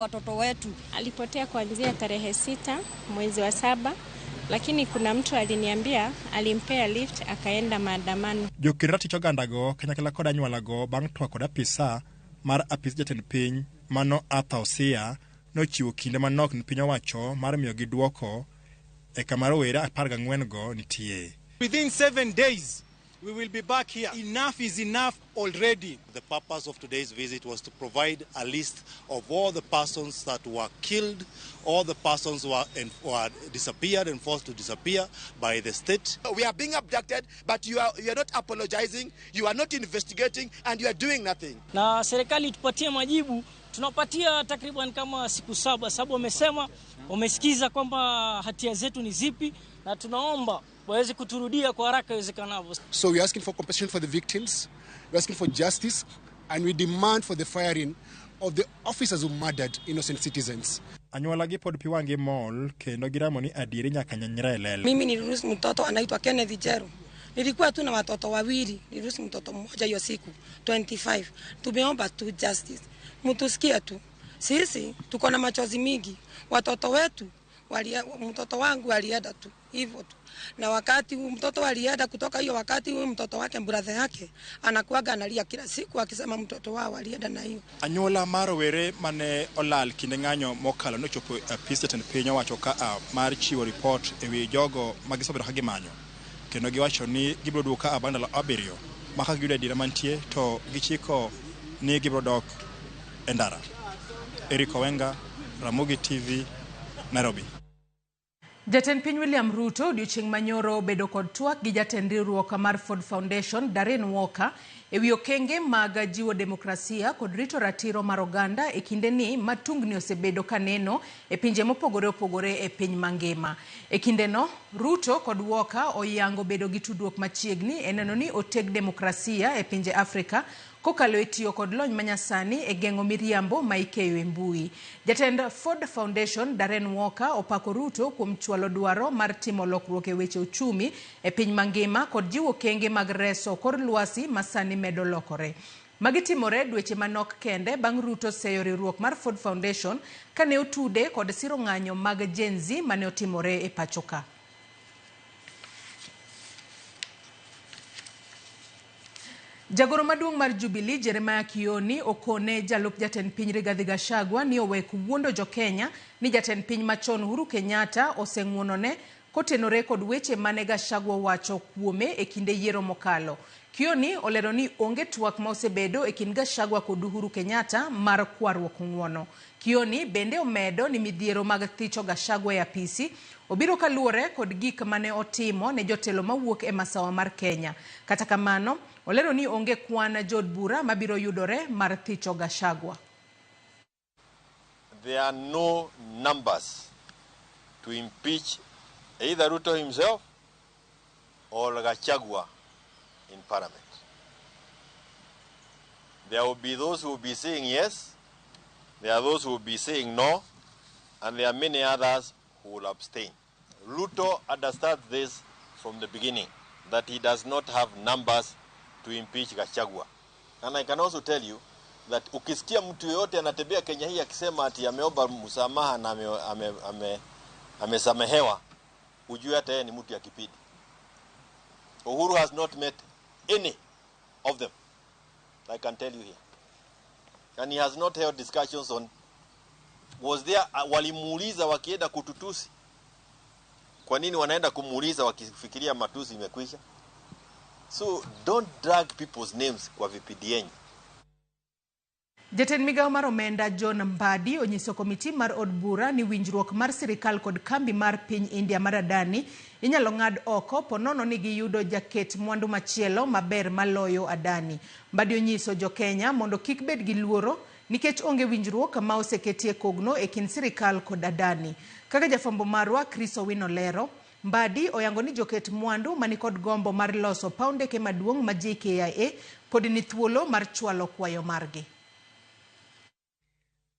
watoto wetu. Alipotea kuanzia tarehe 6 mwezi wa 7, lakini kuna mtu aliniambia alimpea lift akaenda maandamano. Jokirati chogandago kanyakla kod anyuolago bang' twak kod apisa mar apis jatend piny mano Arthur Osia nochiwo kinde manok ni piny owacho mar miyo gi duoko e kama rowere 14 go nitie. Within 7 days we will be back here. Enough is enough already. The purpose of today's visit was to provide a list of all the persons that were killed, all the persons who were disappeared and forced to disappear by the state. We are being abducted, but you are not apologizing, you are not investigating, and you are doing nothing. Na serikali tupatie majibu, tunapatia takriban kama siku 7 sababu wamesema wamesikiza kwamba hatia zetu ni zipi na tunaomba waweze kuturudia kwa haraka iwezekanavyo. So we are asking for compensation for the victims, we are asking for justice, and we demand for the firing of the officers who murdered innocent citizens. Anyuola gi pod piwangi mol kendo giramo ni adieri nyaka nyanyre lel. Mimi niliruhusu mtoto anaitwa Kenneth Jero. Nilikuwa tu na watoto wawili, niliruhusu mtoto mmoja hiyo siku 25. Tumeomba tu justice. Mtusikie tu. Sisi tuko na machozi mingi. Watoto wetu mtoto wangu alienda tu hivyo tu. Na wakati mtoto alienda kutoka hiyo wakati mtoto wake brother yake anakuaga analia kila siku akisema mtoto wao alienda na hiyo. Anyuola mar rowere mane olal kinde ng'anyo mokalo nochopo apis jatend piny owacho ka mar chiwo report ewi jogo magisobedo ka gimanyo. Kendo giwacho ni gibiro duoka bang' ndalo 7 maka giyudo adiera mantie to gichiko ni gibiro dok e ndara. Eric Owenga, Ramogi TV, Nairobi. Jatend piny William Ruto odiochieng' manyoro bedo kod twak gi jatend riwruok mar Ford Foundation Darren Walker ewi okenge mag jiwo demokrasia kod rito ratiro mar oganda e kinde ni matungni osebedo kaneno e pinje mopogore opogore e piny mangima. E kinde no Ruto kod Walker oyango bedo gi tudruok machiegni e neno ni oteg demokrasia e pinje Afrika kokalo e tiyo kod lony manyasani e geng'o miriambo ma ikeyo e mbui. Jatend Ford Foundation Darren Walker opako Ruto kuom chwalo dwaro mar timo lokruok e weche uchumi e piny mangima kod jiwo kenge mag reso kor lwasi masani medo lokore. Magitimore dweche manok kende bang' Ruto seyo riwruok mar Ford Foundation kane otude kod siro ng'anyo mag Gen Z mane otimore e pachoka. Jagoro maduong' mar Jubilee Jeremiah Kioni okone jalup jatend piny Rigathi Gachagua ni owek wuondo jo Kenya ni jatend piny machon Uhuru Kenyatta oseng'wonone kotenore kod weche mane Gachagua wacho kuome e kinde yiero mokalo. Kioni olero ni onge twak ma osebedo e kind Gachagua kod Uhuru Kenyatta mar kwarruok ng'wono. Kioni bende omedo ni midhiero mag thicho Gachagua e apisi obiro kaluwore kod gik mane otimo ne jotelo mawuok e masawa mar Kenya. Kata kamano, olero ni onge kwan jod bura mabiro yudore mar thicho Gachagua. There are no numbers to impeach either Ruto himself or Gachagua in parliament. There will be those who will be saying yes, there are those who will be saying no, and there are many others who will abstain. Ruto understands this from the beginning, that he does not have numbers to impeach Gachagua. And I can also tell you that ukisikia mtu yote anatembea Kenya hii akisema ati ameomba msamaha na amesamehewa, ujue hata yeye ni mtu ya kipindi. Uhuru has not met any of them, I can tell you here. And he has not held discussions on, was there, walimuuliza wakienda kututusi. Kwa nini wanaenda kumuuliza wakifikiria matusi imekwisha? So don't drag people's names kwa VPDN. Jatend migao mar omenda John Mbadi onyiso komiti mar od bura ni winjruok mar sirikal kod kambi mar piny India mar Adani inyalo ng'ad oko ponono ni giyudo jaket mwandu machielo maber maloyo Adani. Mbadi onyiso jo Kenya mondo kik bed gi luoro nikech onge winjruok ma oseketie kogno e kind sirikal kod Adani. Kaka jafambo marwa Chris Owino lero, Mbadi oyango ni joket mwandu mani kod gombo mar loso paundeke maduong' ma JKIA pod ni thuolo mar chwalo kwayo margi.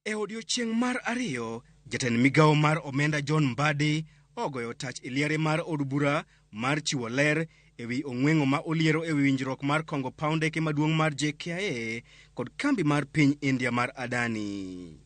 E odiochieng' mar ariyo, jatend migao mar omenda John Mbadi ogoyo tach e liare mar od bura mar chiwo ler ewi ong'weng'o ma oliero ewi winjruok mar kongo paundeke maduong' mar JKIA kod kambi mar piny India mar Adani.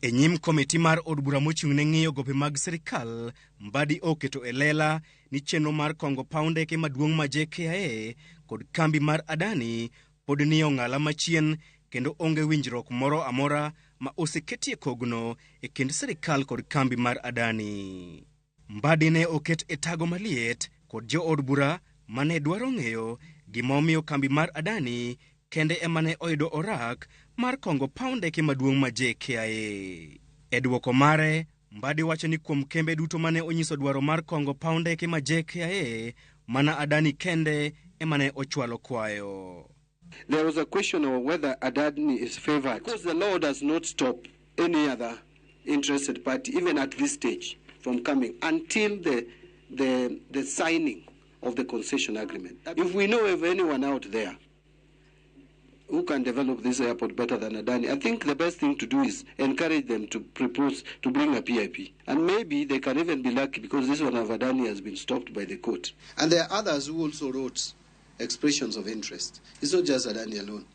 E nyim komiti mar od bura mochung' ne ng'iyo gope mag sirikal, Mbadi oketo e lela ni chenro mar kongo paw ndeke maduong' ma JKIA kod kambi mar Adani pod ni ong'ala machien kendo onge winjruok moro amora ma oseketie kogno e kind sirikal kod kambi mar Adani. Mbadi ne oket e tago maliet kod jo od bura mane dwaro ng'eyo gimomiyo kambi mar Adani kende emane oyudo orak mar kongo paw ndeke maduong' ma JKIA. E duoko mare, Mbadi wacho ni kuom kembe duto mane onyiso dwaro mar kongo paw ndeke ma JKIA, mana Adani kende emane ochwalo kwayo. There was a question of whether Adani is favored because the law does not stop any other interested party, even at this stage, from coming until the signing of the concession agreement. If we know of anyone out there who can develop this airport better than Adani, I think the best thing to do is encourage them to propose to bring a PIP. And maybe they can even be lucky because this one of Adani has been stopped by the court. And there are others who also wrote expressions of interest. It's not just Adani alone.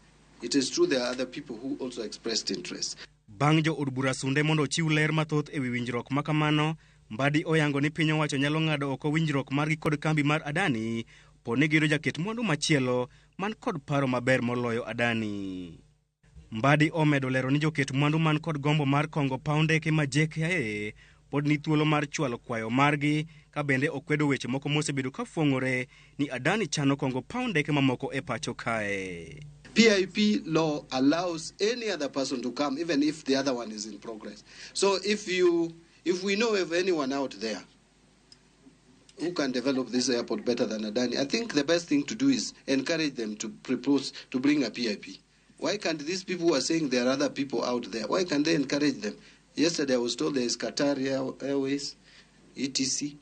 It is true there are other people who also expressed interest. Bang' jo od bura sunde mondo chiw ler mathoth e wi winjruok makamano, Mbadi oyango ni piny owacho nyalo ng'ado oko winjruok margi kod kambi mar Adani poni giyudo jaket mwandu machielo man kod paro maber moloyo Adani. Mbadi omedo lero ni joket mwandu man kod gombo mar kongo paw ndeke ma JKIA pod ni thuolo mar chwalo kwayo margi, ka bende okwedo weche moko mosebedo ka fuong'ore ni Adani chano kongo paw ndeke mamoko e pacho kae. PIP law allows any other person to come even if the other one is in progress. So if we know of anyone out there who can develop this airport better than Adani, I think the best thing to do is encourage them to propose to bring a PIP. Why can't these people who are saying there are other people out there, why can't they encourage them? Yesterday I was told there is Qatar Airways, ETC.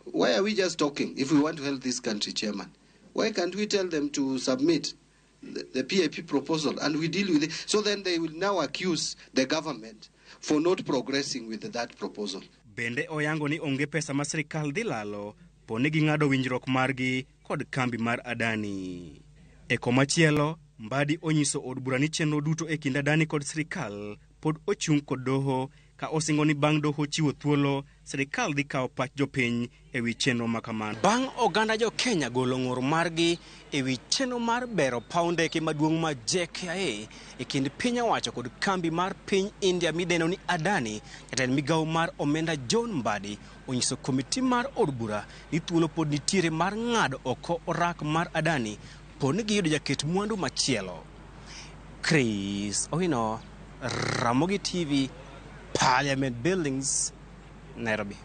Why are we just talking if we want to help this country, Chairman? Why can't we tell them to submit the PIP proposal and we deal with it? So then they will now accuse the government for not progressing with that proposal. Bende oyango ni onge pesa ma sirikal dhi lalo poni ging'ado winjruok margi kod kambi mar Adani. E komachielo, Mbadi onyiso od bura ni chenro duto e kind Adani kod sirikal pod ochung' kod doho, ka osingo ni bang' doho chiwo thuolo, sirikal dhi kawo pach jopiny e wi chenro makamano. Bang' oganda jo Kenya golo ng'ur margi e wi chenro mar bero paw ndeke maduong' ma JKIA e kind piny owacho kod kambi mar piny India mideno ni Adani, jatend migawo mar omenda John Mbadi onyiso komiti mar od bura ni thuolo pod nitiere mar ng'ado oko orak mar Adani poni giyudo jaket mwandu machielo. Chris Owino, Ramogi TV, Parliament Buildings, Nairobi.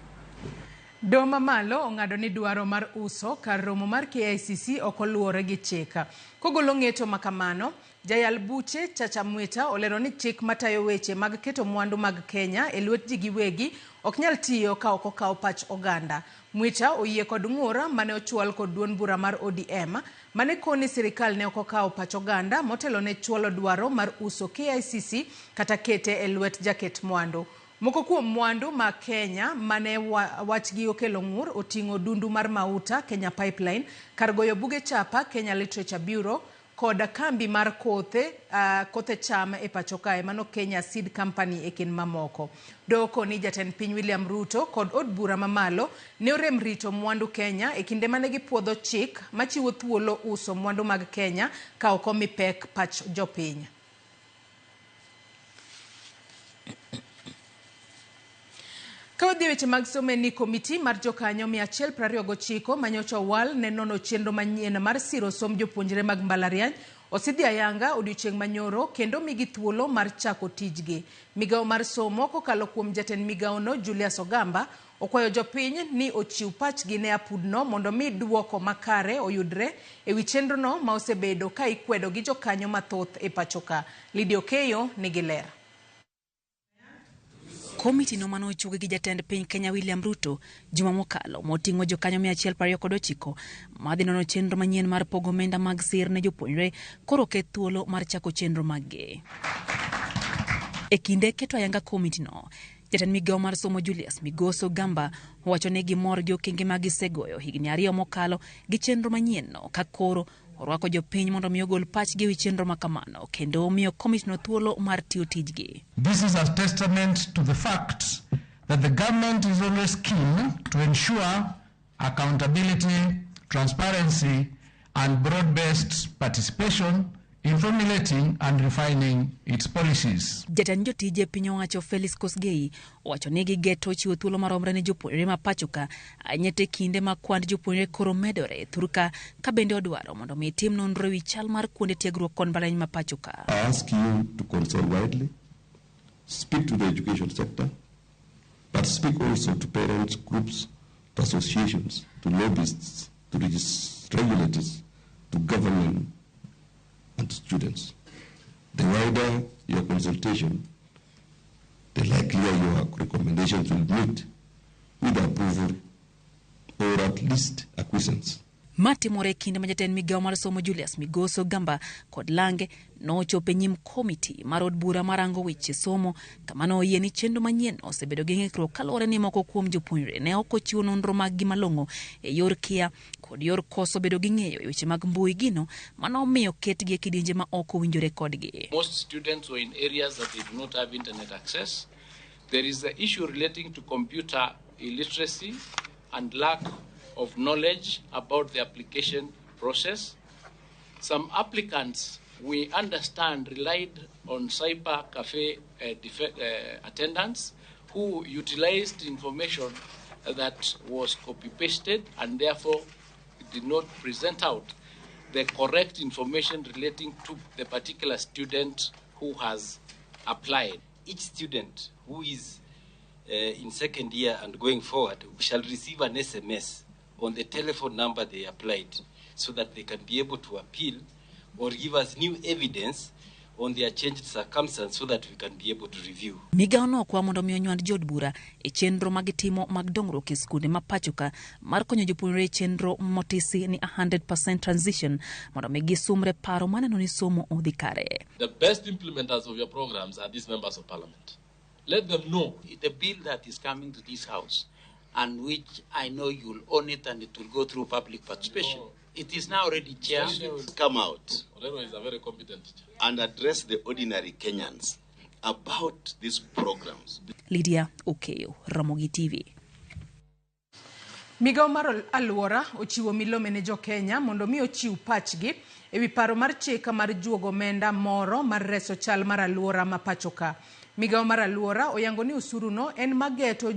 Doma malo ong'ado ni dwaro mar uso kar romo mar KICC okoluwore gi chika. Kogolo ng'eto makamano, jayal buche Chacha Mwita olero ni chik matayo weche mag keto mwandu mag Kenya e lwet ji giwegi ok nyal tiyo ka ok okaw pach oganda. Mwita oyie kod ng'ura mane ochwal kod duond bura mar ODM mane koni sirikal ne ok okaw pach oganda motelo ne chwalo dwaro mar uso KICC kata kete e lwet jaket mwandu. Moko kuom mwandu ma Kenya mane wachgi okelo ng'ur oting'o dundu mar mauta Kenya Pipeline, kar goyo buge chapa Kenya Literature Bureau kod kambi mar kothe cham e pacho kae mano Kenya Seed Company e kin mamoko. Doko ni jatend piny William Ruto kod od bura mamalo ne orem rito mwandu Kenya e kinde mane gipuodho chik machiwo thuolo uso mwandu mag Kenya ka ok omi pek pach jopiny. Kawadhi weche mag somo ni komiti mar jokanyo 129 manyocha wal ne nono chenro manyien mar siro som jopuonjre mag mbalariany osidhi ayanga odiochieng' manyoro kendo migi thuolo mar chako tijgi. Migawo mar somo kokalo kuom jatend migawo no Julius Ogamba okwayo jopiny ni ochiw pachgi ne apudno mondo mi duoko makare oyudre e wi chenro no ma osebedo ka ikwedo gi jokanyo mathoth e pachoka. Lidio Keyo nigi ler. Komiti no mano ochugi gi jatend piny Kenya William Ruto juma mokalo moting'o jokanyo 129 madhi nono chenro manyien mar pogo omenda mag sir ne jopuonjre koro ket thuolo mar chako chenro maggi. E kinde keto ayanga komiti no, jatend migawo mar somo Julius Migoso Gamba wacho ne gimor gi okenge mag gisegoyo higni 2 mokalo gi chenro manyien no ka koro orwako jopiny mondo mi ogol pachgi ewi chenro makamano kendo omiyo komishno thuolo mar tiyo tijgi. This is a testament to the fact that the government is always keen to ensure accountability, transparency and broad-based participation in formulating and refining its policies. Jatend jotije piny owacho Felix Kosgei owacho ni gigeto chiwo thuolo maromre ne jopuonjre ma pachoka anyete kinde ma kwand jopuonjre koro medore thurka ka bende odwaro mondo mi tim nonro ewi chal mar kuonde tiegruok kod mbalariany ma pachoka. I ask you to consult widely, speak to the education sector, but speak also to parents groups, to associations, to lobbyists, to regulators, to government and students. The wider your consultation, the likelier your recommendations will meet with approval or at least acquiescence. Matimore kinde ma jatend migao mar somo Julius Migoso Gamba kod Lange nochopo nyim komiti mar od bura marango weche somo kama noyie ni chenro manyien osebedo gi ng'ikruok kaluwore ni moko kuom jopuonjre ne ok ochiwo nonro mag gi malong'o e yor kia kod yor koso bedo gi ng'eyo weche mag mbui gino manomiyo ketgi e kidienje ma ok owinjore kodgi. Most students were in areas that they do not have internet access. There is the issue relating to computer illiteracy and lack of knowledge about the application process. Some applicants, we understand, relied on cyber cafe attendants who utilized information that was copy-pasted and therefore did not present out the correct information relating to the particular student who has applied. Each student who is in second year and going forward shall receive an SMS on the telephone number they applied so that they can be able to appeal or give us new evidence on their changed circumstance so that we can be able to review. Migao no kwa mondo mi onywand jod bura e chenro mag timo mag dongruok e skunde ma pachoka mar konyo jopuonjre e chenro motisi ni 100% transition mondo mi gisumre paro maneno ni somo odhi kare. The best implementers of your programs are these members of parliament. Let them know the bill that is coming to this house and which I know you'll own it and it will go through public participation. No. It is now already chair. Come out Oreno is a very competent teacher. And address the ordinary Kenyans about these programs. Lydia Okeyo, Ramogi TV. Migao mar alwora ochiwo milome ne jo Kenya mondo mi ochiw pachgi ewi paro mar chika mar juogo omenda moro mar reso chal mar alwora ma pachoka. Migao mar alwora oyango ni usuru no en ma igeto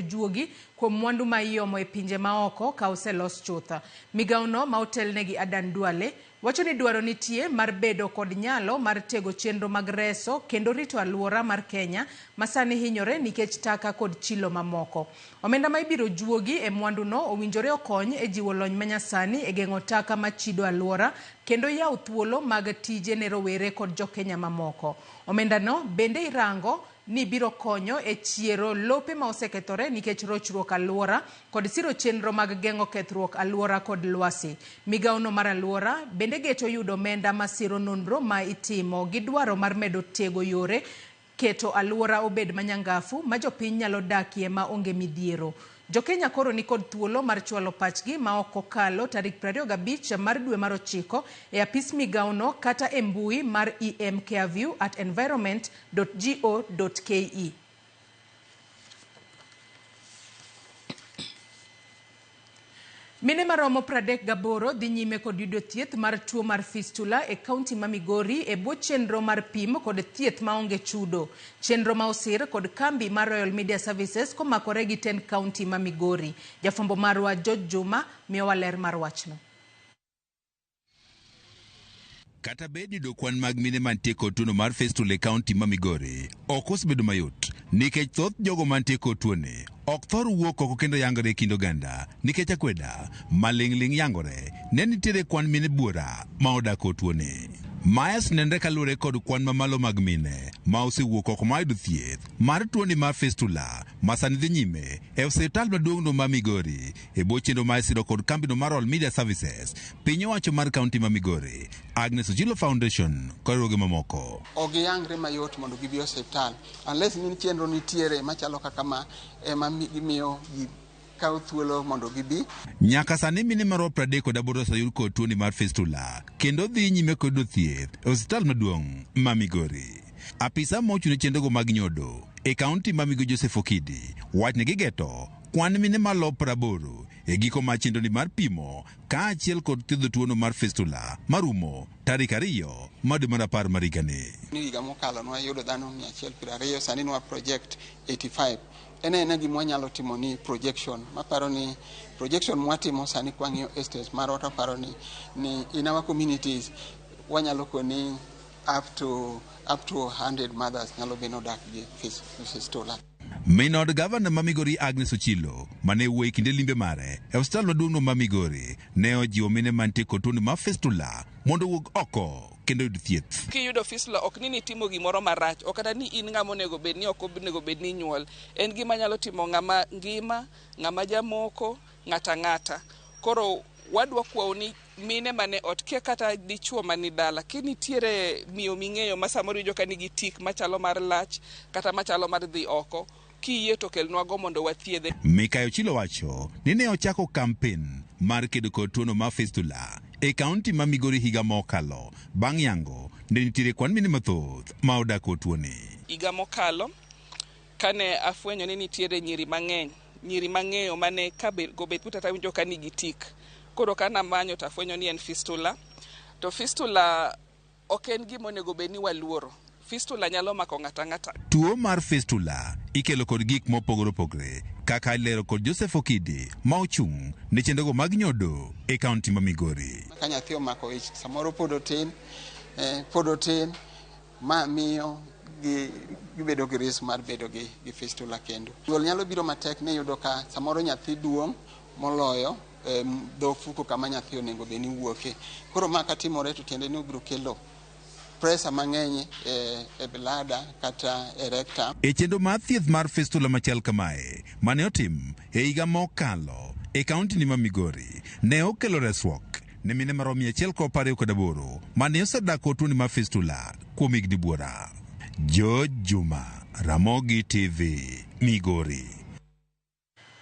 juogi kuom mwandu ma iomo e pinje maoko ka oselos chutha. Migao no ma otelnegi Adan Duale wacho ni dwaro nitie mar bedo kod nyalo mar tego chenro mag reso kendo rito alwora mar Kenya masani hinyore nikech taka kod chilo mamoko. Omenda ma ibiro juogi e mwandu no owinjore okony e jiwo lony manyasani e geng'o taka machido alwora kendo yaw thuolo mag tije ne rowere kod jo Kenya mamoko. Omenda no bende irango ni biro konyo e chiero lope ma osekethore nikech rochruok alwora kod siro chenro mag geng'o kethruok alwora kod lwasi. Migao no mar alwora bende geto yudo omenda masiro nonro ma itimo gi dwaro mar medo tego yore keto alwora obed manyangafu ma jopiny nyalo dakie ma onge midhiero. Jo Kenya koro ni kod thuolo mar chwalo pachgi ma ok okalo tarik 25 mar dwe mar 9 e apis migao no kata e mbui mar emcarew@environment.go.ke. Mine maromo 38 dhi nyime kod yudo thieth mar tuo mar fistula e kaunti ma Migori e bwo chenro mar pim kod thieth maonge chudo. Chenro ma osir kod kambi mar Royal Media Services komakore gi 10 kaunti ma Migori. Jafombo marwa George Juma miyowa ler mar wachno. Kata bedi do kwan mag mine mantie kod tuono mar fistula e kaunti ma Migori ok osebedo mayot nikech thoth jogo mantie kod tuone ok thor wuok oko kendo yangore e kind oganda nikech akweda maling'ling yangore ne nitiere kwan mine buora ma odak kod tuone. Mayas nenre kalure kod kwan mamalo mag mine ma osewuok oko mayudo thieth mar tuoni mar fistula masani dhi nyime e osiptal maduong'no ma Migori e bwo chenro mar siro kod kambino mar Royal Media Services piny owacho mar kaunti ma Migori, Agnes Ochilo Foundation kod roge mamoko. Ogiyangre mayot mondo gibi osiptal unless ni chenro nitiere machalo kaka ma ema gimiyo ji kaw thuolo mondo gibi. Nyaka sani mine maro 38 oseyud kod tuoni mar fistula kendo dhi nyime kod thieth e osiptal maduong' ma Migori. Apisa mochune chendogo mag nyodo e kaunti ma Migori Joseph Okidi wachne gigeto kwan mine malo 80 e giko ma chendoni mar pimo ka achiel kod thiedho tuono mar fistula marumo tarik 2 mar dwe mar 10 mar higani. Ni higa mokalo nwayudo dhano 120, sani nwa project 85. Ene gima wanyalo timo ni projection. Maparo ni projection mwatimo sani kwa ng'iyo estate mar ota paro ni in our communities wanyalo koni up to 100 mothers nyalo beno dak gi fistula. Minod Gavana ma Migori Agnes Ochilo mane wuoyi kinde limbe mare e osiptal maduong'no ma Migori ne ojiwo mine mantie kod tuoni mar fistula mondo wuog oko kendo yud thieth. Kiyudo fistula ok ni itimo gimoro marach, ok kata ni in ng'ama onego bed ni ok onego bed ni nyuol. En gima nyalo timo ng'ama ngima, ng'ama jamoko, ng'ata. Koro wadwa kwawo ni mine mane otke kata dichuo mani dala kinitiere miyo ming'eyo ma samoro ijo ka nigi tik machalo mar lach kata machalo mar dhi oko, kiyie to kelnwago mondo wathiedhe. Mikayo Chilo wacho ni ne ochako kampen mar kedo kod tuono mar fistula e kaunti ma Migori higa mokalo bang' yango ne nitiere kwan mine mathoth ma odak kod tuoni. Higa mokalo kane afwenyo ni nitiere nyiri mang'eyo mane go bet putata winjo ka nigi tik. Koro kana manyo tafwenyo ni en fistula. To fistula ok en gima onego bed ni waluoro. Fistula nyalo mako ng'ata. Tuo mar fistula ikelo kod gik mopogore opogore kaka lero kod Joseph Okidi ma ochung' ne chendogo mag nyodo e kaunti ma Migori. Ka nyathi omako ich samoro pod otin ma miyo gibedo gi risk mar bedo gi fistula kendo. Duol nyalo biro matek ne yudo ka samoro nyathi duong' moloyo do fuko kama nyathi onego bed ni wuoke. Koro ma katimore to tiende ni obiro kelo pressure mang'eny e blada kata e rectum. E chendo mar thieth mar fistula machal kamae mane otim e higa mokalo e kaunti ni ma Migori ne okelo resruok ne mine maromo 128 mane osedak kod tuoni mar fistula kuom higni buora. George Juma, Ramogi TV, Migori.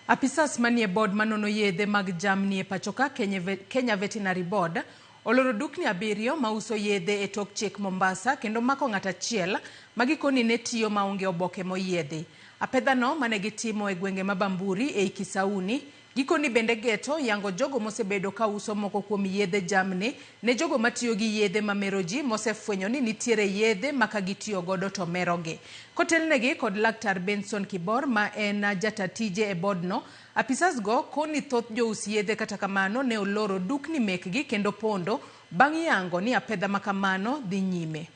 Apisas manie board manono yedhe mag jamni e pachoka Kenya Veterinary Board oloro dukni 7 mauso yedhe e tok chik Mombasa kendo mako ng'ata achiel magikoni ne tiyo maonge oboke moyiedhi. Apedhano mane gitimo e gwenge ma Bamburi e Kisauni gikoni bende geto yango jogo mosebedo ka uso moko kuom yedhe jamni ne jogo matiyo gi yedhe mameroji mosefwenyo ni nitiere yedhe maka gitiyo godo to meroge. Kotelnegi kod Laktar Benson Kibor ma en jatatije e bodno, apisas go koni thoth jous yedhe kata kamano ne oloro dukni mekgi kendo pondo bang' yango ni apedha makamano dhi nyime.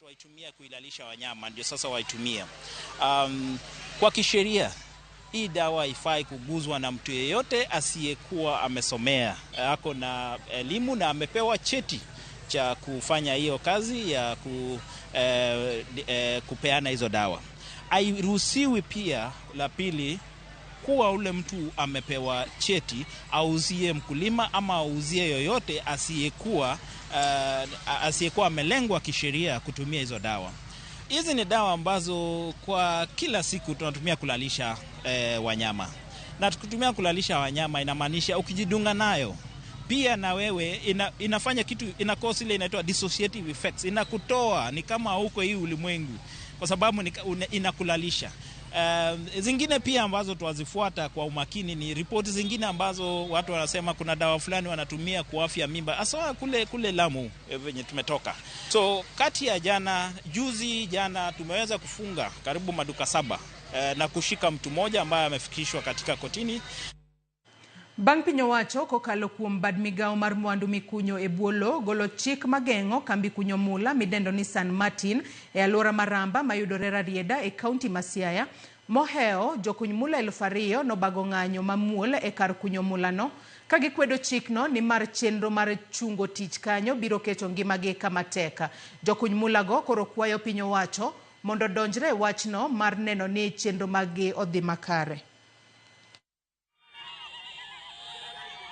Waitumia kuilalisha wanyama ndio sasa waitumia. Kwa kisheria hii dawa haifai kuguzwa na mtu yeyote asiyekuwa amesomea, ako na elimu na amepewa cheti cha kufanya hiyo kazi ya kupeana hizo dawa. Hairuhusiwi pia, la pili, kuwa ule mtu amepewa cheti auzie mkulima ama auzie yoyote asiyekuwa amelengwa kisheria kutumia hizo dawa. Hizi ni dawa ambazo kwa kila siku tunatumia kulalisha wanyama. Na tukitumia kulalisha wanyama inamaanisha ukijidunga nayo pia na wewe inafanya kitu, inakosa ile inaitwa dissociative effects. Inakutoa ni kama huko hii ulimwengu kwa sababu inakulalisha. Zingine pia ambazo tuwazifuata kwa umakini ni ripoti zingine ambazo watu wanasema kuna dawa fulani wanatumia kuafya mimba hasa kule Lamu venye tumetoka. So kati ya juzi jana tumeweza kufunga karibu maduka 7 na kushika mtu mmoja ambaye amefikishwa katika kotini. Bang' piny owacho kokalo kuom bad migao mar mwandu mikunyo e buolo golo chik mageng'o kambi kunyo mula midendo ni San Martin e alwora Maramba mayudore Rarieda e kaunti ma Siaya. Moheo jokuny mula 2,000 nobago ng'anyo mamuol e kar kunyo mulano ka gikwedo chikno ni mar chenro mar chungo tich kanyo biro keto ngimagi kama tek. Jokuny mulago koro kwayo piny owacho mondo donjre e wachno mar neno ni chenro magi odhi makare.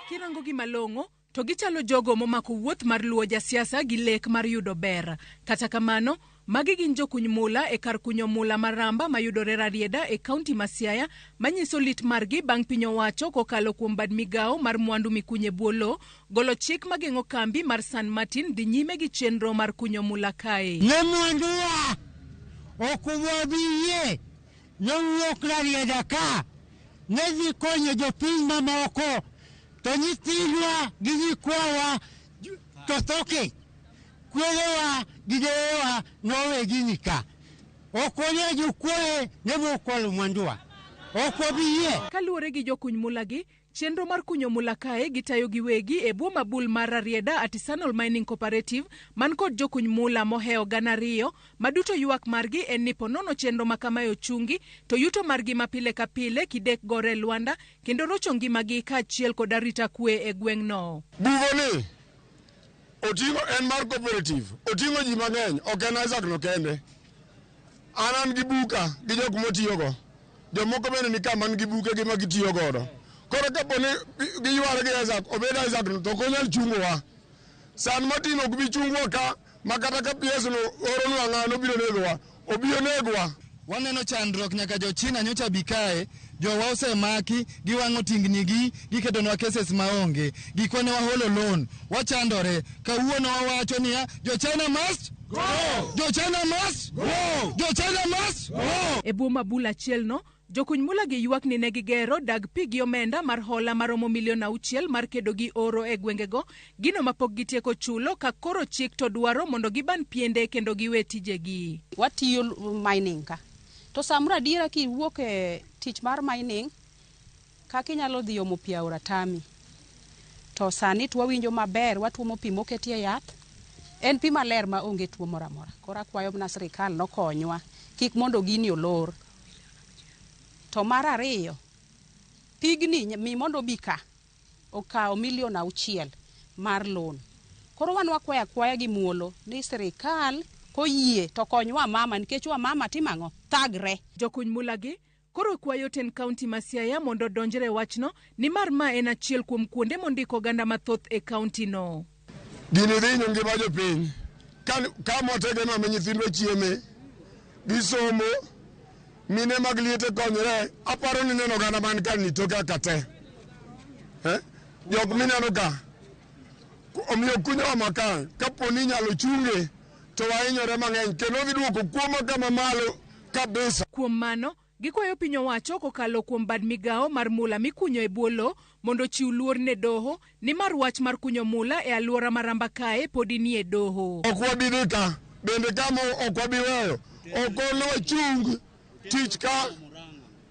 Kirango gi malong'o to gichalo jogo momako wuoth mar luwo jasiasa gi lek mar yudo ber. Kata kamano magi gin jokuny mula e kar kunyo mula maramba mayudore Rarieda e kaunti ma Siaya manyiso lit margi bang' piny owacho kokalo kuom bad migao mar mwandu mikunye buolo golo chik mageng'o kambi mar San Martin dhi nyime gi chenro mar kunyo mula kae. Ne mwanduwa okubobiye nowuok Rarieda ka ne dhi konyo jopiny mamoko to nyithindwa gi nyikwawa to thoke kwerewa gidewa nowe ginika okonyo jukwoe ne mokwalo mwanduwa okobiye. Kaluwore gi jokuny mulagi, chenro mar kunyo mula kae gitayo giwegi e bwo mabul mar Rarieda Artisanal Mining Cooperative man kod jokuny mula moheo 2,000 maduto ywak margi en ni ponono chenro makamayo chungi to yuto margi mapile ka pile kidek gore Luanda kendo rocho ngimagi kaachiel kod arita kwe e gweng'no. Bugoni otingo en mar cooperative otingo ji mang'eny ok en Isaac no kende. An gi buka gi jok motiyogo jomoko bende ni kama gi buke gi magitiyo godo. Koro kaponi giyware gi Isaac obed Isaac no to konyal chungowa. San Martin ok bi chungwa ka makata ka PS no oro no ng'ano biro negowa obiro negwa. Waneno chandruok nyaka jo China nyocha bikae jowa osemaki giwang'o tingnigi giketonwa cases maonge gikone waholo loan wachandore kawuono wawacho niya jo China must go, jo China must go, jo China must go. E bwo mabul achiel no jokuny mula gi ywak ni ne gigero dag pi gi omenda mar hola maromo $6 million mar kedo gi oro e gwengego gino mapok gitieko chulo ka koro chik to dwaro mondo giban piende kendo giwe tijegi. Watiyo mining ka to samra adiera ki wuok e tich mar mining kaka inyalo dhi omo pi aora Tami to sani twawinjo maber watuomo pi moketie yath en pi maler ma onge tuo moro amora. Koro akwayo na sirikal nokonywa kik mondo gini olor. To mar ariyo pigni mi mondo bika okawo $6 million mar loan. Koro wan wakwayo akwaya gi muolo ni sirikal koyie to konywa mama nikech wa mama timang'o thagre. Jokuny mulagi koro kwayo ten kaunti ma Siaya mondo donjre wachno nimar ma en achiel kuom kuonde mondiko oganda mathoth e kaunti no. Gini dhi ngima jopiny ka motegeno ma nyithindwa chieme gisomo mine mag liete konyre aparo ni neno oganda man ka nitoke kate jok mineno ka omiyo kunyowa maka kaponi nyalo chunge to wahinyore mang'eny kendo dhi duoko kuoma kama malo kabisa. Kuom mano gikwayo piny owacho kokalo kuom bad migao mar mula mikunyo e buolo mondo chiw luor ne doho nimar wach mar kunyo mula e alwora maramba kae podi ni e doho. Ok wabidhi ka bende kama ok wabiweyo ok onwachung tich ka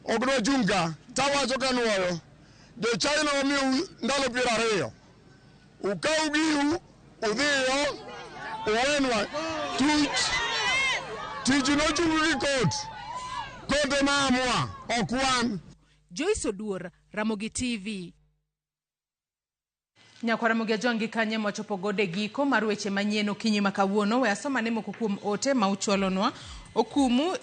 ok nwachung ka tawacho ka nuoyo jo China omiyo ndalo 20 ukaw giu udhiyo uwenwa tich nochung gi kote maamua ok wan. Joyce Oduor, Ramogi TV. Nyakwaramogi ajongi kanye mochopo gode giko mar weche manyien okinyi makawuono we asoma ne moko kuom ote ma uchwalonwa. Okumu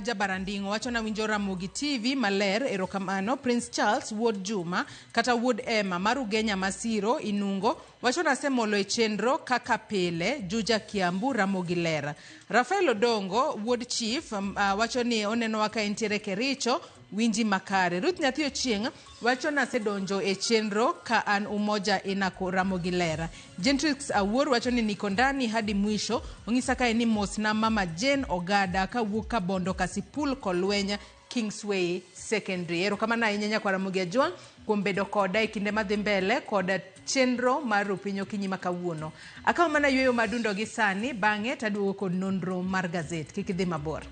Jabarandingo wacho na winjo Ramogi TV maler erokamano. Prince Charles wuod Juma kata wuod Emma mar Ugenya Masiro Inungo wacho na semolo e chenro kaka pile Juja Kiambu Ramogi ler. Rafael Odongo wuod Chief wacho ni oneno waka entiere Kericho winji makare. Ruth Nyathi Ochieng wacho na sedonjo e chenro ka an umoja inako Ramogi ler. Gentrix Awuor wacho ni niko ndani hadi mwisho ongisa ka ni mos na mama Jane Ogada ka wuka Bondo Kasipul Kolwenya Kingsway Secondary. Erokamano ahinya kwa Ramogi Ajuang kuom bedo koda e kinde madhi mbele koda chenro mar Opinyo Okinyi makawuono. Akaw mana yweyo madundo gi sani bang'e taduogo kod nonro mar gazet. Kik idhi mabor.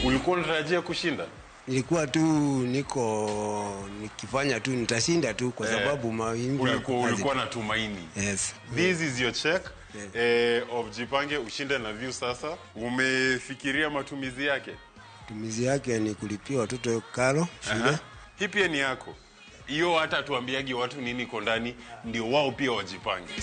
Ulikuwa unatarajia kushinda? Nilikuwa tu nikifanya tu nitashinda tu kwa sababu mawimbi. Ulikuwa na tumaini. Yes. This is your check of Jipange ushinde na View sasa. Umefikiria matumizi yake? Matumizi yake ni kulipia watoto karo shule. Hii pia ni yako. Hiyo hata tuambiagi watu nini kondani ndio wao pia wajipange.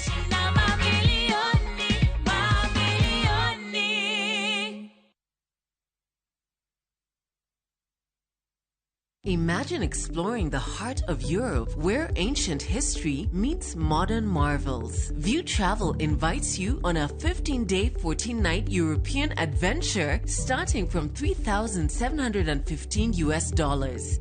Imagine exploring the heart of Europe where ancient history meets modern marvels. View Travel invites you on a 15-day, 14-night European adventure starting from $3,715 US.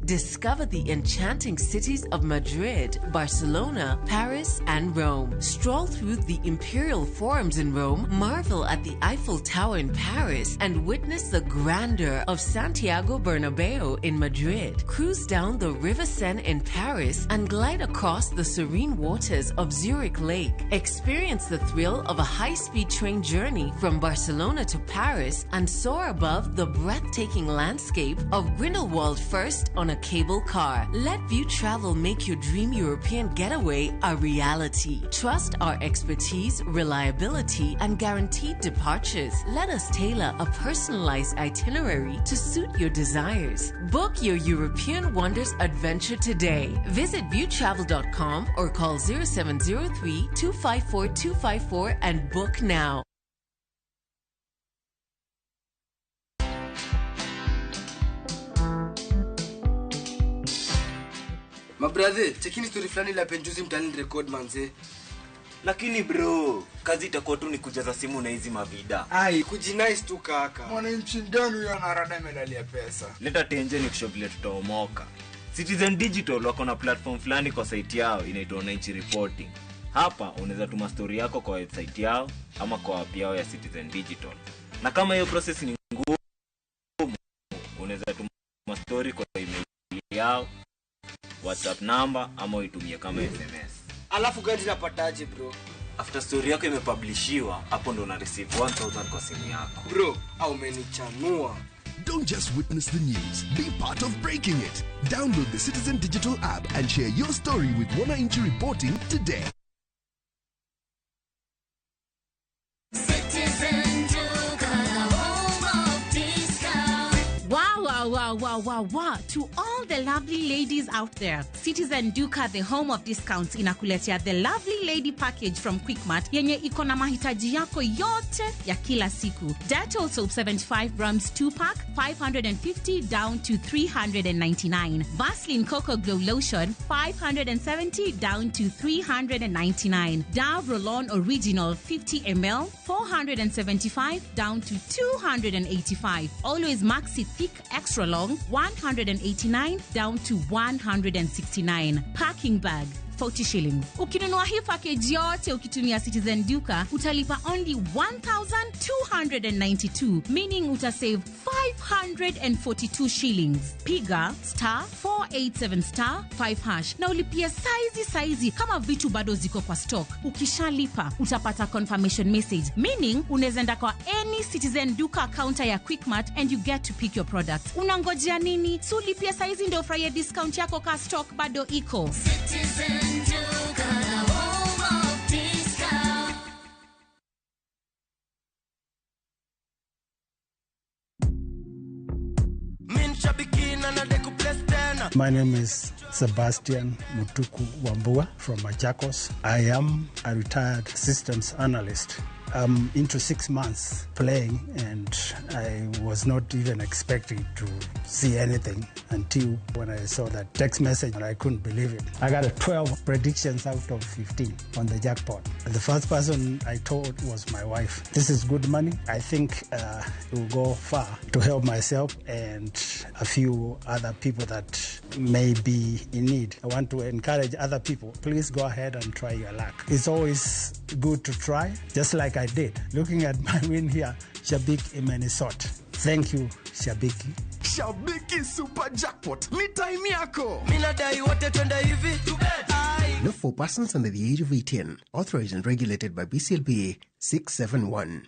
Discover the enchanting cities of Madrid, Barcelona, Paris, and Rome. Stroll through the imperial forums in Rome, marvel at the Eiffel Tower in Paris, and witness the grandeur of Santiago Bernabeu in Madrid. Cruise down the River Seine in Paris and glide across the serene waters of Zurich Lake. Experience the thrill of a high-speed train journey from Barcelona to Paris and soar above the breathtaking landscape of Grindelwald first on a cable car. Let View Travel make your dream European getaway a reality. Trust our expertise, reliability, and guaranteed departures. Let us tailor a personalized itinerary to suit your desires. Book your European Wonders adventure today. Visit viewtravel.com or call 0703-254-254 and book now. Mabrother, chekini story fulani la penjuzi mtani record manze. Lakini bro, kazi itakuwa tu ni kujaza simu na hizi mavida. Ai, kujinice tu kaka. Mwananchi gani huyo anarada medali ya pesa? Leta tenje ni kushovile tutaomoka. Citizen Digital wako na platform fulani kwa site yao inaitwa Wananchi Reporting. Hapa unaweza tuma story yako kwa website yao ama kwa app yao ya Citizen Digital. Na kama hiyo process ni ngumu, unaweza tuma story kwa email yao, WhatsApp number ama uitumie kama SMS. Alafu gani napataje bro? After story yako imepublishiwa, hapo ndo una receive 1000 kwa simu yako. Bro, au umenichanua. Don't just witness the news, be part of breaking it. Download the Citizen Digital app and share your story with Wananchi Reporting today. Wow. To all the lovely ladies out there, Citizen Duka, the home of discounts, inakuletea the lovely lady package from Quickmart yenye iko na mahitaji yako yote ya kila siku. Dettol soap 75 grams 2-pack, 550 down to 399. Vaseline Cocoa Glow Lotion, 570 down to 399. Dove Roll-On Original 50 ml, 475 down to 285. Always Maxi Thick Extra Long, 189 down to 169. Packing bag, 40 shillings. Ukinunua hii package yote ukitumia Citizen Duka, utalipa only 1,292, meaning utasave 542 shillings. Piga *487*5# na ulipia saizi kama vitu bado ziko kwa stock. Ukishalipa utapata confirmation message, meaning unaweza enda kwa any Citizen Duka counter ya Quickmart and you get to pick your product. Unangojea nini? So ulipia saizi ndio ufurahie discount yako ka stock bado iko. Citizen Duka, the home of discount. My name is Sebastian Mutuku Wambua from Machakos. I am a retired systems analyst. I'm into 6 months playing and I was not even expecting to see anything until when I saw that text message and I couldn't believe it. I got 12 predictions out of 15 on the jackpot. And the first person I told was my wife. This is good money. I think it will go far to help myself and a few other people that may be in need. I want to encourage other people. Please go ahead and try your luck. It's always good to try, just like I did. Looking at my win here, Shabiki in Minnesota. Thank you, Shabiki. Shabiki Super Jackpot, ni time yako. Not for persons under the age of 18. Authorized and regulated by BCLBA 671.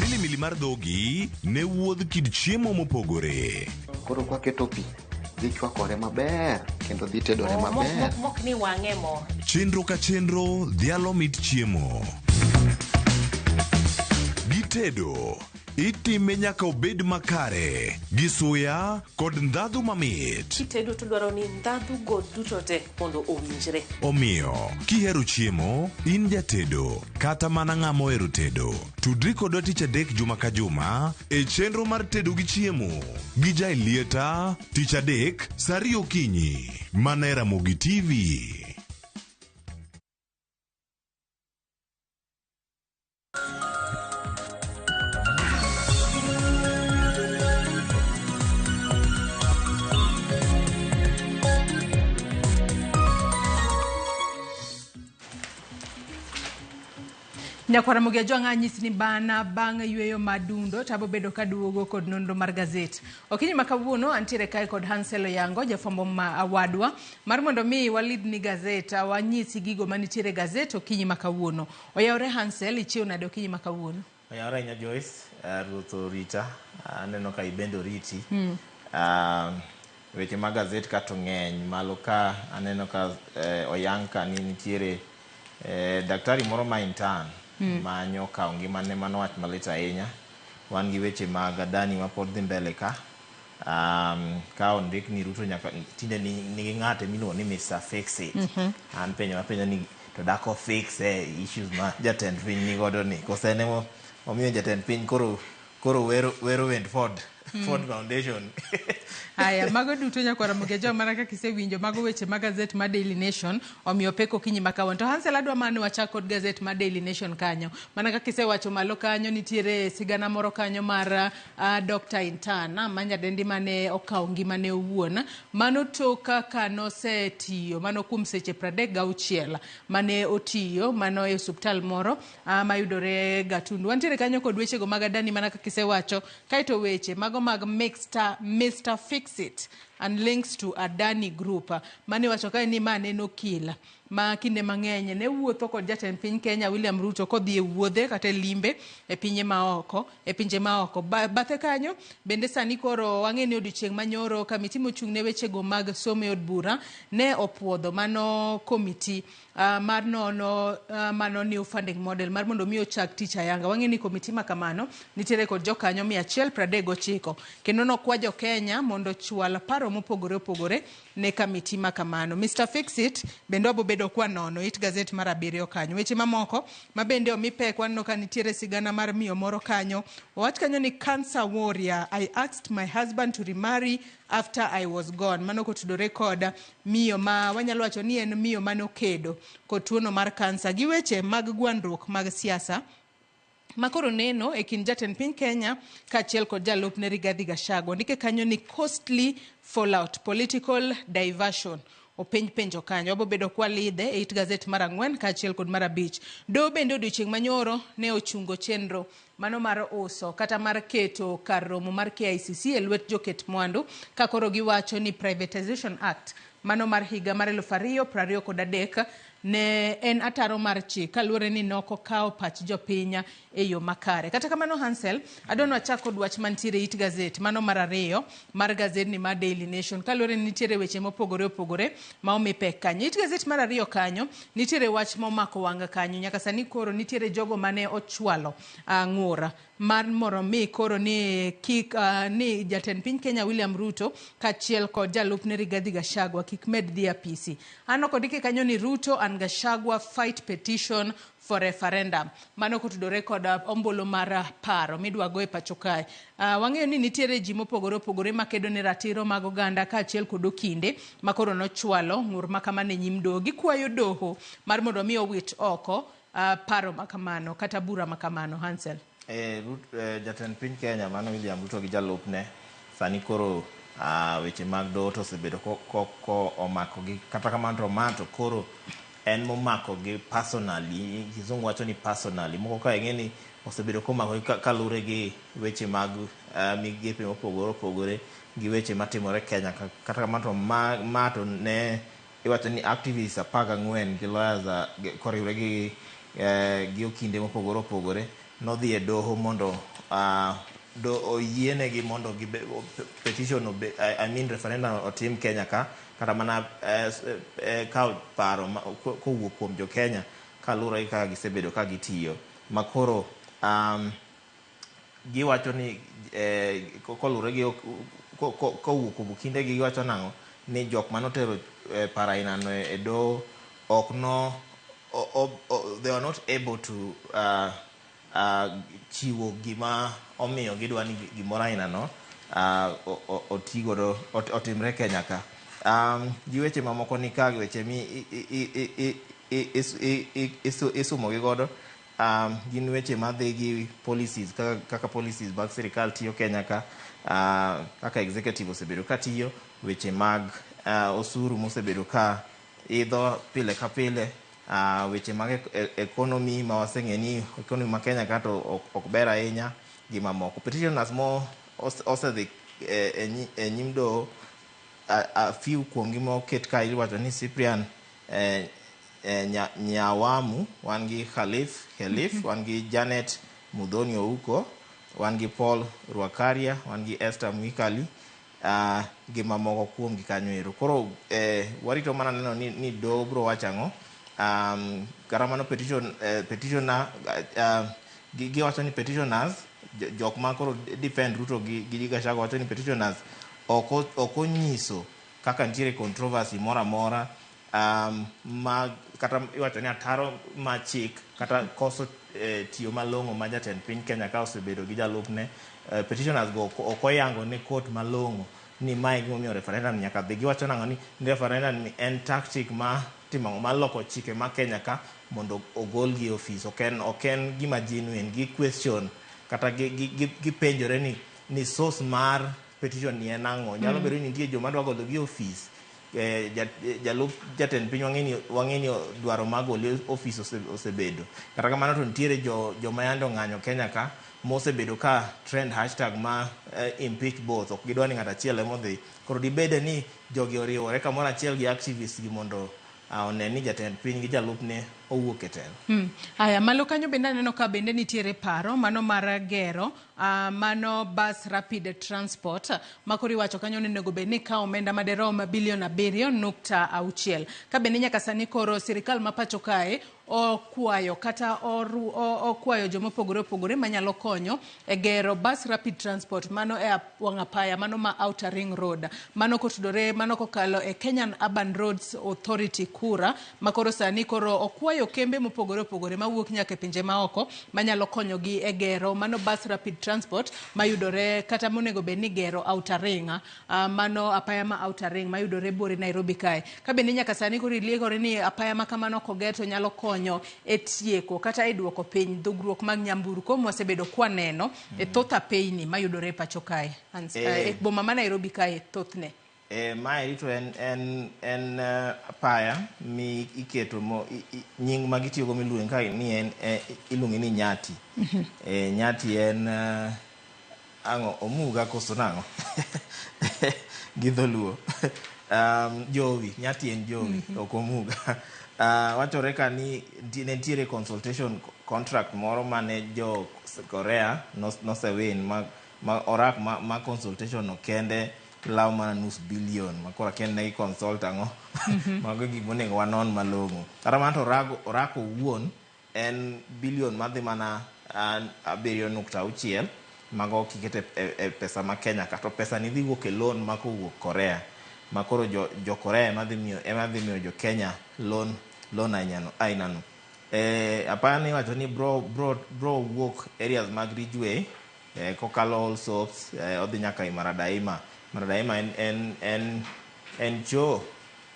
Milimili mar dhogi ne wuodh kid chiemo mopogore. Koro kwa keto pi dhi chwakore maber kendo dhi tedore maber. Mok ni wang'e mo. Chenro ka chenro dhialo mit chiemo. Gitedo itime nyaka obed makare gi suya kod ndhadhu mamit. Kitedo to dwaro ni ndhadhu go duto te mondo owinjre. Omiyo kihero chiemo in jatedo kata mana ng'ama ohero tedo, tudri kodwa tich adek juma ka juma e chenro mar tedo gi chiemo gi Jailieta tich adek saa 2 okinyi mana e Ramogi TV. Nyakwara Mugia Jwanga nyisi ni bana bang' yweyo madundo tabo bedo kaduogo kod nonro mar gazet. Okinyi makawuono antiere kae kod Hansel Oyango jafwambo ma awadwa mar mondo mi walid ni gazet wanyisi gigo manitiere gazet okinyi makawuono. Oyawre Hansel ichiew nade okinyi makawuono? Oyawre nya Joyce ruto rita aneno ka ibendo riti. Weche mag gazet ka to ng'eny malo ka aneno ka Oyang ka ni nitiere daktari moro ma intan manyo ka ngimane manowach malit ahinya. Wan gi weche mag Adani ma pod dhi mbele ka ka ondik ni Ruto nyaka tinde nigi ng'ate miluongo ni Mr. Fix It. An penjo ni to dako fix issues ma jatend piny ni godo ni kosenemo omiyo jatend piny koro wero wend Ford Foundation. Haya, mago duto Nyakwara Mugia Jwanga mana kaka isewinjo mago weche mag gazet ma Daily Nation omiyo peko kinyi makawon. To Hansel adwa mane wachak kod gazet ma Daily Nation kanyo. Mana kaka isewacho malo kanyo nitiere sigana moro kanyo mar Dr. Intana manyadendi mane okawo ngimane owuon. Mano toka kanosetiyo mano kuom seche 36 mane otiyo mano e osuptal moro mayudore Gatundu. Wantiere kanyo kod weche go mag Adani mana kaka isewacho kaito weche mago mag Mr. Fix It and links to Adani Group. Mane wacho kae ni mane nokila ma kinde mang'eny ne wuotho kod jatend piny Kenya William Ruto kodhi e wuodhe kata limbe e pinje maoko. Bathe kanyo bende sani koro wang'e ni odiochieng' manyoro kamiti mochung' ne weche go mag somo e od bura ne opuodho mano komiti mar nono mano new funding model mar mondo mi ochak tich ayanga. Wang'e ni komiti ma kamano nitiere kod jokanyo 139 kendo nokwajo Kenya mondo chwal paro mopogore opogore ne kamiti ma kamano. Mr. Fix It bende obobedo kwa nono it gazet mar 7 kanyo. Weche mamoko ma bende omipek wanno ka nitiere sigana mar miyo moro kanyo. Owach kanyo ni cancer warrior, I asked my husband to remarry after I was gone. Mano kotudore kod miyo ma wanyalo wacho ni en miyo manokedo kod tuono mar kansa gi weche mag gwandruok mag siasa makoro neno e kin jatend piny Kenya kachiel kod jalupne Rigathi Gachagua. Ndike kanyo ni costly fallout, political diversion. Penjo kanyo obobedo kwa lidhe e it gazet mar 4 kachiel kod mar 5. Do bende odiochieng' manyoro ne ochungo chenro mano mar uso kata mar keto kar romo mar KICC e lwet joket mwandu ka koro giwacho ni Privatization Act mano mar higa mar 2023 ne en ataro mar chik kaluwore ni noko kao pach jopinya e yo makare. Kata kamano Hansel adwa wachak kod wach mantiere it gazet mano mar 2 mar gazet ni mar Daily Nation kaluwore ni nitiere weche mopogore opogore ma omipek kanyo. It gazet mar 2 kanyo nitiere wach momako wanga kanyo nyaka sani koro nitiere jogo mane ochwalo ng'ura mar moro mi koro ni kik ni jatend piny Kenya William Ruto kachiel kod jalupne Rigathi Gachagua kik med dhi apisi. Ano kodike kanyo ni Ruto and Gachagua fight petition for referendum. Mano kotudore kod ombolo mar paro midwago e pacho kae. Wang'eyo ni nitiere ji mopogore opogore makedo ne ratiro mag oganda kachiel kod okinde makoro nochwalo ng'ur makamane nyim doho gikwayo doho mar mondo mi owit oko paro makamano kata bura makamano. Hansel jatend piny Kenya mano William Ruto gi jalupne sani koro weche mag doho to osebedo ko omako gi kata kamano to mato koro en momako gi personally, kizungu wacho ni personally. Moko ka ng'eni osebedo komako kalure gi weche mag migepe mopogore opogore gi weche matimore Kenya kata kamano to mato ne iwacho ni activists 14 gi lawyers koriwre gi okinde mopogore opogore nodhi e doho mondo oyienegi mondo petition referendum otim Kenya ka kata mana kao paro kowuok kuom jo Kenya kalure ka gisebedo ka gitiyo makoro giwacho ni kolure gi kowuok kuom kinde giwacho nang'o ni jok manotero parainano e do they are not able to chiwo gima omiyo gidwa ni gimoro ainano otigodo otimre Kenya ka. Gi weche mamoko ni ka weche mi isumo gi godo gin weche madhi gi policies kaka policies mag sirikal tiyo Kenya ka, kaka executive osebedo ka tiyo, weche mag osuru mosebedo ka idho pile ka pile, weche mag economy ma waseng'e ni economy ma Kenya ka to ok ber ahinya gi mamoko. Petitioners mo osedhi e nyim doho, a few kuomgi moket ka iwacho ni Cyprian Nyawamu, wan gi Khalif, wan gi Janet Mudhoni Ouko, wan gi Paul Rwakaria, wan gi Esther Mwikali, gi mamoko kuomgi kanyo ero. Koro warito mana neno ni doho bro wachang'o. Kata mano petitioner giwacho ni petitioners jok ma koro defend Ruto gi Gachagua wacho ni petitioners ok onyiso kaka nitiere controversy moro amora ma kata iwacho ni ataro ma chik kata koso tiyo malong'o ma jatend piny Kenya ka osebedo gi jalupne. Petitioners go ok oyango ne court malong'o ni mae gimomiyo referendum nyaka dhi. Giwacho nang'o ni referendum en tactic ma timo maloko chike ma Kenya ka mondo ogol gi office. Ok en gima genuine, gi question kata gipenjore ni source mar petition ni en ang'o. Nyalo bedo ni nitie joma dwa golo gi office, jalup jatend piny wang'e ni dwaro mag golo office osebedo. Kata kamano to nitiere joma yando ng'anyo Kenya ka mosebedo ka trend hashtag ma impeach both, ok gidwa ni ng'at achiel emodhi. Koro dibede ni jogi oriwore kamoro achiel gi activists gi mondo one ni jatend piny gi jalupne owuok e telo. Aya, malo kanyo bende aneno ka bende nitiere paro mano mar gero mano bus rapid transport makoro iwacho kanyo ni onego bed ni kawo omenda maderom bilion 7.6. Ka bende nyaka sani koro sirikal ma pacho kae okwayo kata okwayo jomopogore opogore manyalo konyo e gero bus rapid transport mano e wang' apaya mano ma Outer Ring Road, mano kotudore mano kokalo e Kenyan Urban Roads Authority kura, makoro sani koro okwayo kembe mopogore opogore mawuok nyaka e pinje maoko manyalo konyogi e gero mano bus rapid transport mayudore kata monego bed ni gero Outer Ring, mano apaya ma Outer Ring mayudore bore Nairobi kae. Ka bende nyaka sani koro iliekore ni apaya ma kamano kogeto nyalo konyo e tieko kata e duoko piny dhugruok mag nyamburko mosebedo kwaneno e thoth apeyni mayudore e pacho kae e boma ma Nairobi kae thothne. Mae to en apaya mi iketo nying ma gitiyogo miluongo ka ni en iluongo ni Nyati. Nyati en ang'o omuga koso nang'o gi dholuo. Jowi, Nyati en jowi, ok omuga. Wachore ka ni nitiere consultation contract moro mane jo Korea nosewin ma orak ma consultation no kende law mana nus bilion makora kende gi consult ang'o mago gik monego wanon malong'o. Kata mana to orako wuon en bilion madhi mana 7.6 mago kikete e pesa ma Kenya ka to pesa ni dhi wuok e loan ma kowuok Korea, makoro jo Korea ema dhi miyo jo Kenya loan ainano. Apaya ni wacho ni bro wuok areas mag Ridgeway, kokalo All Soaps, odhi nyaka i Maradaima. Maradaima en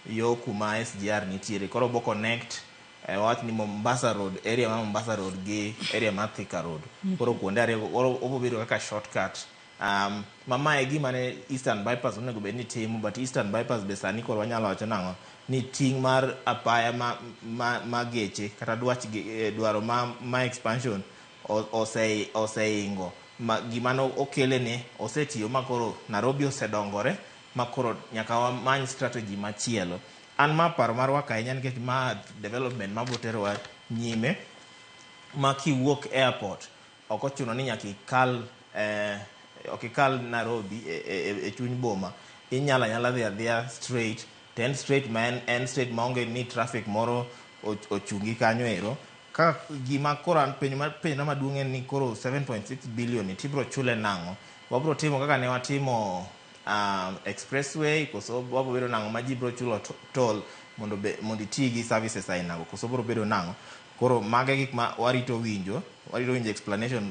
yo kuma SGR nitiere, koro bo connect wat ni Mombasa Road, area ma Mombasa Road gi area ma Thika Road. Koro kuonde ariyo obobedo kaka shortcut. Mama e gima ne Eastern Bypass onego bed ni timo, but Eastern Bypass be sani koro wanyalo wacho nang'o ni ting' mar apaya ma geche kata dwaro ma expansion oseingo. Gimano okele ne osetiyo makoro Nairobi osedongore makoro nyaka wamany strategy machielo. An ma paro marwa kahinya nikech ma development maboterowa nyime ma kiwuok airport ok ochuno ni nyaka ikal Nairobi e chuny boma. Inyala dhi adhiya straight, ten straight ma en straight maonge ni traffic moro ochungi kanyo ero. ka gima koro penj na maduong' en ni koro 7.6 billion tibro chule nang'o. Wabro timo kaka ne watimo expressway koso wabro bedo nang'o ma ji bro chulo toll mondo iti gi services ainago koso bro bedo nang'o. Koro mage gik ma warito winjo explanation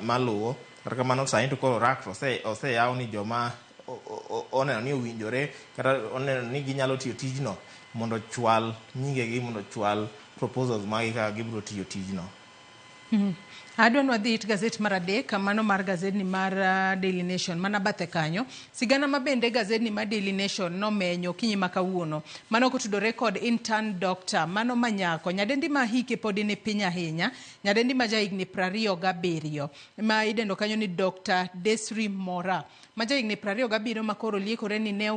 maluwo. Kata kamano sani to koro RACT oseyaw ni joma oneno ni owinjore kata oneno ni ginyalo tiyo tijno mondo chwal nyingegi mondo chwal proposals magi ka gibro tiyo tijno. Adwa nwadhi it gazet mar adek mano mar gazedni mar Daily Nation mana bathe kanyo. Sigana mabende gazedni mar Daily Nation nomenyo kinyi makawuono mano kotudore kod intern doctor mano manyako nyadendi ma hike pod ni piny ahinya, nyadendi ma jahigni 27 ma idendo kanyo ni Dr. Desri Mora ma jahigni 27 makoro liekore ni ne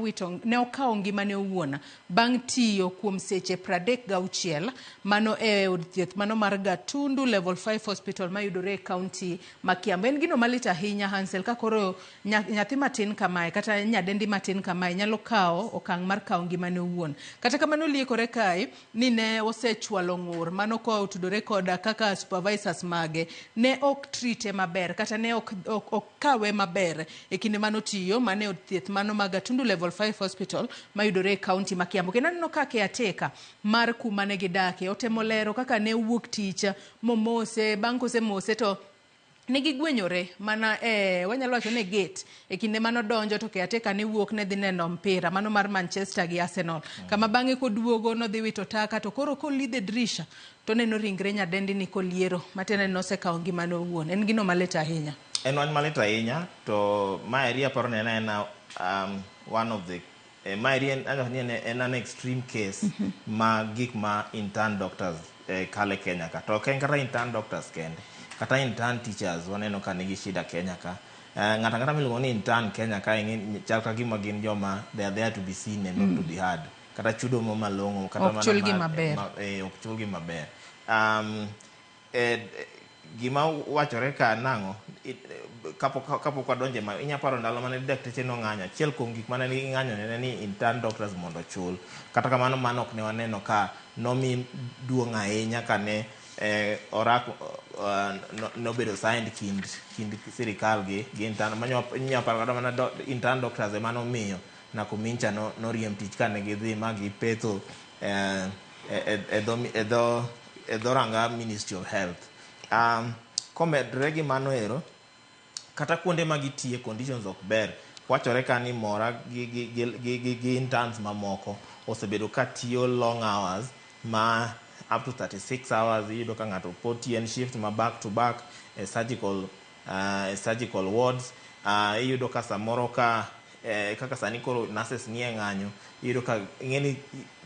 okawo ngimane owuon bang' tiyo kuom seche 36 mano e od thieth mano mar Gatundu Level 5 Hospital mayudore e kaunti ma Kiambu. En gino malit ahinya Hansel ka koro nyathi matin kamae kata nyadendi matin kamae nyalo kawo okang' mar kawo ngimane owuon. Kata kamano liekore kae ni ne osechwalo ng'ur mano ko tudore kod kaka supervisors mage ne ok trite maber kata ne ok kawe maber e kinde mano tiyo mane od thieth mano ma Gatundu Level 5 Hospital mayudore e kaunti ma Kiambu. Kendo aneno kaka ateka mar kuma ne gidake otemo lero kaka ne wuok tich momose bang' kosemose to negi gwenyore mana wanyalo wacho ne gate e kinde mano donjo to ateka ne wuok ne dhi neno mpira mano mar Manchester gi Arsenal kama bang'e koduogo no dhi wito taka to koro kolidhe drisha to neno ringre nyadendi ni koliero matene no sekawo ngimane owuon. En gino malit ahinya. En wach malit ahinya to maeri aparo ne en one of the maeri en an extreme case ma gik ma intern doctors kale Kenya ka to ken kata intern doctors kende kata intern teachers waneno ka nigi shida Kenya ka. Ngata miluongo ni intern Kenya ka chal ka gima gin joma they are there to be seen and not to be heard. Kata chudo mo malongo kata mana ok chulgi maber. Gima wachore ka nang'o kapok wadonje ma inya paro ndalo mane dakteche no ng'anyo achiel kuom gik mane ng'anyo ne ni intern doctors mondo chul. Kata kamano mano ok ne waneno ka nomi duong' ahinya kane orako nobedo signed kind sirikal gi intern manyo paro kata mana intern doctors emano miyo Nakumincha no riem tich kane gidhi ma gipetho edho ranga Ministry of Health. Komedre gi mano ero kata kuonde ma gitie conditions ok ber. Wachore ka ni Mora gi interns mamoko osebedo ka tiyo long hours ma up to 36 hours. Iyudo ka ng'ato pod tiyo shift ma back to back surgical wards. Iyudo ka samoro kaka sani koro nurses nie ng'anyo. Iyudo ka ng'eni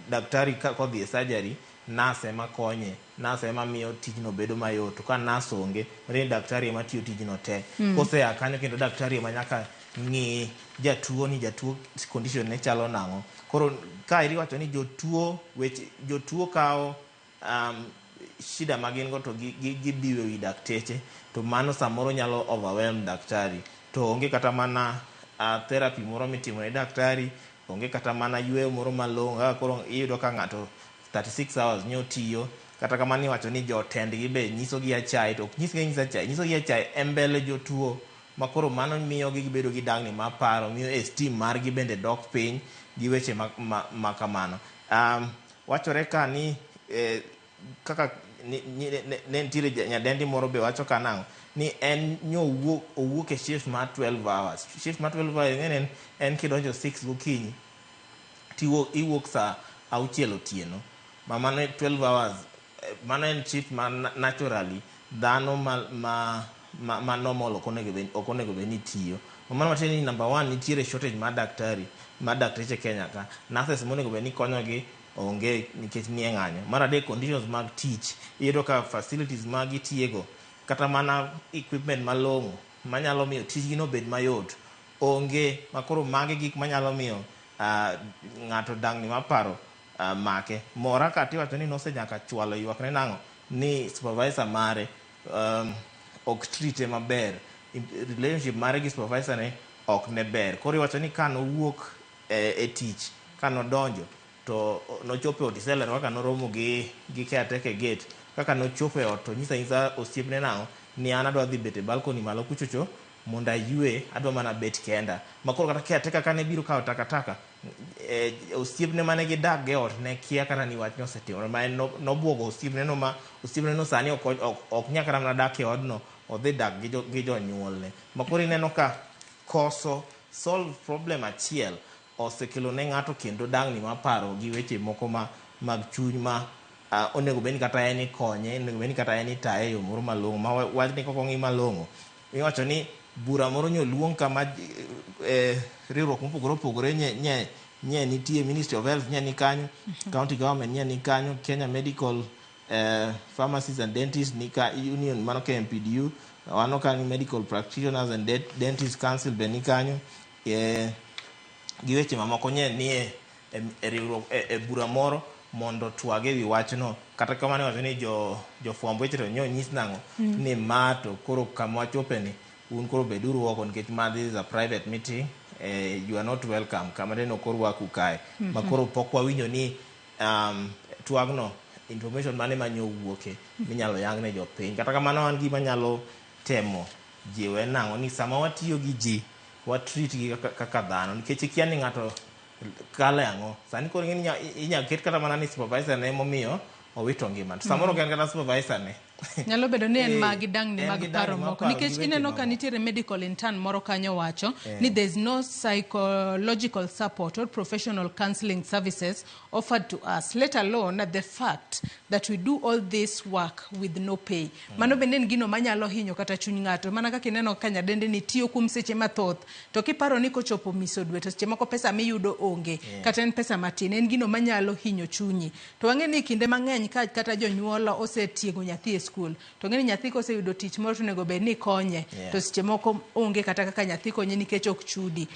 daktari ka kodhi e surgery nurse ema konye, nurse ema miyo tijno bedo mayot. To ka nurse onge ni daktari ema tiyo tijno te. Kose akanyo kendo daktari ema nyaka ng'i jatuo condition ne chalo nang'o. Koro ka iri wacho ni jotuo kawo shida magin go to gibiwe wi dakteche to mano samoro nyalo overwhelm daktari. To onge kata mana therapy moro mitimo ne daktari, onge kata mana yweyo moro malong'o. Koro iyudo ka ng'ato 36 hours nyo tiyo. Kata kamani wacho ni jotendgi be nyisogi achai to ok nyisogi achai embele jotuo makoro mano miyo gibedo gi dang'ni maparo, miyo esteem margi bende dok piny gi weche ma kamano. Wachore ka ni kaka ne ntiere nyadendi moro be wacho ka nang'o ni en nyo owuok e shift mar 12 hours. Shift mar 12 hours en kidonjo 6 gokinyi iwuok sa 6 otieno. Mano 12 hours. Mano en shift ma naturally dhano ma normal ok onego be ni tiyo. Mano matiende ni number 1 nitiere shortage mar dakteche Kenya ka. Nurses monego be ni konyogi onge nikech nie ng'anyo. Mar adek conditions mag tich. Iyudo ka facilities mag itiego kata mana equipment malong'o manyalo miyo tijgino bed mayot onge. Makoro mage gik manyalo miyo ng'ato dang'ni maparo make. Mora kati wacho ni nose nyaka chwalo ywak ne nang'o ni supervisor mare ok trite maber. Relationship mare gi supervisor ne ok ne ber. Koro wacho ni ka nowuok e tich, ka nodonjo to nochopo Disemba kaka noromo gi caretaker gate kaka nochopo e ot to nyisa osiepne nang'o ni an adwa dhi bet e balcony malo kuchocho mondo ayue, adwa mana bet kenda. Makoro kata caretaker kane biro kawo takataka, osiepne mane gidak ge ot ne kia kata ni wach nosetimore, ma en nobwogo osiepne no, ma osiepne no sani ok nya kata mana dak e odno, odhi dak gi jonyuolne. Makoro ineno ka koso solve problem achiel osekelo ne ng'ato kendo dang'ni mar paro gi weche moko mag chuny ma onego bed ni kata en ikonye, onego bed ni kata en itaye yo moro malong'o, ma wachni kok ong'i malong'o. Iwacho ni bura moro nyoluong kama riwruok mopogore opogore nye nitie, Ministry of Health nye ni kanyo, County Government nye ni kanyo, Kenya Medical Pharmacists and Dentists Union mano KMPDU, wano kanyo Medical Practitioners and Dentists Council be ni kanyo, gi weche mamoko nye nie riwruok e bura moro mondo twage wi wachno. Kata kamano wacho ni jofwamb weche to nyonyis nang'o ni ma to koro kama wachopeni un koro beduru oko nikech ma this is a private meeting, you are not welcome, kama deno koro waku kae. Makoro pok wawinjo ni twagno information mane manyo wuoke minyalo yang ne jopiny. Kata kamano an gima nyalo temo jiwe nang'o ni sama watiyo gi ji watreat gi kaka dhano, nikech ikia ni ng'ato kale ang'o. Sani koro inya ket kata mana ni supervisor ne momiyo owito ngima. Samoro kan kata supervisor ne nyalo bedo ni en magi dang'ni mag paro moko, nikech ineno ka nitiere medical intern moro kanyo wacho ni there is no psychological support or professional counseling services offered to us, let alone the fact that we do all this work with no pay. Mano bende en gino manyalo hinyo kata chuny ng'ato, mana kaka ineno ka nyadende ni tiyo kuom seche mathoth, to kiparo ni kochopo miso dwe to seche moko pesa miyudo onge kata en pesa matin, en gino manyalo hinyo chunyi. To wang'e ni kinde mang'eny kata jonyuol osetiego nyathi e skul, to ng'eni nyathi koseyudo tich moro to nego bed ni konye, to seche moko onge kata kaka nyathi konye nikech ok chuli.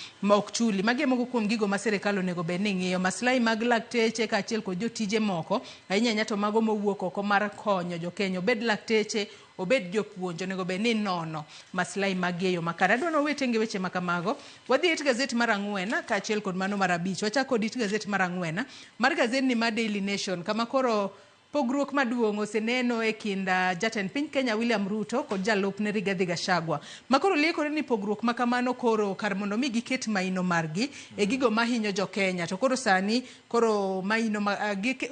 Magi moko kuom gigo ma sirikal onego bed ni ng'iyo. Maslahi mag lakteche kaachiel kod jotije moko ahinya to mago mowuok oko mar konyo jokenya, obed lakteche, obed jopuonj, onego bed ni nono maslahi mag eyo makare. Adwa no wetenge weche makamago. Wadhi it gazet mar 4 kaachiel kod mano mar 5. Wachako it gazet mar 4 mar gazet ni mar Daily Nation, kama koro pogruok maduong' oseneno e kinda jatend piny Kenya William Ruto kod jalupne Rigathi Gachagua. Makoro liekore ni pogruok makamano koro kar mondo mi giket maino margi e gigo mahinyo jo Kenya. To koro sani koro maino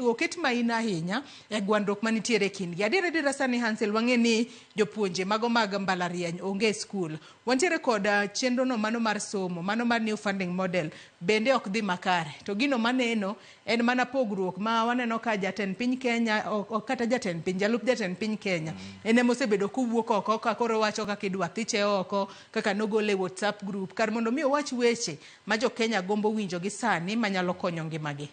oket maino ahinya e gwandruok manitiere kindgi. Adiera sani Hansel wang'e ni jopuonje mago mag mbalariany onge skul. Wantiere kod chenro no mano mar somo, mano mar new funding model bende ok dhi makare. To gino maneno en mana pogruok ma waneno ka jatend piny Kenya kata jatend piny, jalup jatend piny Kenya ene mosebedo kuwuok oko ka koro wacho kaka idwa thiche oko, kaka nogole WhatsApp group kar mondo mi owach weche ma jo Kenya gombo winjo gi sani manyalo konyo ngimagi.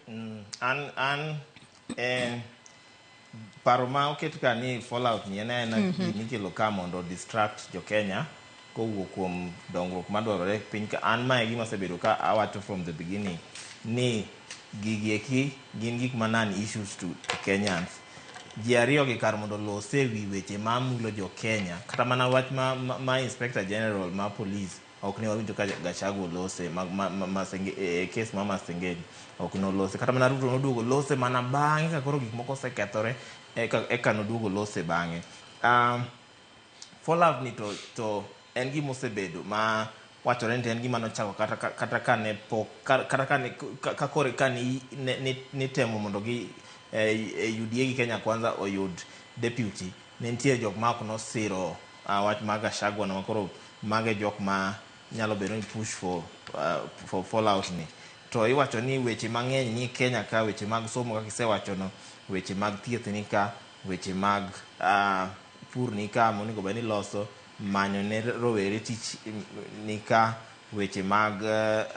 Paro ma oket ka ni fallout ni en gimikelo ka mondo distract jo Kenya kowuok kuom dongruok madwarore piny ka. An mae gima osebedo ka awacho from the beginning ni gigieki gin gik manan issues to Kenyans. Ji ariyo gi kar mondo lose wi weche ma mulo jo Kenya, kata mana wach ma Inspector General ma police ok ne wawinjo ka Gachagua lose case ma Masengeli ok no lose, kata mana Ruto noduogo lose mana bang'e ka koro gik moko osekethore eka noduogo lose bang'e. Fallout ni to en gima osebedo ma wachore ni en gima nochako kata kane pok kata kane ni temo mondo gi UDA gi Kenya Kwanza oyud deputy, ne nitie jok ma ok nosiro wach mag Gachagua no, makoro mage jok ma nyalo bedo ni push for fallout ni. To iwacho ni weche mang'eny ni Kenya ka, weche mag somo kaka isewacho no, weche mag thieth ni ka, weche mag pur ni ka monego bed ni loso, manyo ne rowere tich ni ka, weche mag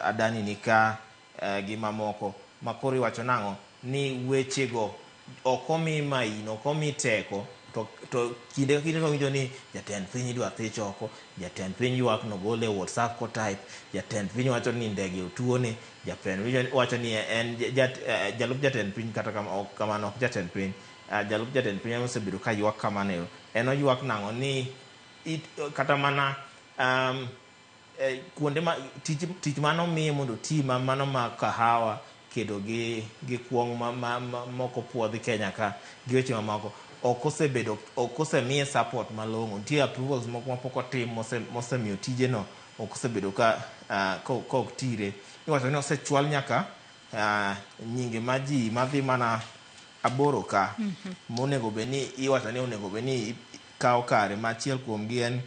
adani ni ka gi mamoko. Makoro iwacho nang'o ni wechego ok omi maino, ok omi teko, to kinde ka kinde winjo ni jatend piny idwa thich oko, jatend piny ywak no gole WhatsApp ko type, jatend piny wacho ni ndege otuone, jatend piny wacho ni en jalup jatend piny, kata kamano ok jatend piny, jalup jatend piny osebedo ka ywak kamano. En oywak nang'o ni kata mana kuonde ma tich mano miye mondo ti mano ma kahawa kedo gi kuong' moko puodhi Kenya ka gi weche mamoko okosemiye support malong'o. Nitie approvals moko mapok otim mosemiyo tijeno okosebedo ka ok tire. Iwacho ni osechwal nyaka nyinge ma ji madhi mana 8 ka monego bedni iwacho ni onego bedni kawo kare. Machiel kuomgi en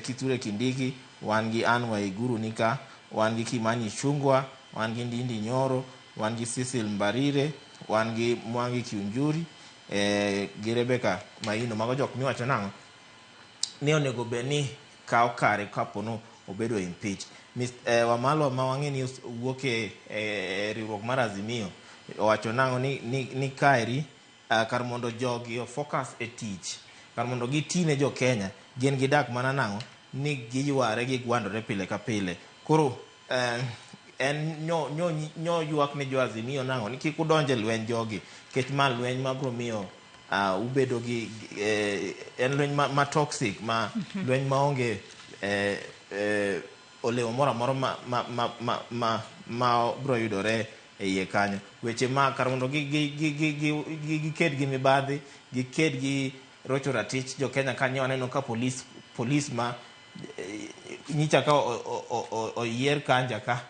Kithure Kindiki, wan gi Anne Waiguru nika, wan gi Kimani Ichung'wah, wan gi Ndindi Nyoro, wan gi Cecil Mbarire, wan gi Mwangi Kiunjuri gi Rebecca Maino. Mago jok miwacho nang'o ni onego bedni kawo kare kapono obedo impeach. Wamalwa ma wang'e ni wuok e riwruok mar Azimio owacho nang'o ni kaeri kar mondo jogi focus e tich, kar mondo gitine jo Kenya, gin gidak mana nang'o ni giyware gigwandore pile ka pile. Koro en nyo ywak ne jo Azimio nang'o ni kik udonje lweny jogi, kech ma lweny ma bro miyo ubedo gi en lweny ma toxic, ma lweny maonge olewo moro amora ma bro yudore e iye kanyo. Weche ma kar mondo giked gi mibadhi, giked gi rocho ratich jo Kenya kanyo. Aneno ka polis ma nyicha ka oyier kanja ka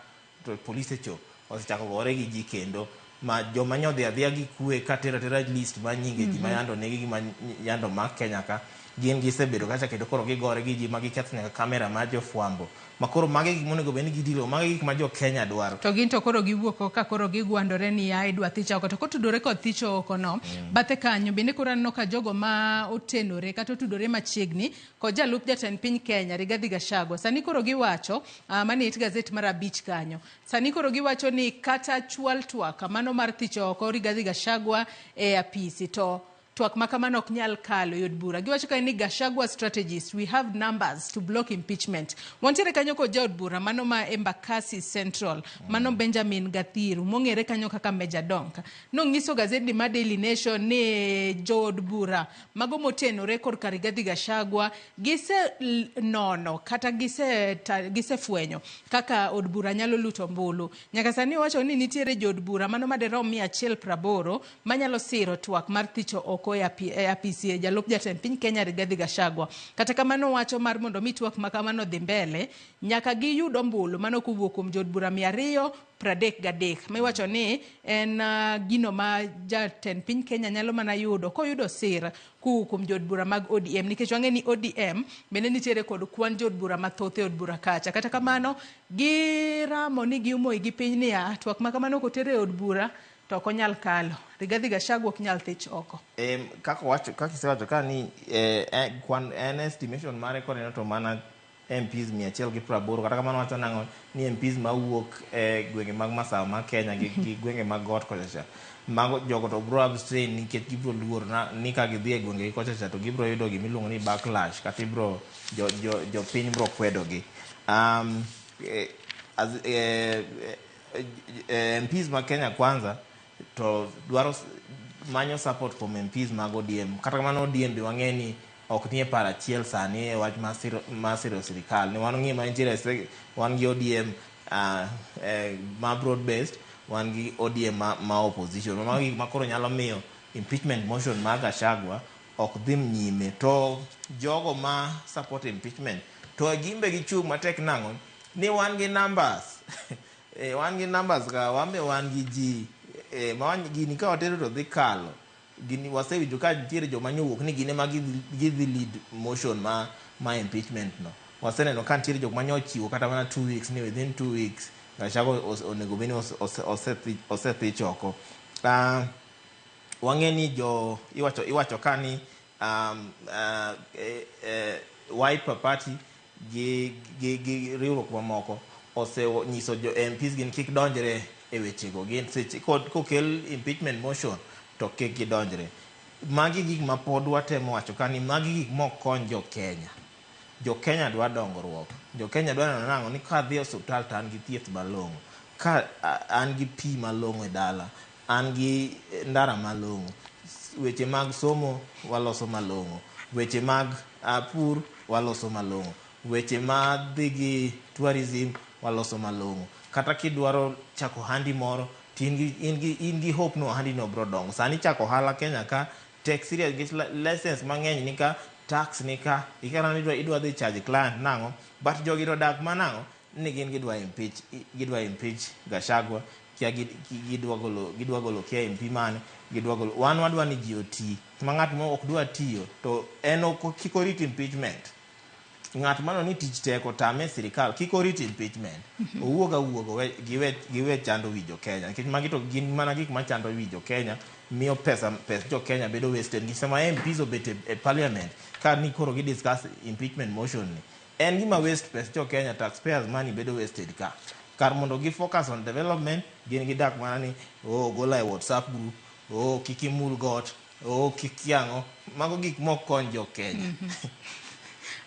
to polise cho osechako gore gi ji kendo, ma joma nyodhi adhiya gi kwe ka tera list ma nyinge ji ma yando negi gi ma yando ma Kenya ka gin gisebedo kacha kendo koro gigore gi ji ma giketho nyaka kamera ma jofwambo. Ma koro mage gik monego bedni gidilo, mage gik ma jo Kenya dwaro. To gin to koro giwuok ka koro gigwandore ni ya idwa thicha oko. To kotudore kod thicho oko no, bathe kanyo bende koro aneno ka jogo ma otenore kata otudore machiegni kod jalup jatend piny Kenya Rigathi Gachagua. Sani koro giwacho, mani it gazet mar 5 kanyo. Sani koro giwacho ni kata chwal twak mano mar thicho oko Rigathi Gachagua e apisi to twak makamano ok nyal kalo yod bura. Giwacho ka ni Gachagua strategists, we have numbers to block impeachment. Wantiere kanyo ko jod bura mano ma Embakasi Central, mano Benjamin Gathiru, mong'ere kanyo kaka Major Donk. Nong'iso gazeti ma Daily Nation ni jod bura mago motenore kod Rigathi Gachagua gise nono kata gise fwenyo kaka od bura nyalo luto mbulu. Nyaka sani wacho ni nitiere jod bura mano maderom 180 manyalo siro twak mar thicho oko e apisi jalup jatend piny Kenya Rigathi Gachagua. Kata kamano wacho mar mondo mi twak makamano dhi mbele nyaka giyudo mbulu mano kuwuok kuom jod bura 233. Miwacho ni en gino ma jatend piny Kenya nyalo mana yudo koyudo sir kuom jod bura mag ODM, nikech wang'e ni ODM bende nitiere kod kwan jod bura mathoth e od bura kacha. Kata kamano giramo ni giumo gi piny ni twak makamano kotere e od bura to ok onyal kalo. Rigathi Gachagua ok nyal thich oko. Kaka isewacho ka ni kwan en estimation mare kod to mana MPs 180. Kata kamano wacho nang'o ni MPs ma wuok gwenge mag masawa ma Kenya gi gwenge mag got kocha mago jogo to bro abstain nikech gibro luor ni ka gidhi e gwenge kocha to gibro yudo gimiluongo ni backlash kata ibro jo piny bro kwedo gi. MPs ma Kenya kwanza to dwaro manyo support from MPs mag ODM. Kata kamano ODM be wang'e ni ok nie para achiel sani e wach masiro sirikal. Ni wan ng'i ma nitiere wan gi ODM ma broad based, wan gi ODM ma opposition. Mago gik ma koro nyalo miyo impeachment motion mag Gachagua ok dhi nyime. To jogo ma support impeachment to gimbe gichung' matek nang'o ni wan gi numbers wan gi numbers ka wambe wan gi ji ma gini ka watero to dhi kalo gini wasewinjo ka nitiere joma nyowuok ni gine ma gidhi lead motion ma impeachment no. Waseneno ka nitiere jok ma nyochiwo kata mana 2 weeks ni within 2 weeks Gachagua onego beni osethich oko. Wang'e ni iwacho ka ni Wiper Party gi riwruok mamoko osenyiso jo MPs gin kik donjre e wechego, gin seche kokel impeachment motion to kik gidonjre. Magi gik ma pod watemo wacho ka ni magi gik mok kony jo Kenya. Jo Kenya dwa dongruok. Jo Kenya dwa neno nang'o ni ka dhi e osuptal to an gi thieth malong'o, ka an gi pi malong'o e dala, an gi ndara malong'o, weche mag somo waloso malong'o, weche mag pur waloso malong'o, weche mag dhi gi tourism waloso malong'o. Kata kidwaro chako handi moro in gi hope no handi no bro dongo. Sani chako hala Kenya ka take serious nikech license mang'eny nika tax nika ikana ni idwa dhi charge client nango but jogi to dak manango ni gin gidwa impeach Gachagua kia gidwa golo kia MP mane gidwa golo wadwa ni GOT ma ng'at mo ok dwa tiyo to en ok kikorit impeachment ng'at mano ni tich teko tame sirikal kikorit impeachment owuoga giwe chando wijo Kenya nikech magi to gin mana gik machando wijo Kenya miyo pesa jo Kenya bedo wasted gisema MPs obet e parliament ka ni koro discuss impeachment motion ni en gima waste pesa jo Kenya taxpayers money bedo wasted ka kar mondo gi focus on development gin gidak mana ni gola e WhatsApp group kikimul got kikiango mago gik mok konyo jo Kenya.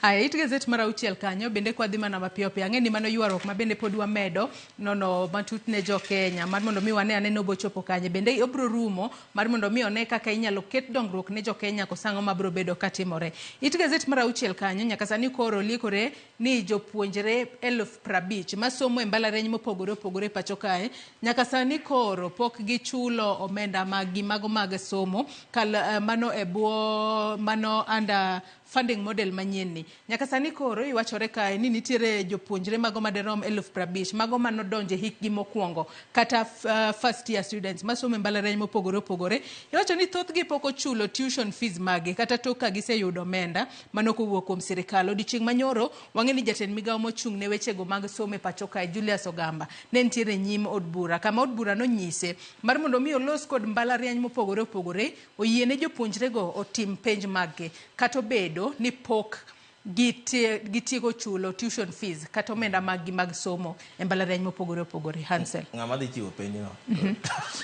Aya, it gazet mara uchiel kanyo bende kwa dhima na mapiyo piyo ang'e ni mano yuarok ma bende pod wamedo nono matut ne jo Kenya mar mondo mi wane ane bochopo kanye bende obro rumo mar mondo mi one kaka inyalo ket dongruok ne jo Kenya kosango mabro bedo katimore. It gazet mara uchiel kanyo nyaka sani koro likore ni jopuonjre 50,000 masomo e mbalariany mopogore opogore pacho kae nyaka sani koro pok gichulo omenda magi mago mag somo kal mano e bwo mano under funding model manyien nyaka sani koro iwachore kae ni nitiere jopuonjre mago maderom 50,000 mago mano donje hikgi mokwongo kata first year students masomo e mbalariany mopogore opogore iwacho ni thothgi pok ochulo tuition fees mage kata toka giseyudo omenda mano kowuok kuom sirikal. Odiochieng' manyoro wang'e ni jatend migawo mochung' ne wechego mag somo e pacho kae Julius Ogamba ne nitiere nyim od bura kama od bura nonyise mar mondo mi olos kod mbalariany mopogore opogore oyiene jopuonjrego otim penj maggi kata obedo ni pok gitiego chulo tuition fees kata omenda maggi mag somo e mbalariany mopogore opogore. Hansel ng'ama dhi chiwo penj no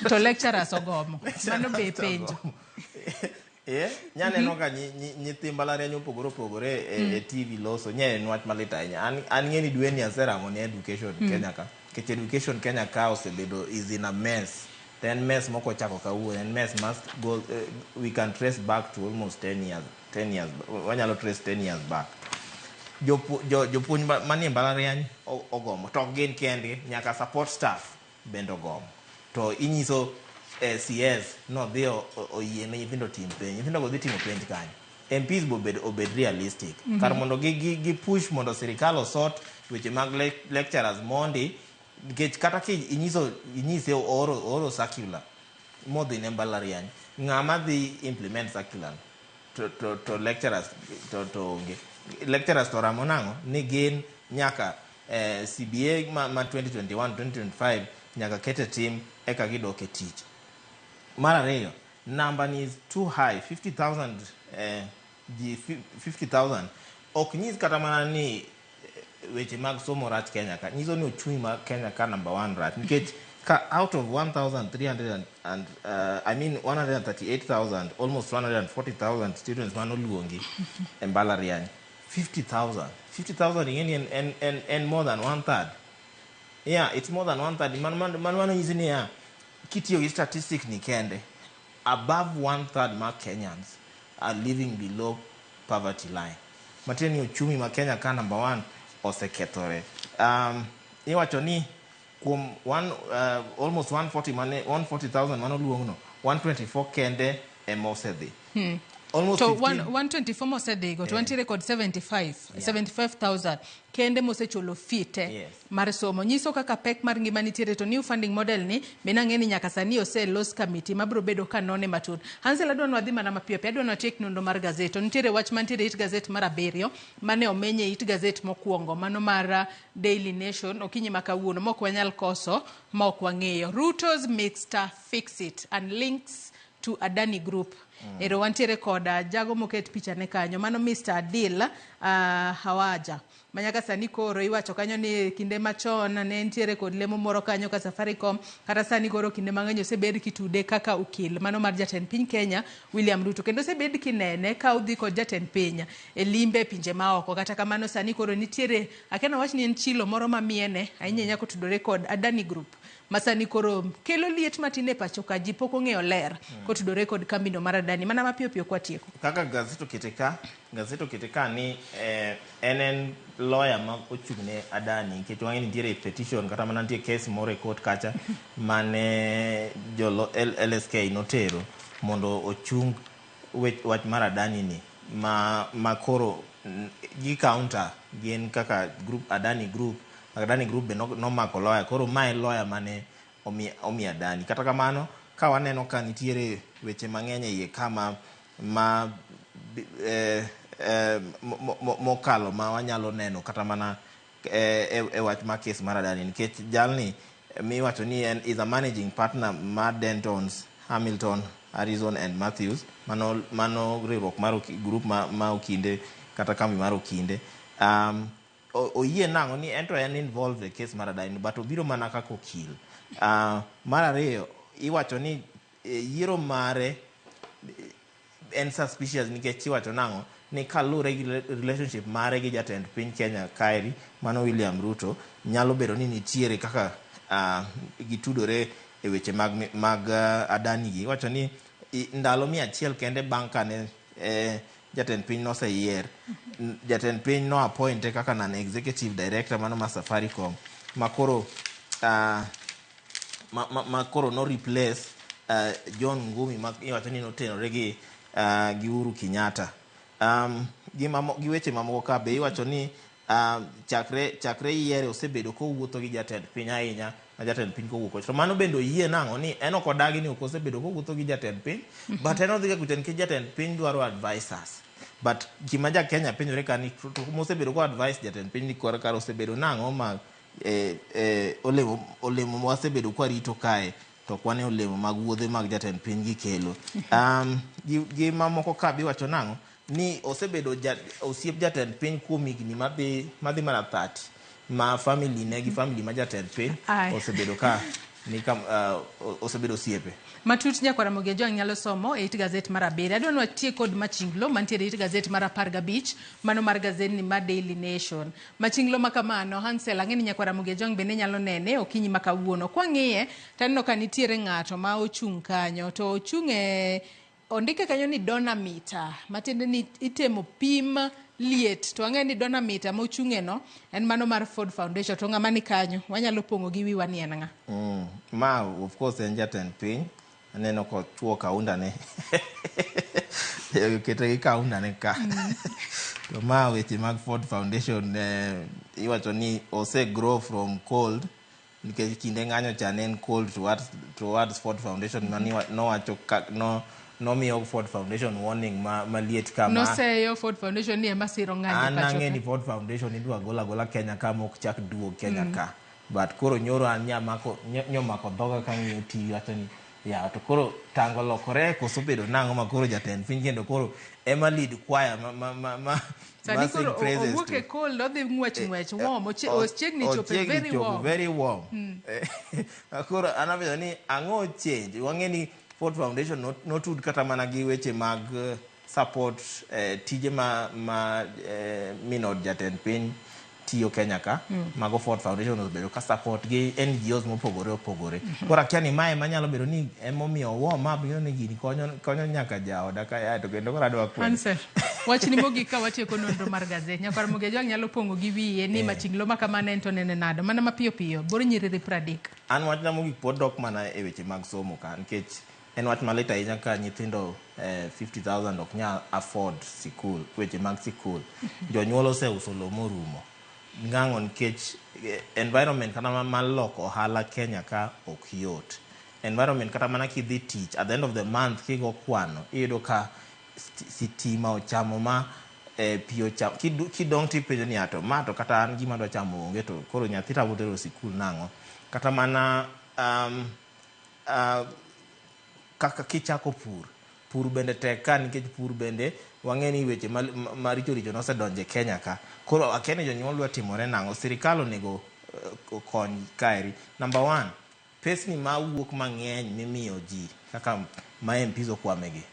to lecturers ogomo mano be penjo nyaneno ka nyithi mbalariany opogore opogore e TV loso nye nwach malit ahinya an ng'eni dweni aseramo ni education Kenya ka kech education Kenya ka osebedo is in a mess then mess moko chako kawuono and mess must go we can trace back to almost 10 years wanyalo trace 10 years back. Jopuonj manie mbalariany ogomo to gin kendgi nyaka support staff bende ogomo to inyiso CS no dhi oyiene nyithindo tim penj nyithindo go dhi timo penj kanyo MPs obed realistic kar mondo gi push mondo sirikal osort weche mag lecturers mondi nikech kata ki inyise oro circular modhi ne mbalariany ng'ama dhi implement circular to lecturers to lecturers to ramo nango ni gin nyaka CBA ma 2021-2025 nyaka kete tim eka gidoke tich. Mar ariyo number is too high 50,000 ok nyis kata mana ni weche mag somo rach Kenya ka nyiso ni ochumi ma Kenya ka number 1 rach nikech ka out of 1,300 and 138,000 almost 140,000 students manoluongi e mbalariany 50,000 ingeni and more than 1/3. Yeah, it's more than 1/3 man nyisi ni kitiyo gi statistics ni kende above 1/3 ma Kenyans are living below poverty line. Mateni uchumi ma Kenya ka number 1 osekethore. Iwacho ni kuom almost 140,000 manoluongno 124 kende emosedhi. Almost so 124 mosedhi go to wantiere kod 75,000 kende mosechulo fite mar somo nyiso kaka pek mar ngima nitiere to new funding model ni menang'eni nyaka sani los committee mabro bedo kanone matut. Hansel adwa nwadhi mana mapiyo adwa natiek nondo mar gazet nitiere wach mantiere it gazet mar 7 mane omenye it gazet mokwongo mano mar Daily Nation okinyi makawuono mok wanyal koso mok wang'eyo Ruto's mixed fix it and links to Adani Group. Ero wantiere koda jago moket picha ne kanyo mano Mr. Adil Hawaja manyaka sani koro iwacho kanyo ni kinde machon ne ntiere kod lemo moro kanyo ka Safaricom kata sani koro kinde mang'eny osebed kitude kaka ukil mano mar jatend piny Kenya William Ruto kendo osebed kinene ka udhi kod jatend piny e limbe pinje maoko kata kamano sani koro nitiere akena wach ni en chilo moro mamiene ahinya nyako tudore kod Adani Group masani koro kelo liet matine pacho ka ji pok ong'eyo ler kotudore kod kambino mar Adani mana mapiyo piyo kwa tieko kaka gazeto kiteka ni en lawyer ma ochung'ne Adani nikech wang'eni nitiere petition kata mana nitie case moro e court kacha mane LSK notero mondo ochung wach mar Adani ni ma koro gi counter gin kaka group Adani group be no mako lawyer, koro mae lawyer mane omi Adani. Kata kamano ka waneno ka nitiere weche mang'eny iye kama mokalo ma wanyalo neno kata mana e wach ma case mar Adani, nikech jalni miwacho ni is a managing partner mar Dentons, Hamilton, Harrison and Matthews, mano riwruok mar group ma Okinde kata kambi mar Okinde. Oyie nango ni ento en involved e case mar Adani, but obiro mana kaka okil. Mar ariyo iwacho ni yiero mare en suspicious nikech iwacho nango ni kalure gi relationship mare gi jatend piny Kenya Kairi, mano William Ruto, nyalo bedo ni nitiere kaka gitudore e weche mag Adani gi. Iwacho ni ndalo 100 kende bang' kane jatend piny noseyier, jatend piny no appointe kaka nan executive director mano ma Safaricom, makoro no replace John Ngumi ma iwacho ni notenore gi Uhuru Kenyatta. Gi weche mamoko ka be iwacho ni chakre yiere osebedo kowuotho gi jatend piny ahinya, ma jatend piny kowuok. To mano bendo yie nango ni en ok odagi ni osebedo kowuotho gi jatend piny, but en odhi kuchen ki jatend piny dwaro advisors. But gima ja Kenya penjore ka ni mosebedo ko advice jatend piny ni kor kar osebedo nango ma olemo mosebedo kwa rito kae to kwane olemo mag wuodhe mag jatend piny gikelo. Gi mamoko ka bi wacho nango ni osebedo osiep jatend piny kuom higni madhi mana 30 ma family ne gi family ma jatend piny osebedo ka ni osebedo siepe. Matut nyakwara Mogejo nyalo somo e it gazet mar Abiriyo. Adwa watie kod Machinglo mantiere it gazet mar 15, mano mar gazet ni mar Daily Nation. Machinglo makamano Hansel ang'eni nyakwara Mogejo bende nyalo nene okinyi makawuono. Kwa ng'iye taneno ka nitiere ng'ato ma ochung' kanyo, to ochung' ondike kanyo ni Donamita, matiende ni itemo pim liet. To ang'e ni Donamita mochung'e no en mano mar Ford Foundation. To ng'ama ni kanyo wanyalo pongo gi wiwa ni en ng'a? Ma of course en jatend piny. Aneno ko chuo kaunda ne kete gi kaunda ne ka. To ma weche mag Ford Foundation iwacho ni ose grow from cold, nikech kinde ng'anyo cha ne en cold towards Ford Foundation. No wacho no miyo Ford Foundation warning ma liet kama. No seyo Ford Foundation ni ema siro ng'anyo pacho. Anang'e ni Ford Foundation idwa gola Kenya ka mok chak duog Kenya ka. But koro nyoro an nyomako dhoga ka ng'iyo ti wacho ni ya to koro tango lokore kosobedo nango ma koro jatend piny kendo koro ema lead choir ma sani koro owuoke cold odhi ng'wech warm ochiegni chope very warm. Koro anabedo ni ang'o change wang'e ni Ford Foundation notud kata mana gi weche mag support tije ma minod jatend piny tiyo Kenya ka. Mago Ford Foundation obedo ka support gi NGOs mopogore. Kora kiani mae manyalo bedo ni emomiyo wo ma biro ni gini konyo nyaka jaoda ka ya to kendo kora dwa kwen. Answer. Wachni mogi ka watieko nonro mar gazet. Nyakwar Mogejo nyalo pongo gi wiye ni Machinglo makamane ento nene nado. Mana mapiyo boro nyiriri 30. An wachna mogi pod dok mana e weche mag somo ka, nikech en wach maleta ahinya ka nyithindo 50,000 ok nya afford sikul, weche mag sikul. Jonyuol oseuso lowo morumo. Ng'ango nikech environment kata maloko ohala Kenya ka ok yot. Environment kata mana kidhi tich at the end of the month kigo kwano iyudo ka sitima ochamo ma pio cham kidong tipenjo ni ato ma to kata an gima dwa chamo onge to koro nyathi tabotero sikul nango. Kata mana kaka kichako pur bende tek ka, nikech pur bende wang'eni weche maricho nosedonje Kenya ka. Koro akene jonyuol dwa timore nango. Sirikal onego kony kaeri. Number 1, pesni ma wuok mang'eny mimiyo ji kaka ma MPs okwamegi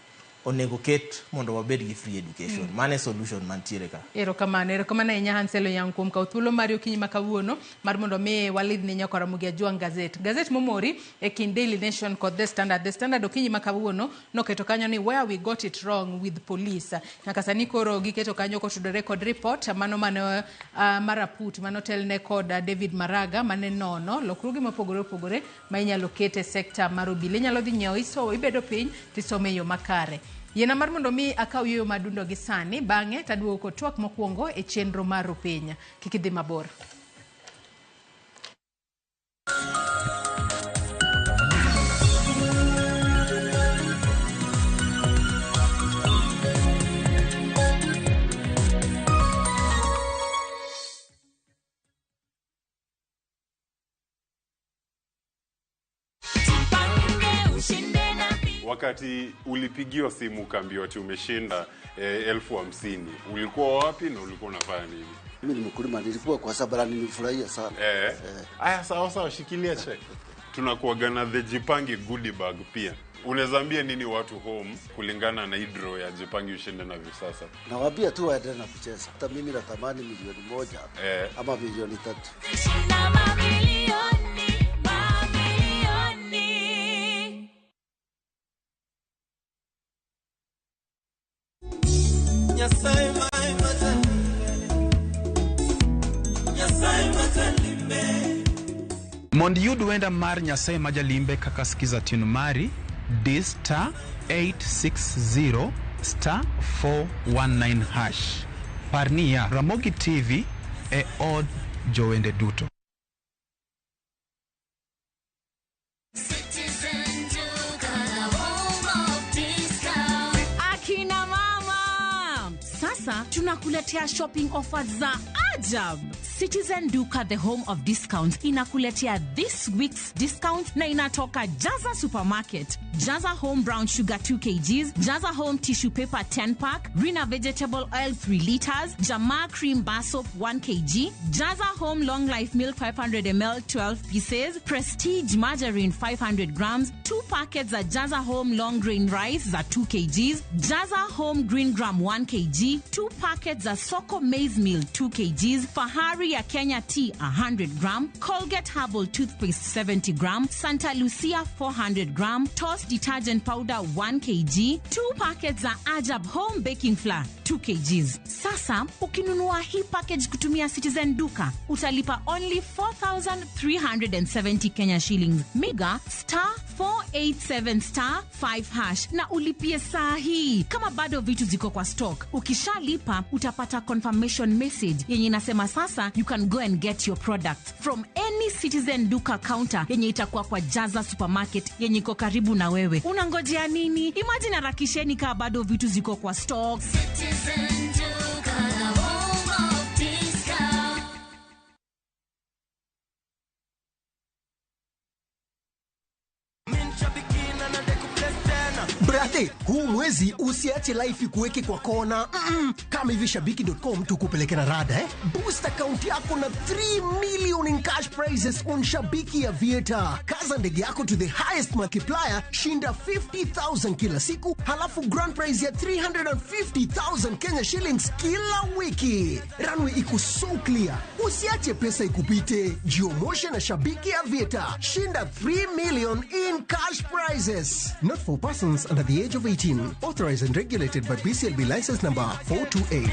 onego ket mondo wabed gi free education. Mane solution mantiere ka. Erokamano ahinya Hansel Oyang kuom kawo thuolo mari okinyi ma kawuono mar mondo mi walid ni Nyakwar Mogejo gazet momori e kind Daily Nation kod The Standard. The Standard okinyi ma kawuono noketo kanyo ni where we got it wrong with police. Nyaka sani koro giketo kanyo kotudore kod report mano mane maraput manotelne kod David Maraga mane nono lokruoge mopogore ma inyalo kete sekta mar obila. Inyalo dhi nyiewo ibedo piny tisome yo makare. Yena mar mondo mi akaw yo madundo gi sani bang'e taduoko twak mokwongo e chenro mar Rupenya. Kik idhi mabor. Wakati ulipigiwa simu ukaambiwa ati umeshinda 50,000, ulikuwa wapi na ulikuwa unafanya nini? Mimi ni mkulima, nilikuwa kwa sababu nilifurahia sana. Aya, sawa, shikilia check. Tunakuaga na the Jipange goodie bag pia. Unazaambia nini watu home kulingana na hidro ya Jipange ushinde na visasa? Nawaambia tu waendelee na kucheza. Hata mimi natamani milioni 1 ama milioni 3. Mondi yud wenda mar Nyasaye Majalimbe kaka skiza tune mari D*860*419#. Parnia Ramogi TV e od jowende duto. Akina mama, sasa tunakuletea shopping offers za ajab. Citizen Duka, the home of discounts, inakuletea this week's discount na inatoka Jaza Supermarket. Jaza Home Brown Sugar 2 kgs, Jaza Home Tissue Paper 10 pack, Rina Vegetable Oil 3 liters, Jamaa Cream Bar Soap 1 kg, Jaza Home Long Life Milk 500 ml 12 pieces, Prestige Margarine 500 grams, 2 packets za Jaza Home Long Grain Rice za 2 kgs, Jaza Home Green Gram 1 kg, 2 packets za Soko Maize Meal 2 kgs, Fahari ya Kenya Tea 100 gram, Colgate Herbal Toothpaste 70 gram, Santa Lucia 400 gram, Toss Detergent Powder 1 kg, 2 packets za Ajab Home Baking Flour 2 kgs. Sasa, ukinunua hii package kutumia Citizen Duka, utalipa only 4,370 Kenya shillings. Miga *487*5# na ulipie saa hii. Kama bado vitu ziko kwa stock, ukishalipa utapata confirmation message yenye inasema sasa you can go and get your products from any Citizen Duka counter yenye itakuwa kwa Jaza Supermarket yenye iko karibu na wewe. Unangojea nini? Imagine harakisheni kama bado vitu ziko kwa stock. Citizen Duka, the home of discount. Brate, huu mwezi usiache life kuweke kwa kona. Kama hivi Shabiki.com tukupeleke na rada Boost account yako na 3 million in cash prizes on Shabiki Aviator. Kaza ndege yako to the highest multiplier, shinda 50,000 kila siku, halafu grand prize ya 350,000 Kenya shillings kila wiki. Runway iko so clear. Usiache pesa ikupite. Jiomoshe na Shabiki Aviator. Shinda 3 million in cash prizes. Not for persons under the age of 18. Authorized and regulated by BCLB license number 428.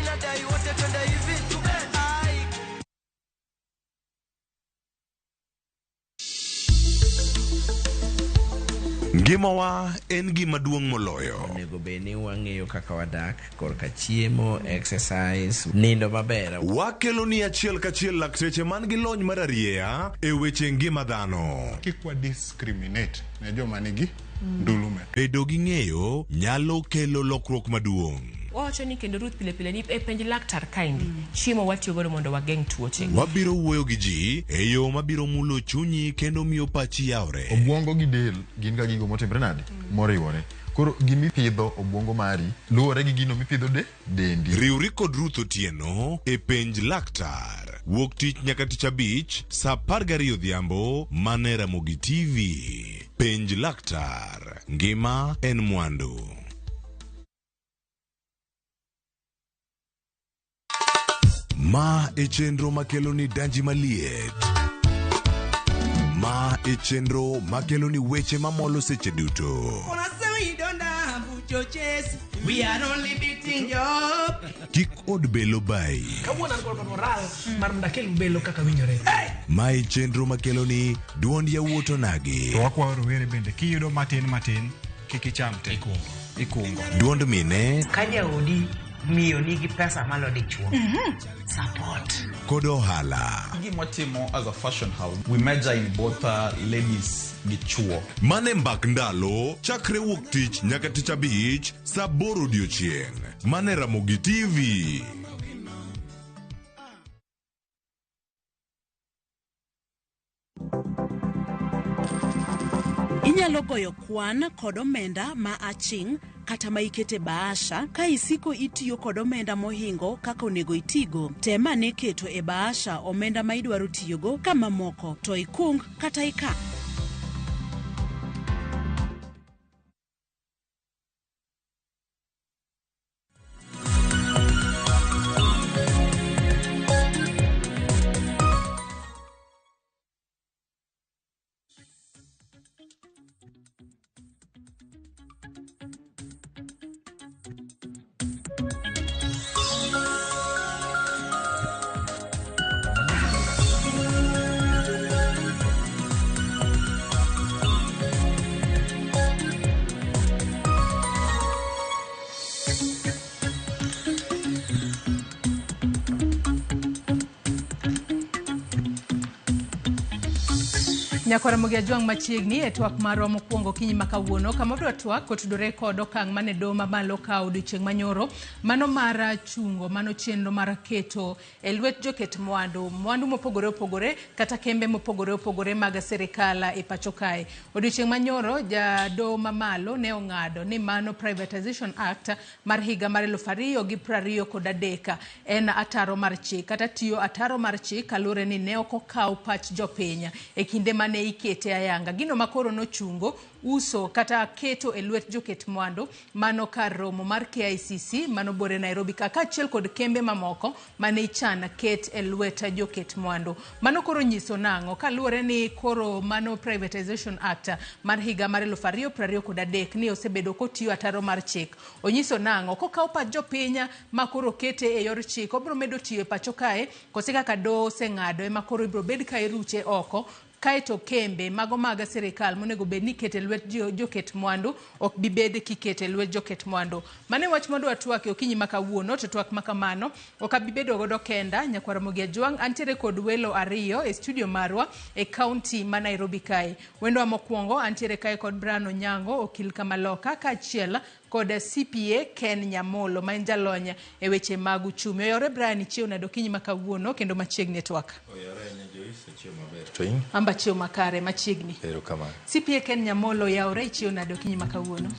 Gimawa en gima duong' moloyo. Onego beni wang'eyo kaka wadak, korka chiemo, exercise, nindo maber. Wakelo ni achiel kachiel lakteche man gi lony mararieya e weche ngima dhano. Kikwa discriminate ne joma nigi ndulume. Bedo gi ng'eyo nyalo kelo lokruok maduong'. Wacho ni kendo Ruth pile ni e penj laktar kaindi chiemo watiyo godo mondo wageng tuoche. Wabiro wuoyo gi ji e yo mabiro mulo chunyi kendo miyo pachi yawre. Obwongo gi del gin ga gigo motimre nade moriwore. Koro gimipidho obwongo mari luwore gi gino mipidho dendi. Riwri kod Ruth Otieno e penj laktar. Wuok tich nyaka tich abich saa 12 odhiambo mane Ramogi TV. Penj laktar. Ngima en mwandu. Ma e chenro makelo ni danji maliet. Ma e chenro makelo ni weche mamolo seche duto. We are only beating job. Kik od belo bai. Kabuona ngol moral mar ndakel belo kaka winjore. Ma e chenro makelo ni duond yawuoto nagi. To wakwaro were bende kiyudo matin kik icham te. ikungo. Duond mine Ka jaodi miyo nigi pesa malo dichuo. Support. kod ohala. Gimwatimo as a fashion house, we measure in both ladies gi chuo. Mane mbak ndalo chakre wuok tich nyaka tich abich saa 8 odiochieng'. Mane Ramogi TV. Inyalo goyo kwan kod omenda ma aching' kata ma ikete bahasha ka isiko itiyo kod omenda mohingo kaka onego itigo. Tema ne keto e bahasha omenda ma idwaro tiyogo kama moko to ikung kata ika. Nyakora Mugia Jwang machiegni e twak marwa mokwongo kinyi makawuono kama odwa twak kotudore kod okang' mane doho mamalo ka odiochieng' manyoro mano mar chungo mano chenro mar keto e lwet joket mwandu mopogore opogore kata kembe mopogore opogore mag sirikal e pacho kae. Odiochieng' manyoro doho mamalo ne ong'ado ni mano Privatization Act mar higa mar 2023 en ataro mar chik kata tiyo ataro mar chik kalure ni ne ok okaw pach jopiny e kinde mane ikete ayanga. Gino makoro no chungo uso kata keto e lwet joket mwandu mano kar romo mar KICC mano bore Nairobi kaka achiel kod kembe mamoko mane ichana ket e lwet joket mwandu. Mano koro nyiso nang'o kaluwore ni koro mano Privatization Act mar higa mar 2023 ni osebedo kotiyo ataro mar chik. Onyiso nang'o kokaw pach jopiny makoro kete e yor chik obro medo tiyo e pacho kae kose kaka doho oseng'ado ema koro ibro bed ka iruche oko kaeto kembe mago mag sirikal monego bed ni kete lwet joket mwandu ok bibed kikete lwet joket mwandu. Mane wach modwa twak e okinyi makawuono to twak makamano ok abibedo godo kenda. Nyakwara Mugia Jwang antiere kod welo ariyo e studio marwa e county ma Nairobi kae. Wendo mokwongo antiere kae kod Brian Onyango okil Kamaloka ka achiel kod CPA Ken Nyamolo ma en jalony e weche mag uchumi. Oyore Brian chiew nado kinyi makawuono kendo machiegni twak. Oyore ne Joyce chiew maber. To in? Amba chiew makare machiegni. Ero kamano. CPA Ken Nyamolo yaore chiew nado kinyi makawuono.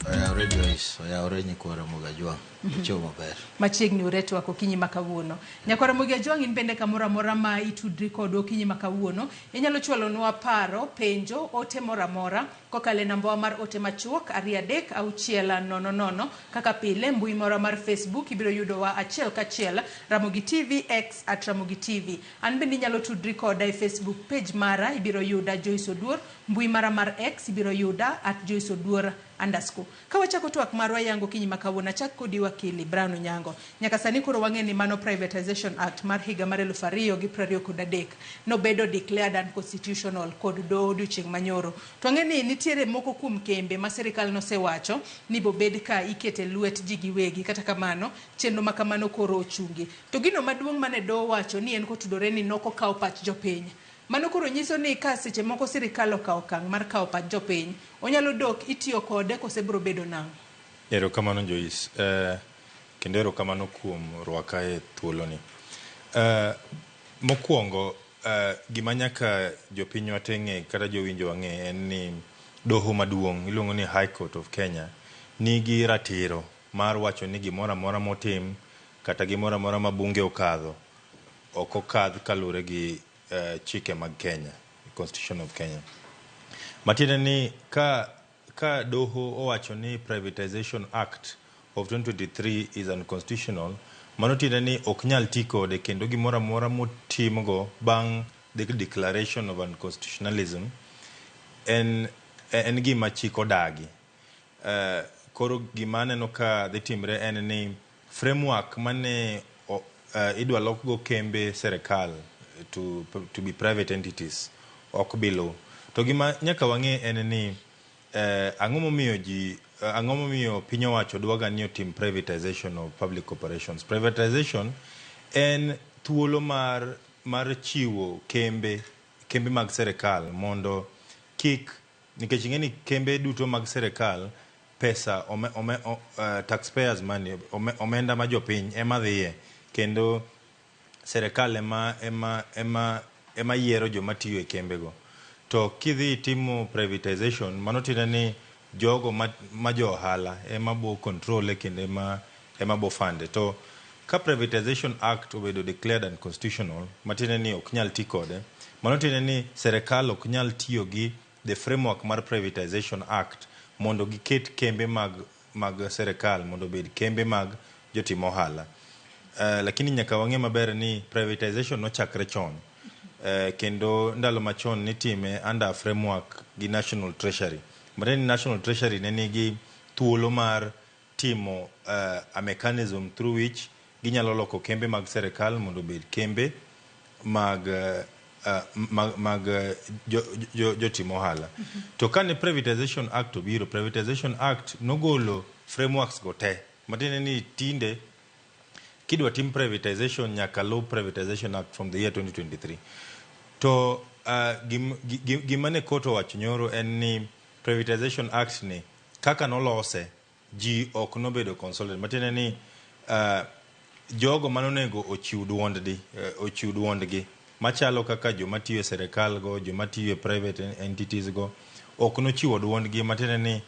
Oyore Joyce, oyore Nyakwara Mugia Jwang. Chiew maber. Machiegni ureto wako kinyi makawuono. Nyakwara Mugia Jwang in bende kamora mora ma itudri kod kinyi makawuono. Inyalo chwalonwa paro, penjo, ote mora mora kokale namba mar ote machuok 3-6-000 kaka pile mbui mora mar Facebook ibiro yudo wa achiel kachiel Ramogi TV X @Ramogi TV. An bende inyalo tudri koda e Facebook page mara ibiro yuda Joyce Oduor, mbui mara mar X ibiro yuda @Joyce Oduor _ Kawachako twak marwa yango kinyi makawuono chak kodi wakili Brian Onyango. Nyaka sani koro wang'eni mano Privatization Act mar higa mar 2023 no bedo declared unconstitutional kod doho odiochieng' manyoro. To ang'eni nitiere moko kuom kembe ma sirikal no sewacho ni bo bed ka ikete lwet ji giwegi kata kamano chenro makamano koro ochungi. To gino maduong' mane doho wacho ni en kotudore ni noko kaw pach jopiny. Mano koro nyiso ni ka seche moko sirikal okaw okang' mar kaw pach jopiny onyalo dok itiyo kode kose bro bedo nang'o. Ero kamano Joyce. Kendo ero kamano kuom rwaka e thuoloni. Mokwongo gima nyaka jopiny wateng'e kata jowinjo wang'e en ni doho maduong' iluongo ni High Court of Kenya nigi ratiro mar wacho ni gimoro amora motim kata gimoro amora ma bunge okadho ok okadh kalure gi chike mag Kenya, Constitution of Kenya. Matiende ni ka doho owacho ni Privatization Act of 2023 is unconstitutional, mano tiende ni ok nyal ti kode kendo gimoro amora motimgo bang' the declaration of unconstitutionalism en gima chik odagi. Koro gima aneno ka dhi timre en ni framework mane idwa lokgo kembe serikal to be private entities ok bilo. To gima nyaka wang'e en ni ang'o momiyo ji ang'o momiyo piny owacho dwaga ni otim privatization of public operations. Privatization en thuolo mar chiwo kembe mag serikal mondo kik, nikech ing'eni kembe duto mag serikal pesa taxpayers money omenda ma jopiny ema dhiye, kendo serikal ema yiero joma tiyo e kembego. To kidhi timo privatization, mano tiende ni jogo ma jo ohala ema bo control kendo ema bo fund. To ka privatization act obedo declared unconstitutional, matiende ni ok nyal ti kode, mano tiende ni serikal ok nyal tiyo gi the framework mar privatization act mondo giket kembe mag serikal mondo bed kembe mag jotim ohala. Lakini nyaka wang'e maber ni privatization nochakre chon, kendo ndalo machon nitime under framework gi National Treasury. Matiende ni National Treasury ne nigi thuolo mar timo a mechanism through which ginyalo loko kembe mag serikal mondo bed kembe mag jotim ohala. To kane privatization act obiro, privatization act nogolo frameworks go te, matiende ni tinde kidwa tim privatization nyaka law privatization act from the year 2023. To gimane koto wacho nyoro en ni privatization act ni kaka nolose ji ok nobedo consulted, matiende ni jogo manonego ochiw duondgi machalo kaka joma tiyo e serikal go, joma tiyo e private entities go, ok nochiwo duondgi, matiende ni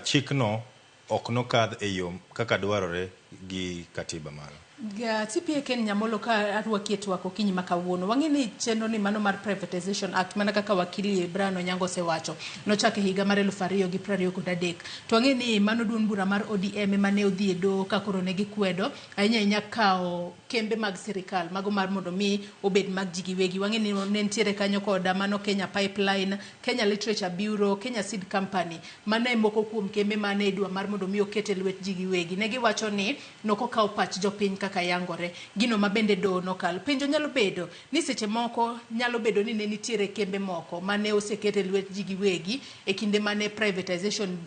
chikno ok nokadh e yo kaka dwarore gi katiba malo. TPA Ken Nyamolo, ka arwaki e twak okinyi ma kawuono, wang'e ni chenro ni mano mar privatization act mana kaka wakili Brian Onyango osewacho nochako higa mar 2023. To wang'e ni mano duond bura mar ODM mane odhi e doho ka koro ne gikwedo ahinya kawo kembe mag sirikal mago mar mondo mi obed mag ji giwegi. Wang'e ni ne nitiere kanyo koda mano Kenya Pipeline, Kenya Literature Bureau, Kenya Seed Company, mane moko kuom kembe mane idwa mar mondo mi okete lwet ji giwegi. Ne giwacho ni nokokawo pach jopiny kaka yangore, gino mabende do nokal. Penjo nyalo bedo ni seche moko nyalo bedo ni ne nitiere kembe moko mane osekete lwet ji giwegi e kinde mane privatization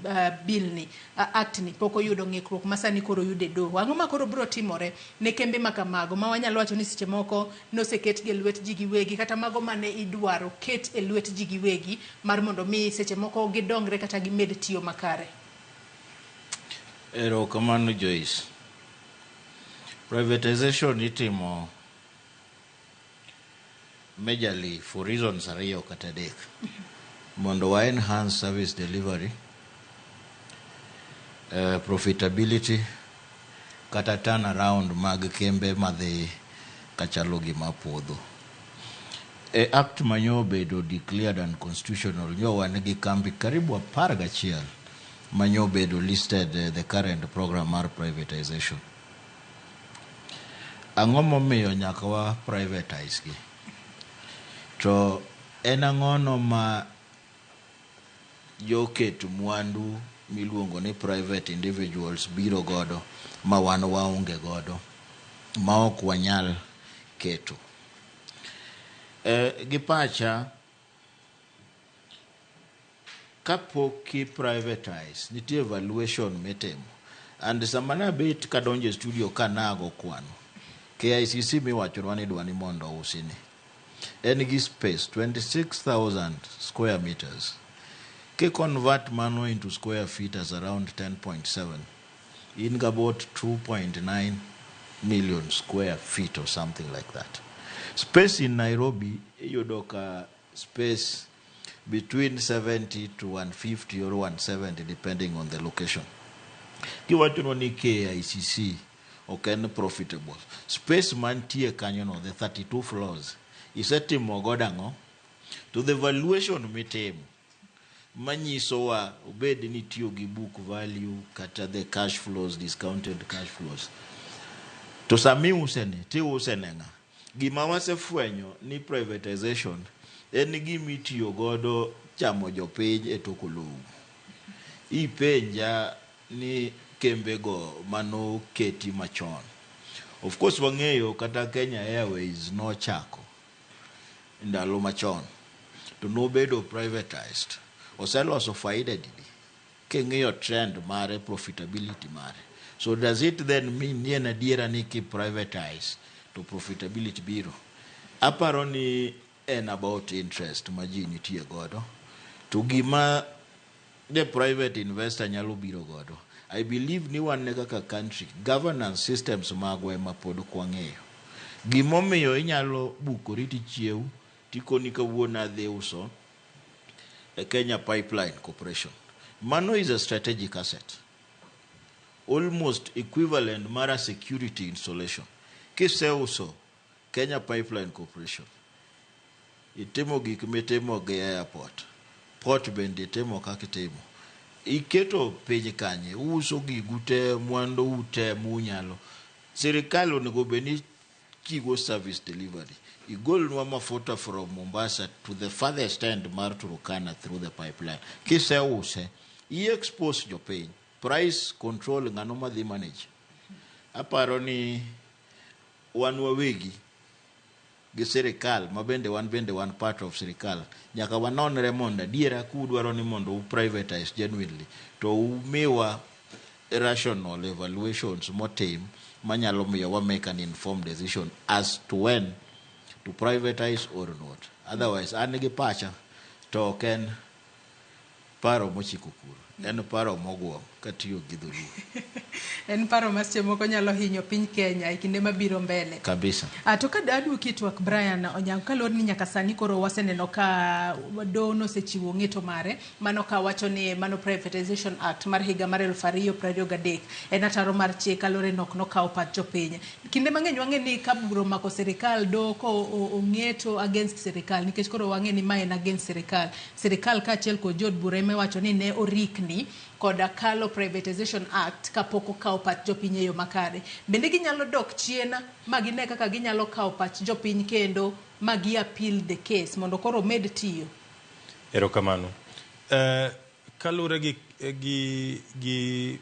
bill ni act ni poko yudo ng'ikruok masani koro yude do. Ang'o ma koro biro timore ne kembe makamago ma wanyalo wacho ni seche moko noseket gi lwet ji giwegi kata mago mane idwaro ket e lwet ji giwegi mar mondo mi seche moko gidongre kata gimed tiyo makare? Erokamano Joyce. Privatization itimo majorly for reasons ariyo kata adek. Mondo wa enhance service delivery, profitability kata turn around mag kembe madhi kachalo gima podho. Act manyo bedo declared unconstitutional nyo wan gi kambi karibu 11 manyo bedo listed the current program mar privatization. Ang'o momiyo nyaka wa privatize gi? To en ang'ono ma joketo mwandu miluongo ni private individuals biro godo ma wan waonge godo ma ok wanyal keto. Gi pacha kapok ki privatize nitie evaluation mitimo, and samana bet kadonje studio kanago kwano KICC miwachonwa ni dwani mondo usini en gi space 26,000 square meters. Ke convert mano into square feet as around 10.7 in about 2.9 million square feet or something like that. Space in Nairobi yudoka space between 70 to 150 or 170 depending on the location. Kiwachonwa ni KICC okay profitable. Space mantie kanyo no, the 32 floors, isetimo godango to the valuation mitimo manyiso wa obed ni tiyo gi book value kata the cash flows, discounted cash flows. To sami usene, ti usenenga. Gima wasefwenyo ni privatization en gimi tiyo godo chamo jopiny e tokologu. Ipenja ni kembego mano keti machon. Of course wang'eyo kata Kenya Airways no chako ndalo machon to no bedo privatized. Oseloso faida didi king'iyo trend mare, profitability mare. So does it then mean ni en adiera ni privatize to profitability biro? Aparo ni en about interest ma ji nitie godo. To gima the private investor nyalo biro godo. I believe ni wan ne kaka country, governance systems magwa ema pod kwang'eyo. Gimomiyo inyalo bukori tichiew, tikoni kawuono adhi uso a Kenya Pipeline Corporation. Mano is a strategic asset. Almost equivalent mara security installation. Kiseuso Kenya Pipeline Corporation. Itimo gik mitimo gi airport. Port bende itimo kaka itimo. Iketo piny kanye, uso gigu te, mwandu ute munyalo. Sirikal onego beni chiwo service delivery. Igolnwa mafuta from Mombasa to the farthest end mar Turkana through the pipeline. Kiseuse, expose jopiny. Price control ng'ano madhi manage. Aparo ni wan wawegi gi sirikal, mabende wan part of sirikal. Nyaka wanonre mondo adiera kudwaro ni mondo privatize genuinely. To umiwa rational evaluations motim manyalo miyo wa make an informed decision as to when to privatize or not. Otherwise, an gi pacha to ken paro mochiko kuro. En paro mogwo katiyo gi dholuo. En paro maseche moko nyalo hinyo piny Kenya e kinde mabiro mbele. Kabisa. To ka adu kitwak Brian Onyango kalor ni nyaka sani koro waseneno ka dono sechiwo ng'eto mare mano ka wacho ni mano Privatization Act mar higa mar 2023 en ataro mar chik kalore nok nokawo pat jopiny. Kinde mang'eny wang'e ni ka buro mako sirikal do ko ong'eto against sirikal nikech koro wang'e ni ma en against sirikal. Sirikal ka achiel kod jod bura ema wacho ni ne orikni koda kalo Privatization Act kapok okawo pat jopiny e yo makare. Bende ginyalo dok chien magine kaka ginyalo kawo pat jopiny kendo magi appeal the case mondo koro med tiyo. Erokamano. Kalure gi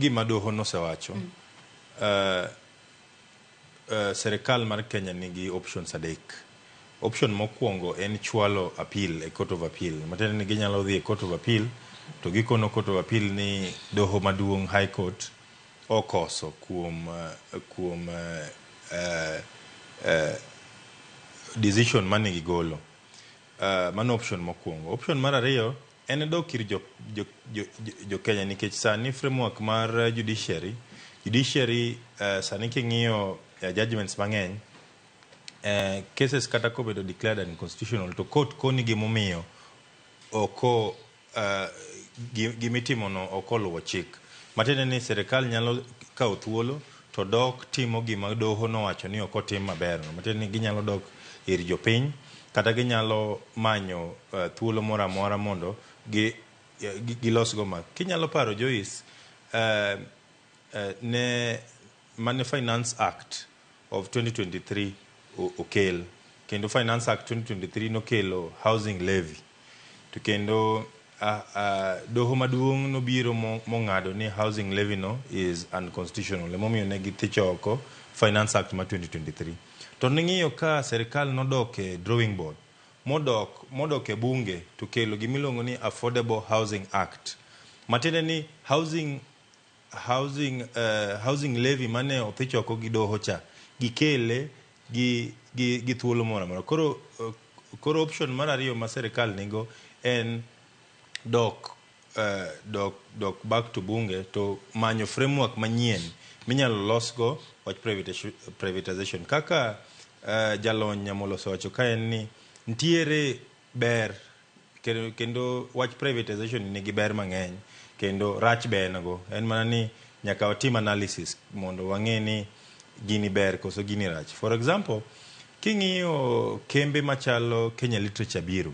madoho nosewacho. Serikal mar Kenya nigi options adek. Option mokwongo en chwalo appeal e Court of Appeal. Matiende ni ginyalo dhi e Court of Appeal to gikono Court of Appeal ni doho maduong' High Court okoso kuom decision mane gigolo. Mano option mokwongo. Option mar ariyo en dok ir jo Kenya nikech sani framework mar judiciary sani king'iyo judgments mang'eny cases kata kobedo declared unconstitutional to court koni gimomiyo oko gimitimono okoluwo chik. Matiende ni sirikal nyalo kawo thuolo to dok timo gima doho nowacho ni ok otim maber. Matiende ni ginyalo dok ir jopiny kata ginyalo manyo thuolo moro amora mondo gilosgo mak. Kinyalo paro Joyce, ne Mane Finance Act of 2023 okel kendo Finance Act 2023 nokelo housing levy to kendo doho maduong' nobiro mong'ado ni housing levy no is unconstitutional. Emomiyo ne githicho oko Finance Act ma 2023. To ning'iyo ka serikal nodok e drawing board modok e bunge to kelo gimiluongo ni Affordable Housing Act. Matiende ni housing levy mane othicho oko gi doho cha gikele gi thuolo moro amora. Koro option mar ariyo ma serikal nigo en dok back to bunge to manyo framework manyien minyalo losgo wach privatization. Kaka jalony Nyamoloso wacho ka en ni ntiere ber kendo wach privatization nigi ber mang'eny kendo rach be en go. En mana ni nyaka watim analysis mondo wang'e ni gini ber koso gini rach. For example, king'iyo kembe machalo Kenya Literature Bureau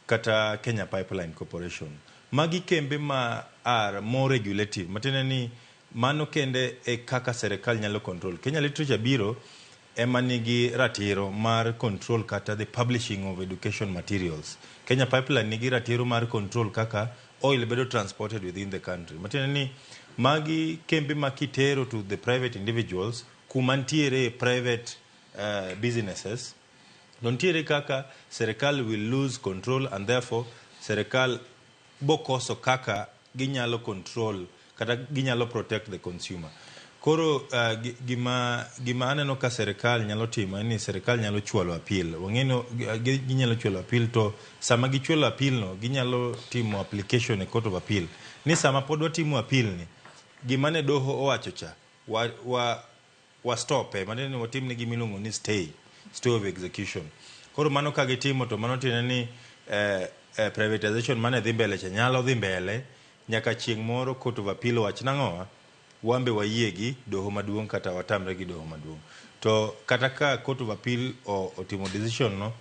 kata Kenya Pipeline Corporation, magi kembe ma are more regulative. Matiende ni mano kende e kaka serikal nyalo control. Kenya Literature Bureau ema nigi ratiro mar control kata the publishing of education materials. Kenya Pipeline nigi ratiro mar control kaka oil bedo transported within the country. Matiende ni magi kembe makitero to the private individuals kumantiere private businesses nontiere kaka serikal will lose control and therefore serikal bokoso kaka ginyalo control kata ginyalo protect the consumer. Koro gima aneno ka serikal nyalo timo en ni serikal nyalo chwalo appeal. Wang'eno ginyalo chwalo appeal, to sama gichwalo appeal no ginyalo timo application e court of appeal. Ni sama pod watimo appeal ni, gima ne doho owacho cha wa stop manene watim ne gimiluongo ni stay of execution. Koro mano ka gitimo to mano tiene ni privatization mane dhi mbele cha nyalo dhi mbele nyaka chieng' moro court of appeal wach nang'owa wambe wayie gi doho maduong' kata watamre gi doho maduong'. To kata ka court of appeal otimo decision no,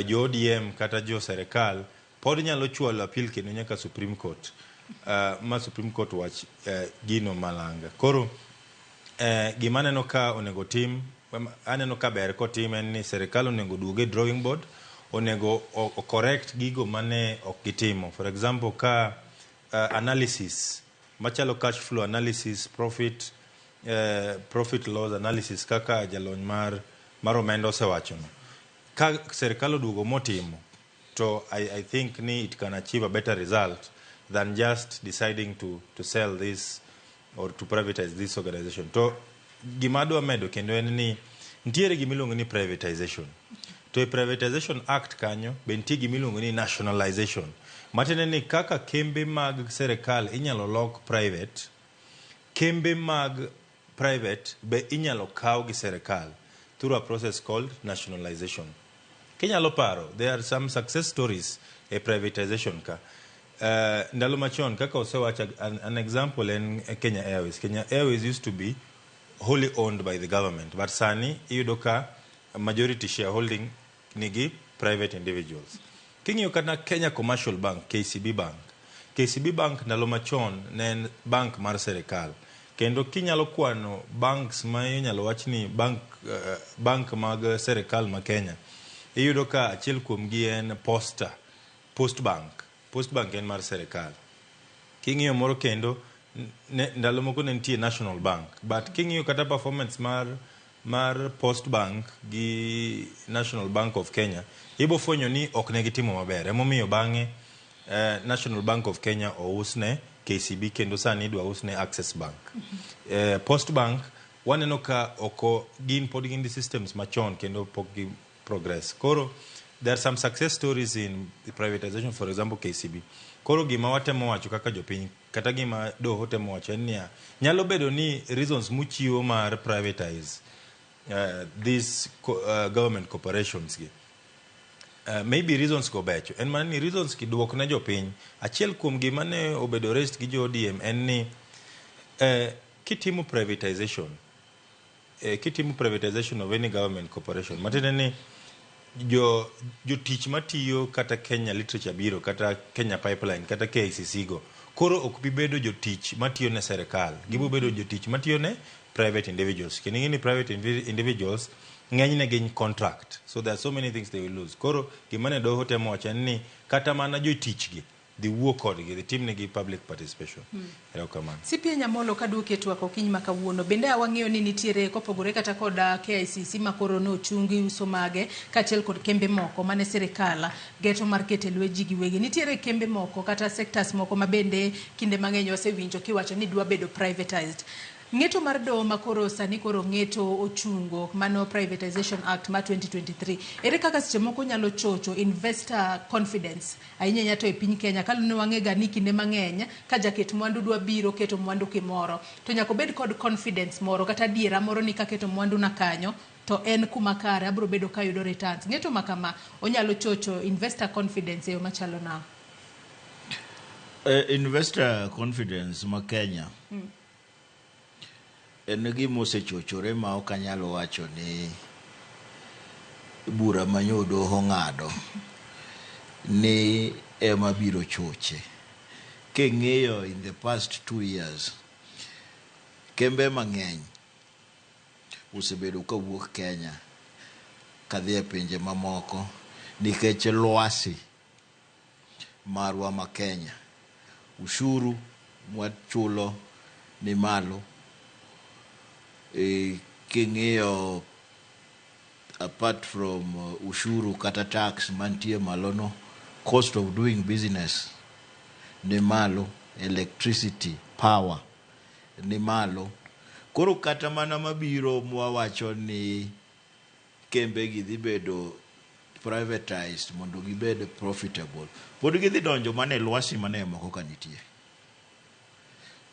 jo ODM kata jo serikal pod nyalo chwalo appeal kendo nyaka Supreme Court. Ma Supreme Court wach gino malanga. Koro gima aneno ka onego tim, aneno ka ber kotim en ni serikal onego duoge drawing board, onego correct gigo mane ok gitimo. For example, ka analysis machalo cash flow analysis, profit loss analysis kaka jalony mar omenda osewacho no, ka serikal oduogo motimo, to I think ni it can achieve a better result than just deciding to sell this or to privatize this organization. To gima adwa medo kendo en ni ntiere gimiluongo ni privatization. To e Privatization Act kanyo be nitie gimiluongo ni nationalization. Matene ni kaka kembe mag serikal inyalo lok private, kembe mag private be inyalo kaw gi serikal through a process called nationalization. Kinyalo paro, there are some success stories e privatization ka. Ndalo machon kaka osewacha, an example in Kenya Airways. Kenya Airways used to be wholly owned by the government, but sani iyudo ka majority shareholding nigi private individuals. King'iyo kana Kenya Commercial Bank, KCB Bank ndalo machon ne bank mar serikal. Kendo kinyalo kwano banks ma inyalo wach ni bank mag serikal ma Kenya, iyudo ka achiel kuomgi en Post Bank en mar serikal. King'iyo moro kendo ndalo moko ne nitie National Bank, but king'iyo kata performance mar Post Bank gi National Bank of Kenya, ibo fwenyo ni ok ne gitimo maber. Emomiyo bang'e National Bank of Kenya ousne KCB kendo sani idwa usne Access Bank. Post Bank waneno ka oko pod gin the systems machon kendo pok gi progress. Koro there are some success stories in the privatization, for example KCB. Koro gima watemo wacho kaka jopiny kata gima doho temo wacho en niya, nyalo bedo ni reasons muchiwo mar privatize these government corporations gi, maybe reasons go becho en man ni reasons ki duok na jopiny. Achiel kuom gima ne obedo raised gi jo ODM en ni kitimo privatization of any government corporation, matene ni jotich matiyo kata Kenya Literature Bureau kata Kenya Pipeline kata KICC go koro ok bi bedo jotich matiyo ne serikal, gibo bedo jotich matiyo ne private individuals. Kini ni private individuals ng'enyne gin contract, so there are so many things they will lose. Koro gimane doho temo wacho ni kata mana jotich gi the work kodgi, the team negi public participation. Erokamano. Sipie Nyamolo kaduoke twak okiny makawuono, bende awang'eyo ni nitiere kopogore kata koda KICC makoro no chungi uso mage kachiel kod kembe moko mane serikala geto mar kete lweji giwegi. Nitiere kembe moko kata sectors moko mabende kinde mang'eny osewinjo kiwacho ni dwa bedo privatized. Ng'eto mar doho makoro sani koro ng'eto ochungo mano Privatization Act ma 2023. Ere kaka seche moko nyalo chocho investor confidence ahinya nyato e piny Kenya kalune wang'ega ni kinde mang'eny ka jaket mwandu dwa biro keto mwandu kimoro to nyako bed kod confidence moro kata diera moro ni kaketo mwandu na kanyo to en kuma kare abro bedo ka yudo returns. Ng'eto makama onyalo chocho investor confidence e machalo na investor confidence ma Kenya. En gima osechochore ma ok anyalo wacho ni bura manyodo ng'ado ni ema biro choche. King'iyo in the past 2 years kembe mang'eny osebedo kawuok Kenya kadhi e pinje mamoko nikech lwasi marwa ma Kenya. Ushuru mwachulo ni malo. King'iyo apart from ushuru kata tax mantie malono, cost of doing business ni malo, electricity, power ni malo. Koro kata mana mabiro mwawacho ni kembe gi dhi bedo privatized mondo gibed profitable, pod gidhi donjo mana e lwasi mane moko ka nitie.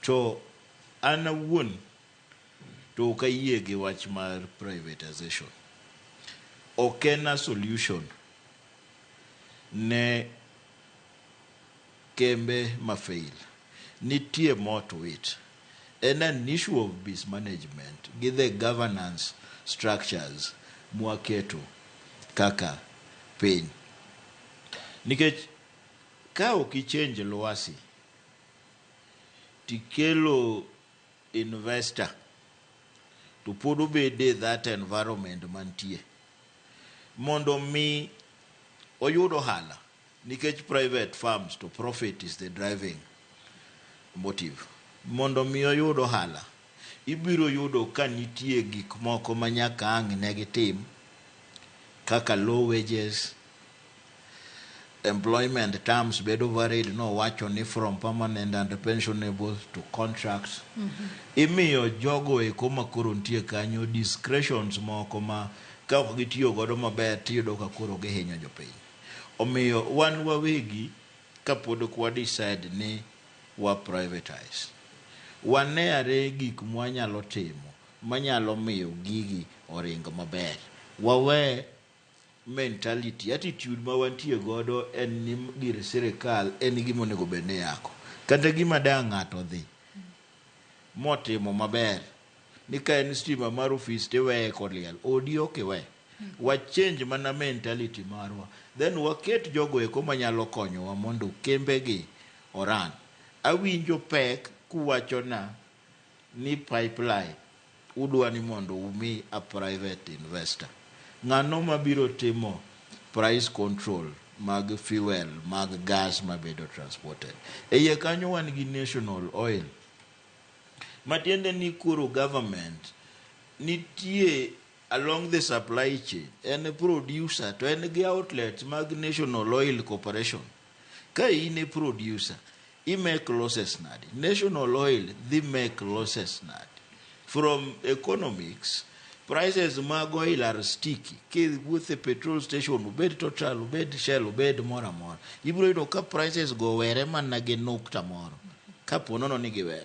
To an awuon to ok ayie gi wach mar privatization. Ok en a solution ne kembe ma fail. Nitie more to it. En an issue of business management gi the governance structures mwaketo kaka piny. Nikech ka ok ichange lwasi tikelo investor to pod obede that environment mantie mondo mi oyud ohala, nikech private firms to profit is the driving motive. Mondo mi oyud ohala, ibiro yudo ka nitie gik moko manyaka ang' ne gitim kaka low wages, employment terms bedo varied, no wacho ni from permanent and pensionable to contracts. Imiyo jogo eko makoro nitie kanyo discretions moko ma ka ok gitiyo godo maber tiyudo ka koro gihinyo jopiny. Omiyo wan wawegi kapod kwa decide ni wa privatize, waneare gik mwanyalo timo manyalo miyo gigi oringo maber. Wawe mentality, attitude ma wantie godo en ni gir sirikal en gima onego bed ni yako. Kata gima da ng'ato dhi motimo maber, ni ka en stima mar ofis tiweye koliel, odi ok iwe. Wa change mana mentality marwa, then waket jogo eko manyalo konyowa mondo kembe gi oran. Awinjo pek kuwachona ni pipeline udwa ni mondo umi a private investor. Ng'ano mabiro timo price control mag fuel, mag gas mabedo transported. Eye kanyo wan gi national oil. Matiende ni kuro government nitie along the supply chain, en producer to en gi outlets mag National Oil Corporation. Ka in a producer, I make losses nadi. National Oil, they make losses nadi. From economics, prices mag oil are sticky. With the petrol station, ubed Total, ubed Shell, ubed mora mora. Ibro ino ka prices go were man nage nokta moro. Ka ponono nigi were.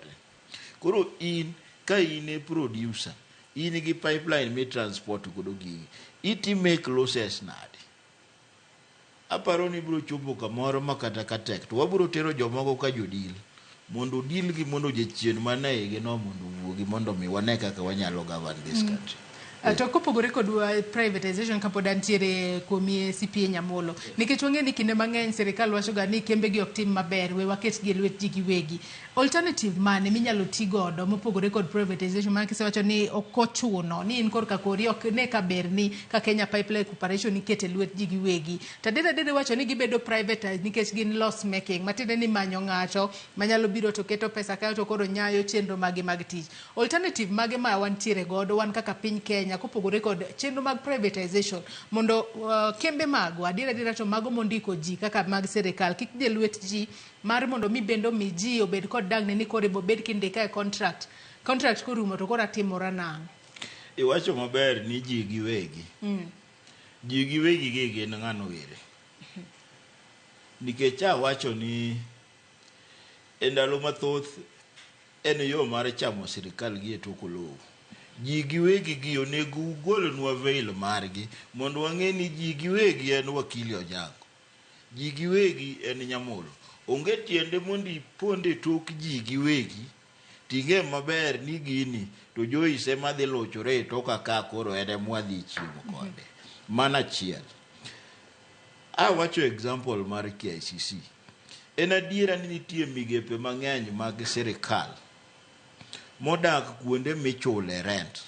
Kuro in, ka in a producer, in gi pipeline me transport godo gi. Iti make losses nadi. Aparo ni bro chopo kamoro makata katek. To wabro tero jomogo ka jodil. Mondo deal gi mondo jechien manae gi no mondo wuogi mondo mi wane kaka wanyalo govern this country. To kopogore kod privatization kapod antiere kuomie CPA Nyamolo, nikech wang'e ni kinde mang'eny sirikal wachoga ni kembe gi ok tim maber, we waket gi lwet ji giwegi. Alternative mane minyalo ti godo mopogore kod privatization ma kisewacho ni ok ochuno ni in korka kori ok ne ka ber ni ka Kenya Pipeline Corporation ikete lwet ji giwegi. Tadede wacho ni gibedo privatized nikech gin loss making, matinde ni manyo ng'ato manyalo biro to keto pesa kayo to koro nyayo chenro mage mag tich. Alternative mage ma wantiere godo wan kaka piny Kenya kopogore kod chenro mag privatization mondo kembe mago adira to mago mondiko ji kaka mag sirikal kik de lwet ji mar mondo mi bendo mi ji obed kod dagne ni kore bo bed kindika e contract korumo to kora timora nang'. Iwacho maber ni ji giwegi. Ji giwegi gigi en ng'ano were. Nikech wacho ni endalo mathoth en yo mar chamo sirikal gi e toko lowo. Ji giwegi gi onego ugolnwa veil margi mondo wang'e ni ji giwegi en wakili Onyango. Ji giwegi en Nyamolo. Onge tiende mondi ponde tok ji giwegi ting'e maber ni gini to joise madhi lochore toka ka koro ene mwadhi chiemo kode. Mana chiel. Wacho example mar KICC. En adiera ni nitie migepe mang'eny mag sirikal modak kuonde michule rent.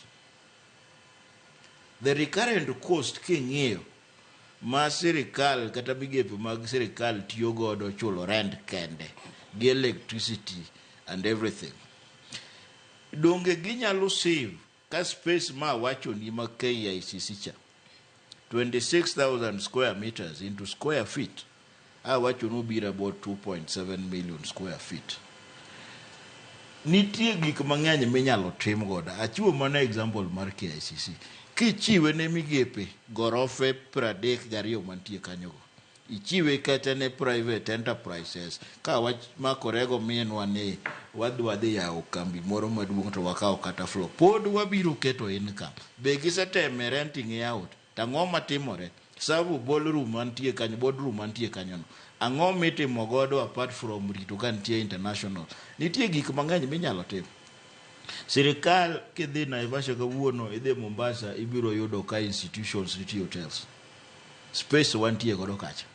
The recurrent cost king'iyo ma sirikal kata migepe mag sirikal tiyo godo chulo rent kende gi electricity and everything. Donge ginyalo save ka space ma wacho ni ma KICC cha 26,000 square meters into square feet awacho no biro about 2.7 million square feet. Nitie gik mang'eny minyalo tim godo. Achiwo mana example mar KICC. Kichiwe ne migepe gorofe 32 mantie kanyogo. Ichiwe kata ne private enterprises. Ka makorego mienwa ni wadhi yawo kambi moro maduong' to wakawo kata floor. Pod wabiro keto income. Be giseteme renting out. Tang'o matimore? Sabu ballroom mantie kanyo, boardroom mantie kanyo no. Ang'o mitimo godo apart from rito ka nitie international. Nitie gik mang'eny minyalo tim. Sirikal kidhi Naivasha kawuono, idhi Mombasa, ibiro yudo ka institutions nitie hotels. Space wantie godo kacha.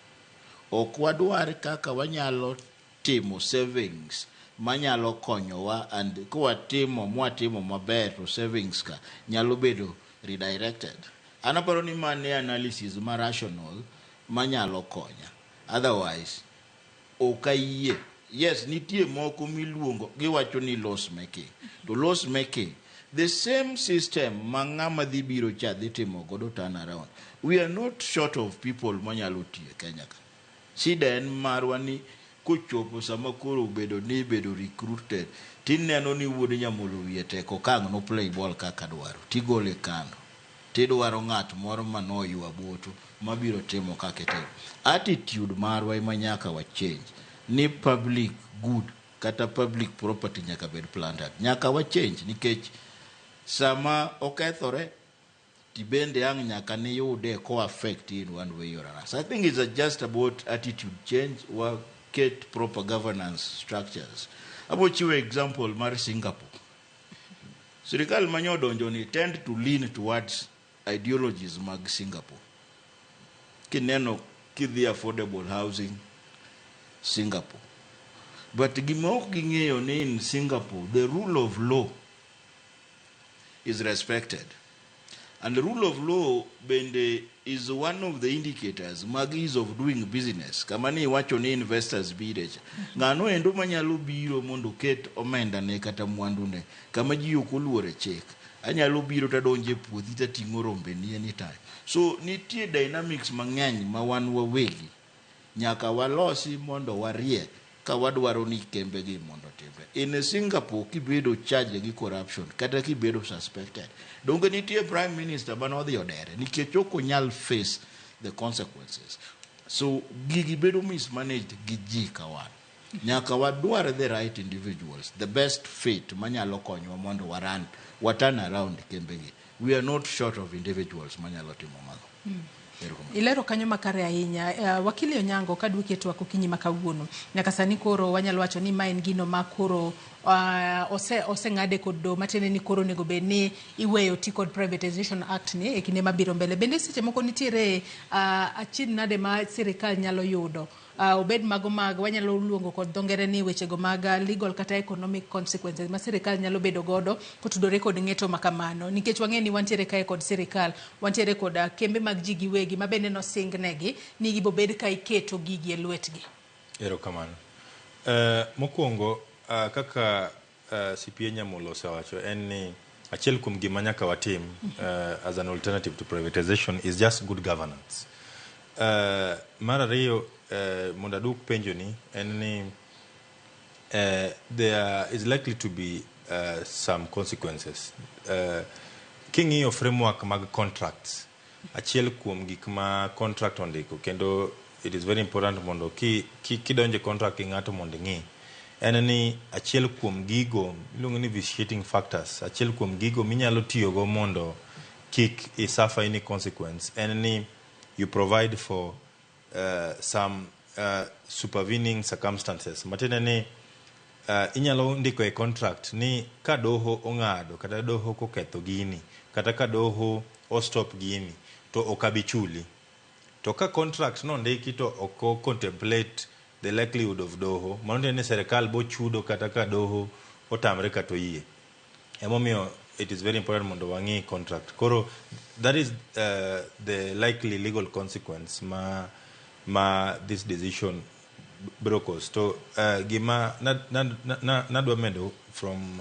Ok wadwar kaka wanyalo timo savings manyalo konyowa, and mwatimo maber to savings ka nyalo bedo redirected. Anaparo ni mane analysis ma rational manyalo konya. Otherwise, okayie. Yes, nitie moko miluongo giwacho ni loss making. To loss making, the same system mang'ama dhi biro cha dhi timo godo turn around. We are not short of people manyalo tiye Kenya ka. Shida en marwa ni kuchopo sama koro bedo recruited. Tineno ni wuod nyamolo wiye teko kang' no play ball kaka dwaro. Tigole kando. Tidwaro ng'at moro manoywa boto mabiro timo kaka timo. Attitude marwa ema nyaka wa change. Ni public good kata public property nyaka bed planned. Nyaka wa change nikech sama okethore tibende ang nyaka ni yude ko affect in one way or another. So I think it's just about attitude change or get proper governance structures. Abo chiwe example mar Singapore. Sirikal manyodonjo ni tend to lean towards ideologies mag Singapore. Kineno kidhi affordable housing Singapore. But gimok ging'eyo ni in Singapore the rule of law is respected. And the rule of law bende is one of the indicators mag ease of doing business. Kama ni wacho ni investors bidecha. Ngano endo manyalo biro mondo ket omenda ne kata mwandu ne. Kama ji okoluore chek. Anyalo biro tadonje puothi tating'o rombe ni anytime. So nitie dynamics mang'eny ma wan wawegi nyaka walosi mondo warie ka wadwaro ni kembe gi mondo timbe. In Singapore kibedo charge gi corruption kata kibedo suspected. Donge nitie prime minister banodhi odere nikech ok onyal face the consequences. So gigi bedo mismanaged gi ji kawan. Nyaka wadwar the right individuals, the best fit manyalo konyo mondo watan around kembe gi. We are not short of individuals manyalo timo mago. Ilero kanyo makare ahinya. Wakili Onyango kadwa keto akokinyi makawuono. Nyaka sani koro wanyalo wacho ni main gino makoro ose ng'ade kod do matene ni koro nego bed ni iweyo ti kod Privatization Act ni e kinde mabiro mbele. Bende seche moko nitiere achid nade ma sirikal nyalo yudo. Obed mago mag wanyalo luongo kod dongere ni weche go mag legal kata economic consequences ma sirikal nyalo bedo godo kotudore kod ng'eto makamano. Nikech wang'e ni wantiere kae kod sirikal, wantiere kod kembe mag ji giwegi ma bende no singnegi ni gibo bed ka iketo gigi e lwetgi. Erokamano. Mokwongo kaka CPA Nyamolo osewacho en ni achiel kuom gima nyaka watim as an alternative to privatization is just good governance. Mar ariyo mondo aduk penjo ni en ni there is likely to be some consequences. King'iyo framework mag contracts, achiel kuom gik ma contract ondiko kendo it is very important mondo kidonje contract ng'ato mondo ng'i en ni achiel kuom gigo iluongo ni vitiating factors, achiel kuom gigo minyalo tiyogo mondo kik suffer any consequence en ni you provide for some supervening circumstances. Matene ni inyalo ndiko e contract ni ka doho ong'ado kata doho koketho gini kata ka doho o stop gini to okabichuli. To ka contract no ndiki to oko contemplate the likelihood of doho, mano ne serikal bo chudo kata ka doho otamre kata yie. Emomiyo it is very important mondo wang'i contract. Koro that is the likely legal consequence ma this decision brokers. To gima nadwa medo from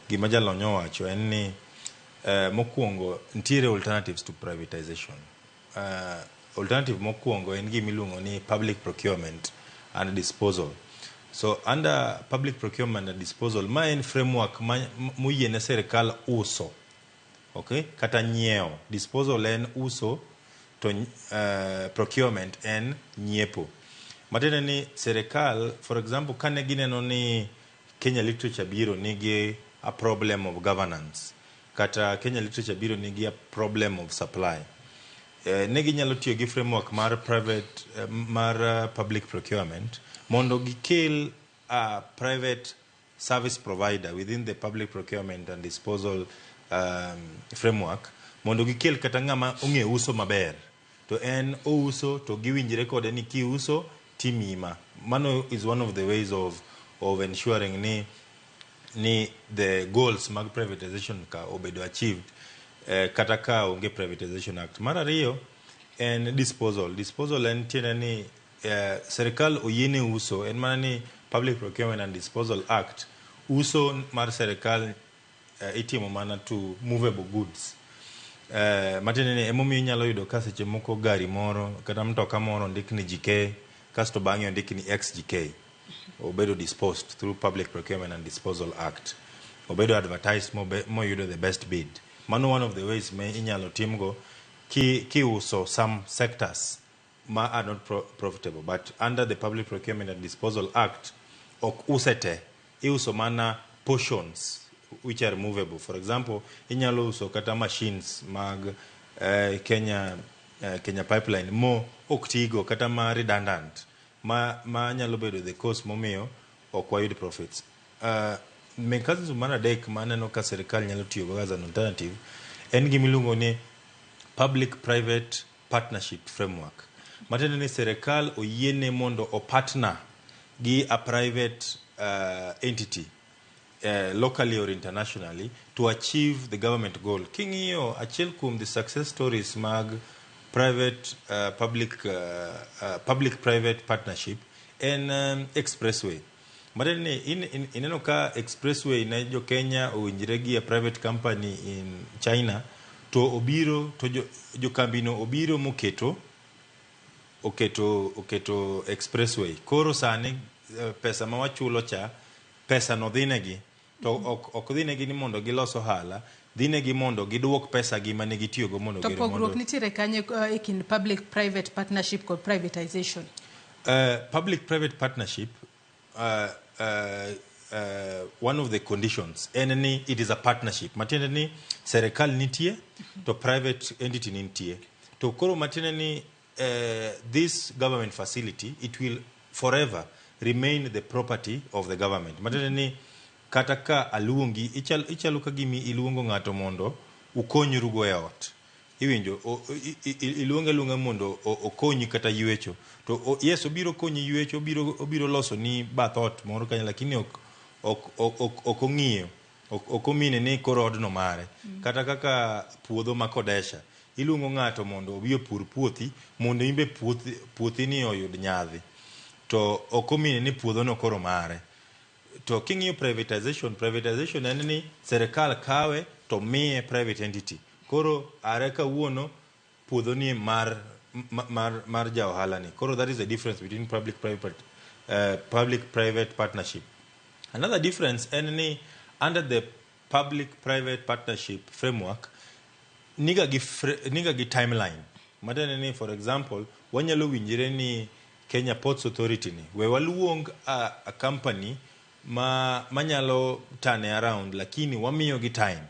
gima jalony owacho en ni mokwongo ntiere alternatives to privatization. alternative mokwongo en gimiluongo ni public procurement and disposal. So under public procurement and disposal, ma en framework moyiene serikal uso, okay, kata nyieo. Disposal en uso, to procurement en nyiepo. Matene ni serikal, for example, kane gineno ni Kenya Literature Bureau nigi a problem of governance, kata Kenya Literature Bureau nigi a problem of supply, negi nyalo tiyo gi framework mar public procurement mondo gikel a private service provider within the public procurement and disposal framework, mondo gikel kata ng'ama ong'e uso maber, to en ouso to giwinjre kode ni kiuso timima. Mano is one of the ways of ensuring ni the goals mag privatization ka obedo achieved, kata ka onge privatization act. Mar ariyo en disposal. Disposal en tiende ni serikal oyiene uso, en mana ni Public Procurement and Disposal Act, uso mar serikal itimo mana to movable goods. Matene ni emomiyo inyalo yudo ka seche moko gari moro kata mtoka moro ndik ni GK, kasto bang'e ndik ni XGK, obedo disposed through Public Procurement and Disposal Act, obedo advertised moyudo the best bid. Mano one of the ways me inyalo timgo ki uso some sectors ma are not profitable, but under the Public Procurement and Disposal Act ok usete, iuso mana portions which are movable. For example, inyalo uso kata machines mag Kenya Pipeline mo oktigo kata ma redundant, ma nyalo bedo the cost momiyo ok wayud profits. Mechanism mar adek ma aneno ka serikal nyalo tiyogo as an alternative en gimiluongo ni Public Private Partnership Framework. Matende ni serikal oyiene mondo partner gi a private entity, locally or internationally, to achieve the government goal. King'iyo achiel kuom the success stories mag public-private partnership en expressway. Matende ni ineno ka expressway ne jo Kenya owinjre gi a private company in China, to obiro to jo kambino obiro oketo expressway. Koro sani pesa ma wachulo cha, pesa no dhinegi, to ok dhinegi ni mondo gilos ohala, dhinegi mondo giduok pesa gi mane gitiyogo mondo to pogruok nitiere kanye e kind public private partnership kod privatization? Public private partnership, one of the conditions en ni it is a partnership. Matiende ni serikal nitie to private entity nitie, to koro matiende ni this government facility, it will forever remain the property of the government. Matiende ni kata ka aluongi, ichalo ka gimi iluongo ng'ato mondo ukonyrugo e ot, iwinjo iluonga mondo okonyi kata ywecho, to yes obiro konyi ywecho, obiro loso ni bath ot moro kanya, lakini ok ong'iyo, ok omine ni koro odno mare. Kata kaka puodho ma Kodesha, iluongo ng'ato mondo obi opur puothi mondo imbe puothi ni oyud nyadhi, to ok omine ni puodhono koro mare. To king'iyo privatization en ni serikal kawe to miye private entity. Koro are kawuono puodho ni mar ja ohala ni. Koro that is the difference between public-private partnership. Another difference en ni under the public-private partnership framework niga gi timeline. Matene ni for example, wanyalo winjire ni Kenya Ports Authority ni we waluong a company manyalo turn around, lakini wamiyo gi time,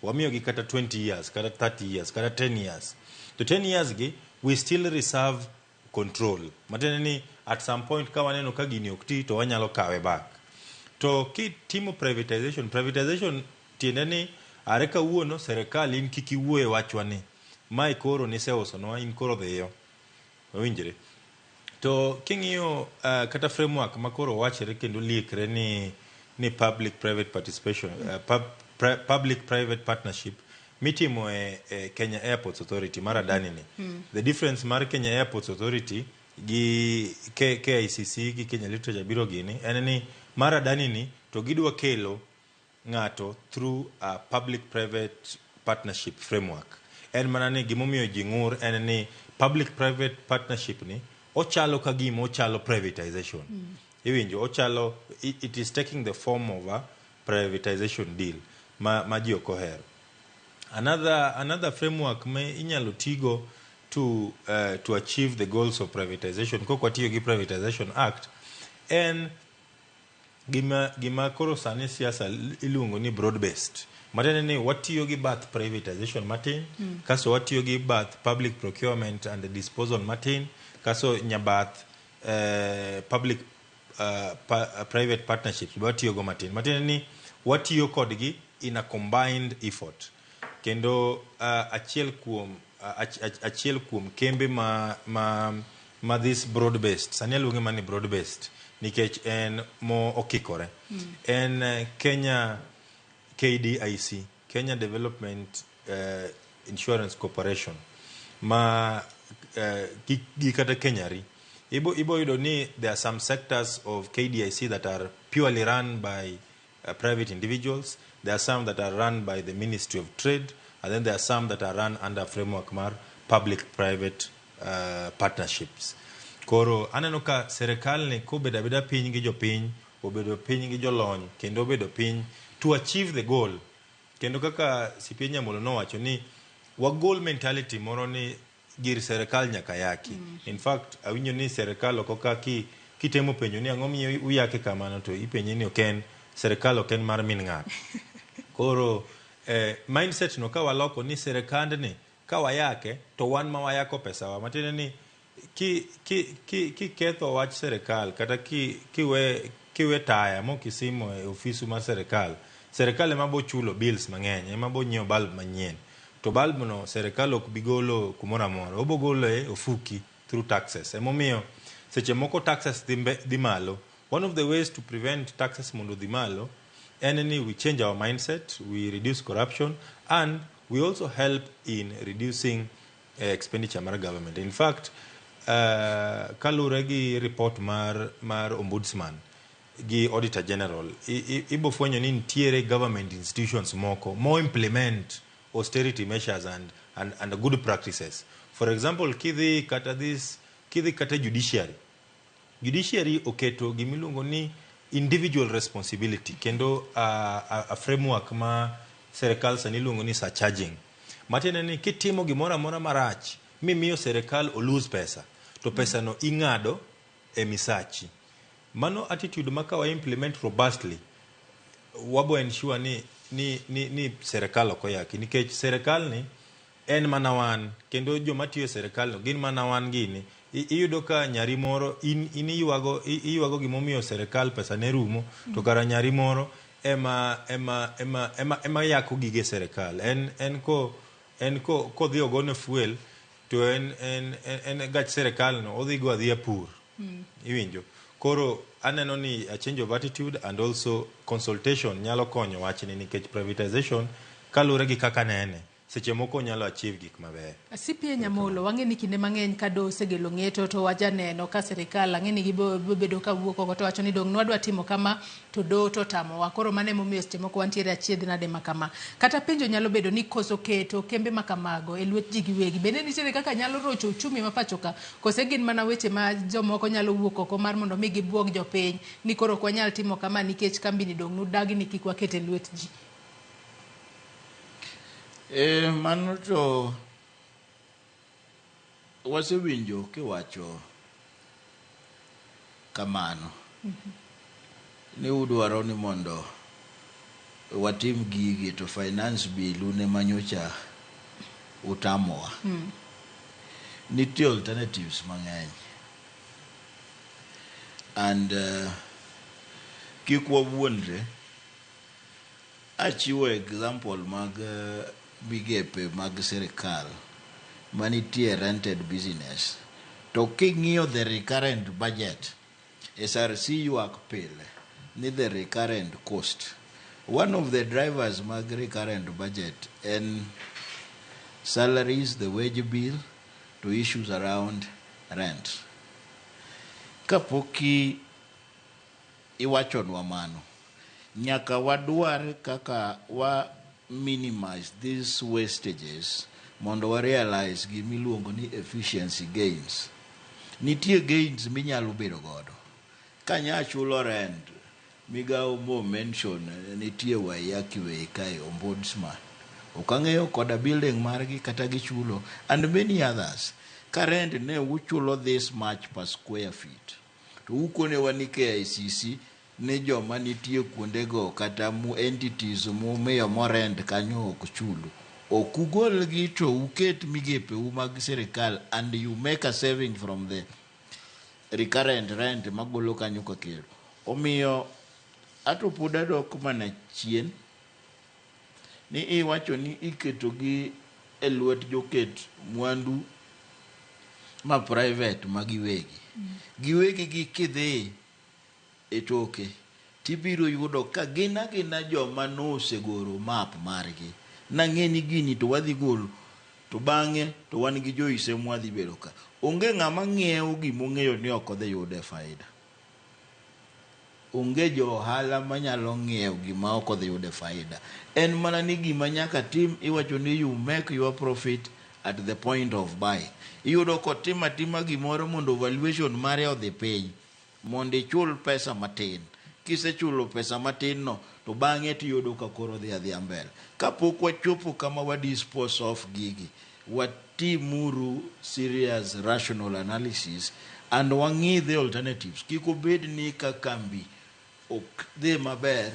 wamiyo gi kata 20 years, kata 30 years, kata 10 years. To 10 years gi, we still reserve control. Matene ni at some point ka waneno ka gini okti to wanyalo kawe back. To ki timo privatization tiende ni are kawuono serikal in kiki wuoye wachwa ni mai koro niseuso no in koro dhiyo, winjire. To king'iyo kata framework ma koro wachre kendo liekre ni public private participation, public private partnership mitimo e Kenya Airports Authority mar adani ni. The difference mar Kenya Airports Authority gi KICC gi Kenya Literature Bureau gini en ni mar adani ni to gidwa kelo ng'ato through a public private partnership framework. en mana ni gimomiyo ji ng'ur en ni public private partnership ni ochalo ka gima ochalo privatization. Iwinjo, ochalo, it is taking the form of a privatization deal ma ji ok ohero. Another framework ma inyalo tigo to achieve the goals of privatization kok watiyo gi Privatization Act en gima koro sani siasa iluongo ni broad based. Matene ni watiyo gi bath privatization matin, kaso watiyo gi bath public procurement and the disposal matin, kaso nyabath public private partnerships watiyo go matin. Matene ni watiyo kodgi in a combined effort. Kendo achiel kuom kembe ma this broad based, sani aluonge mani broad based nikech en mo okikore. En Kenya KDIC, Kenya Development Insurance Corporation, ma gi kata Kenyari. Ibo yudo ni there are some sectors of KDIC that are purely run by private individuals. There are some that are run by the Ministry of Trade, and then there are some that are run under framework mar public-private partnerships. Koro aneno ka serikal ni ko beda piny gi jopiny, obedo piny gi jolony, kendo obedo piny to achieve the goal. Kendo kaka CPA Nyamolo nowacho ni wagol mentality moro ni gir serikal nyaka yaki. In fact, awinjo ni serikal okoka kitemo penjo ni ang'o miyo uyake kamano to ipenje ni oken serikal oken mar min ng'ato. Koro mindset no ka waloko ni serikand ni ka wayake to wan ma wayako pesa wa. Matene ni ki ketho wach serikal kata kiwe taya mo kisimo e ofisu mar serikal ema bo chulo bills mang'eny, ema bo nyiewo bulb manyien. To bulb no serikal ok bigolo kumora mora, obo golo e ofuki through taxes. Emomiyo seche moko taxes dhi malo. One of the ways to prevent taxes mondo dhi malo and we change our mindset, we reduce corruption, and we also help in reducing expenditure mar government. In fact, kalure gi report mar ombudsman gi auditor general, ibo fwenyo ni ntiere government institutions moko mo implement austerity measures and good practices. For example, kidhi kata judiciary oketo gimiluongo ni individual responsibility, kendo a framework ma serikal sani luongo ni surcharging. Matene ni kitimo gimora mora marach mimiyo serikal lose pesa, to pesa no ing'ado e misachi. Mano attitude ma ka wa implement robustly, wabo ensure ni serikal okoyaki, nikech serikal ni en mana wan, kendo joma tiyo serikal no gin mana wan gini. Iyudo ka nyari moro in iyuago gimomiyo serikal pesa ne rumo, to kara nyari moro ema yako gige serikal. En ko dhi ogone fuel to en gach serikal no odhi go adhiya pur. Iwinjo. Koro aneno ni a change of attitude and also consultation nyalo konyo wachni, nikech privatization kalure gi kaka nene seche moko nyalo achieve gik maber. CPA Nyamolo, wang'e ni kinde mang'eny ka do osegelo ng'eto to wajaneno ka serikal ang'e ni gibedo ka wuok oko to wacho ni dong' nwadwa timo kama to do to tamowa. Koro mane momiyo seche moko wantiere achiedh nade makama. Kata penjo nyalo bedo ni koso keto kembe makamago e lwet ji giwegi. Bende nitiere kaka nyalo rocho uchumi ma pacho ka, kose gin mana weche ma jomoko nyalo wuok oko mar mondo mi gibuog jopiny ni koro ok wanyal timo kama nikech kambi ni dong' nudagi ni kik waket e lwet ji. Mano to wasewinjo kiwacho kamano. Ni udwaro ni mondo watim gigi to finance bill une manyocha utamowa. Nitie alternatives mang'eny. And kik wawuondre, achiwo example mag bigepe mag serikal manitie rented business. To king'iyo the recurrent budget, SRC yuak pile ni the recurrent cost. One of the drivers mag recurrent budget and salaries, the wage bill, to issues around rent. Kapoki iwachonwa mano, nyaka wadwar kaka wa minimize these wastages mondo wa realize gimiluongo ni efficiency gains. Nitie gains minyalo bedo godo. Kanya chulo rent, migao mo mention nitie Waiyaki Way kae ombudsman. Okang'eyo koda building margi kata gichulo and many others. Ka rent ne uchulo this much per square feet. To ukone wani KICC ne joma nitie kuondego kata mu entities mu miyo mo rent kanyo ok chulo. Okugol gi to uket migepe mag sirikal and you make a saving from the recurrent rent magolo kanyo kakelo. Omiyo ato puda dok mana chien ni iwacho ni iketo gi elwet joket mwandu ma private magiwegi. Giwegi gi kidhi etoke tibiro yudo ka gina joma nosegoro map margi. Nang'eni gini to wadhi golo to bang'e to wan gi joise mwadhi bedo ka. Onge ng'ama ng'iewo gimong'eyo ni ok odhi yude faida. Onge jo ohala manyalo ng'iewo gima ok odhi yude faida. En mana ni gima nyaka tim iwacho ni you make your profit at the point of buying. Iyudo kotima gimoro mondo valuation mare odhi piny mondo ichul pesa matin. Kisechulo pesa matin no to bang'e tiyudo ka koro dhi adhiya mbele. Kapok wachopo kama wa dispose of gigi, watimuru serious rational analysis and wang'i the alternatives. Kiko bed ni ka kambi ok dhi maber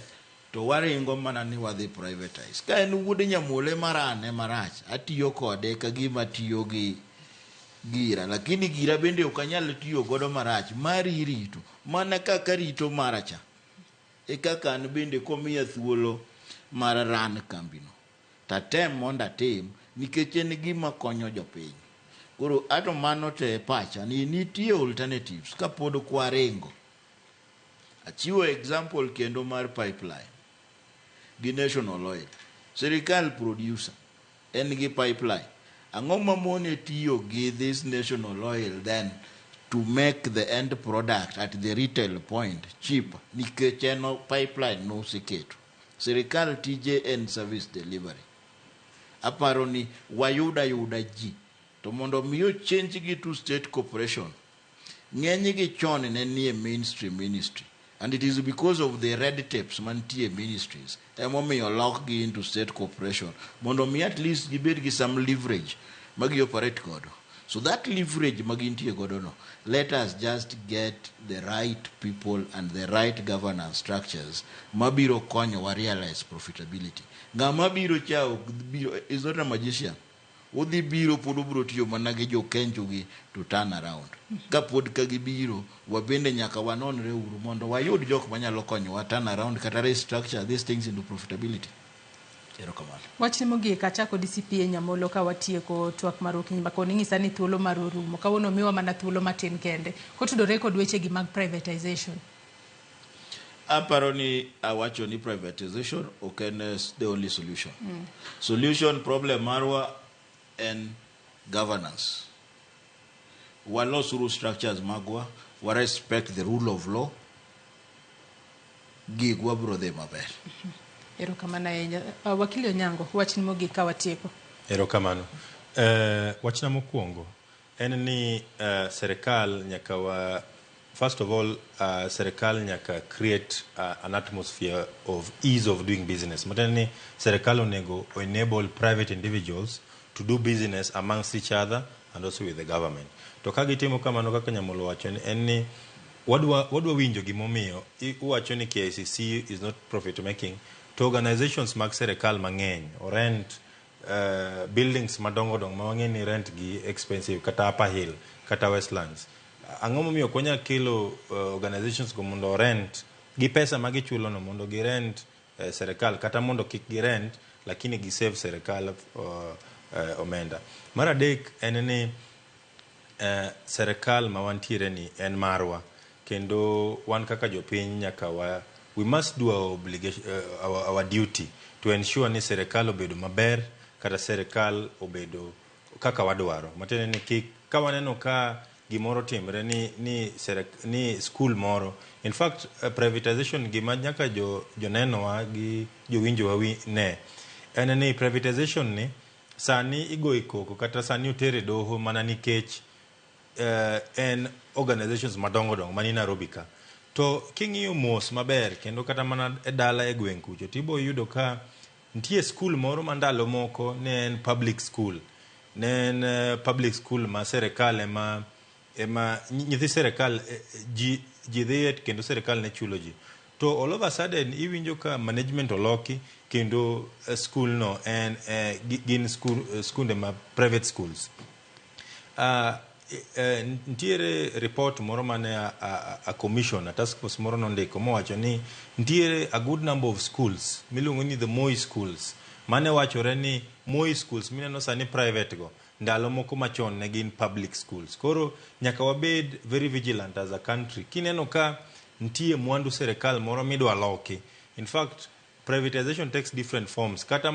to waringo mana ni wadhi privatize. Ka en wuod nyamule marane marach, atiyo kode ka gima tiyo gi gira, lakini gira bende okanyal tiyo godo marach. Mari rito mana kaka rito maracha e kaka an bende komiya thuolo mar ran kambino tatem monda tim nikech en gima konyo jopiny. Koro ato mano te pacha ni nitie alternatives kapod kwaringo. Achiwo example kendo mar pipeline gi National Oil. Sirikal producer en gi pipeline. Ang'o mamone tiyo gi this National Oil then to make the end product at the retail point cheap nikech eno pipeline no siketo. Sirikal tije en service delivery. Aparo ni wayuda ji to mondo miyo change gi to state corporation. Ng'eny gi chon ne nie mainstream ministry and it is because of the red tapes mantie ministries emomiyo lock gi into state corporation mondo mi at least gibed gi some leverage magi operate godo. So that leverage magintie godo no, let us just get the right people and the right governance structures mabiro konyo wa realize profitability. Ng'ama biro chao is not a magician. Udhi biro pod ubiro tiyo mana gi jokencho gi to turn around. Kapod ka gibiro wabende nyaka wanonre uru mondo wayud jok manyalo konyo wa turn around kata restructure these things into profitability. Wachne mogik achako DCP e Nyamolo ka watieko twak mar okinyi makoni ng'isa ni thuolo mar orumo kawuono miwa mana thuolo matin kende kotudore kod weche gi mag privatization. Aparo ni awacho ni privatization ok en the only solution. Solution problem marwa en governance. Walosuru structures magwa, wa respect the rule of law, gigwa bro dhi maber. Erokamano ahinya. Wakili Onyango, wachni mogik ka watieko. Erokamano. Wachna mokwongo en ni serikal nyaka first of all serikal nyaka create an atmosphere of ease of doing business. Matiende ni serikal onego enable private individuals to do business amongst each other and also with the government. To ka gitimo kamano kaka Nyamolo wacho en ni wadwa winjo gimomiyo uwacho ni KICC is not profit making. To organizations mag serikal mang'eny o rent buildings madongo dongo mang'eny ni rent gi expensive kata Upper Hill kata Westlands. Ang'o momiyo konya kelo organizations go mondo rent gi pesa ma gichulo no mondo gi rent serikal kata mondo kik gi rent lakini gi save serikal omenda. Mar adek en ni serikal ma wantiere ni en marwa kendo wan kaka jopiny nyaka we must do our obligation, our duty to ensure ni serikal obedo maber kata serikal obedo kaka wadwaro. Matiende ni kik ka waneno ka gimoro timre ni school moro. In fact privatization gima nyaka joneno wa gi jowinjo wa ne en ni privatization ni sani igoyo koko kata sani otere doho mana nikech en organizations madongo dongo mani Nairobi ka. To king'iyo mos maber kendo kata mana e dala e gweng' kucho tibo yudo ka nitie skul moro mandalo moko ne en public school. Ne en public school ma serikal ema nyithi serikal ji dhiye kendo serikal ne chulo ji. To all of a sudden iwinjo ka management oloki kendo school no en gin skunde ma private schools. Ntiere report moro mane a commission, a task force moro nondiko mowacho ni ntiere a good number of schools miluongo ni the Moi schools mane wachore ni Moi schools mineno sani private go ndalo moko machon ne gin public schools. Koro nyaka wabed very vigilant as a country kineno ka ntie mwandu serikal moro midwa loki. In fact privatization takes different forms. Kata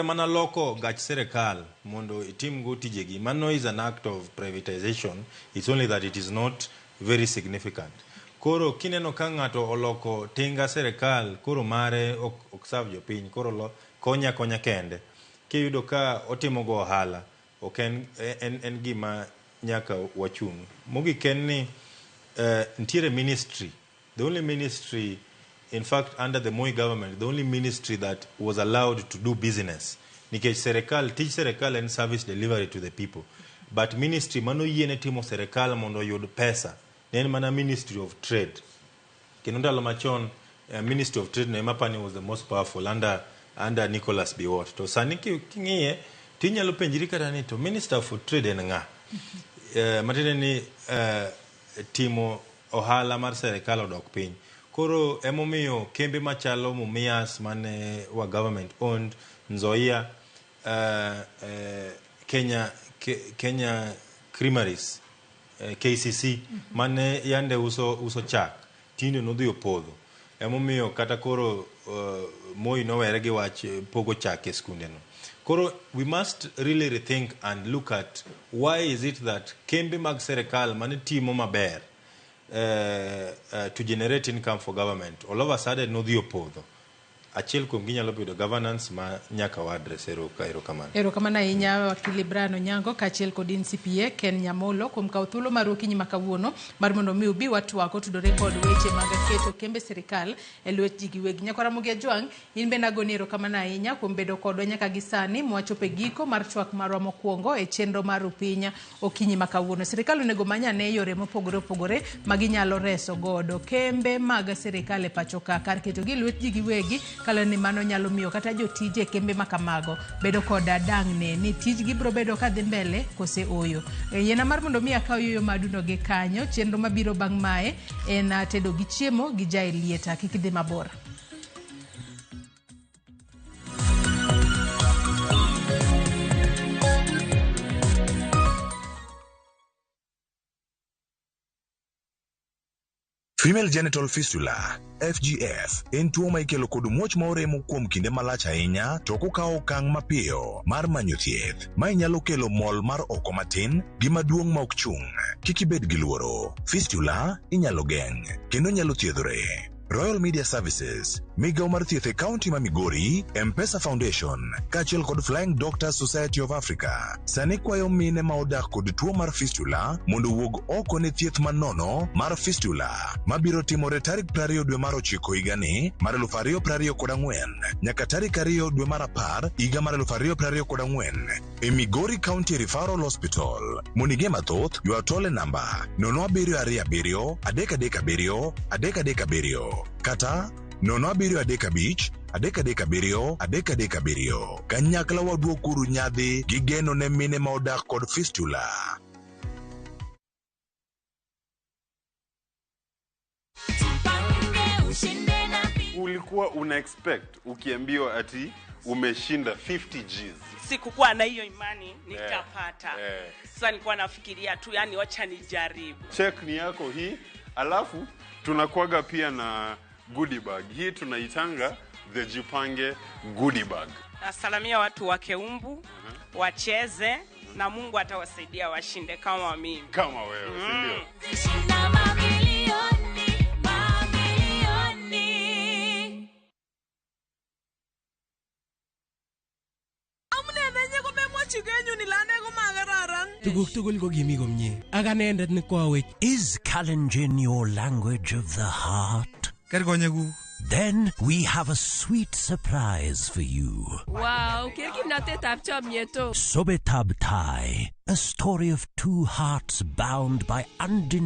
mana loko gach serikal mondo itim go tijegi, mano is an act of privatization. It's only that it is not very significant. Koro kineno ka ng'ato oloko tinga serikal koro mare ok serve jopiny, koro konya kende kiyudo ka otimo go ohala ok en gima nyaka wachung. Mogik en ni ntiere ministry, the only ministry, in fact under the Moi government, the only ministry that was allowed to do business nikech tij serikal and service delivery to the people, but ministry mano yiene timo serikal mondo yud pesa ne mana Ministry of Trade. Kendo ndalo machon Ministry of Trade no emapani was the most powerful under Nicholas Biwott. To sani king'iye tinyalo penjiri kata ni to Minister for Trade en ng'a? Matene ni timo ohala mar serikal odok piny. Koro emomiyo kembe machalo Mumias mane wa government owned, Nzoia, Kenya Creameries, KCC mane yande uso chak tinde nodhi opodho. Emomiyo kata koro Moi nowere gi wach pogo chak e skunde no. Koro we must really rethink and look at why is it that kembe mag serikal mane timo maber to generate income for government all of a sudden nodhi opodho. Achiel kuom ginyalo bedo governance ma nyaka wa address. Erokamano ahinya wakili Brian Onyango kaachiel kod NCPA Ken Nyamolo kuom kawo thuolo mar okinyi ma kawuono mar mondo mi ubi watwako tudore kod weche mag keto kembe sirikal e lwet ji giwegi. Nyakora Mugi Ajwang, in bende agoni erokamano ahinya kuom bedo kodwa nyaka gi sani mwachopo e giko mar twak marwa mokwongo e chenro mar Upinya okinyi ma kawuono. Sirikal onego many ane yore mopogore opogore ma ginyalo reso godo kembe mag sirikal e pacho ka kar keto gi lwet ji giwegi kala ni mano nyalo miyo kata jotije kembe makamago bedo koda dang'ne ni tijgi biro bedo ka dhi mbele kose oyo. Yiena mar mondo mi akaw yoyo maduno gi kanyo chenro mabiro bang' mae en tedo gi chiemo gi Jai Lieta. Kik idhi mabor. Female genital fistula FGF en tuo ma ikelo kod muoch ma oremo kuom kinde malach ahinya to kokawo okang' mapiyo mar manyo thieth ma inyalo kelo mol mar oko matin gi maduong' ma ok chung'. Kik ibed gi luoro, fistula inyalo geng' kendo nyalo thiedhore. Royal Media Services, Migao mar thieth e kaunti ma Migori, M-Pesa Foundation, kaachiel kod Flying Doctors Society of Africa, sani kwayo mine ma odak kod tuo mar fistula mondo wuog oko ne thieth manono mar fistula mabiro timore tarik 20 dwe mar 9 higani mar 2024 nyaka tarik 2 dwe mar 10 higa mar 2024 e Migori County Referral Hospital. Monige mathoth ywa tole namba 0727 337 337 kata 0735 337 337. Kanyakla waduokuru nyadhi gi geno ne mine ma odak kod fistula. Ulikuwa una expect ukiambiwa ati umeshinda 50 Gs? Sikukuwa na hiyo imani nitapata. Sasa nilikuwa nafikiria tu yani wacha nijaribu. Check ni yako hii, alafu tunakuaga pia na goodie bag. Hii tunaitanga the Jipange goodie bag. Nasalamia watu wa Keumbu, wacheze na Mungu atawasaidia washinde kama mimi. Kama wewe, si ndio? kenyu nilane ko makararan. Tuguk tugul ko kimi komye. Ak anendet ni kwawech. Is Kalenjin your language of the heart? Then we have a sweet surprise for you. Wow, kimnatetab chomyeto. Sobetab Tai, a story of two hearts bound by undeniable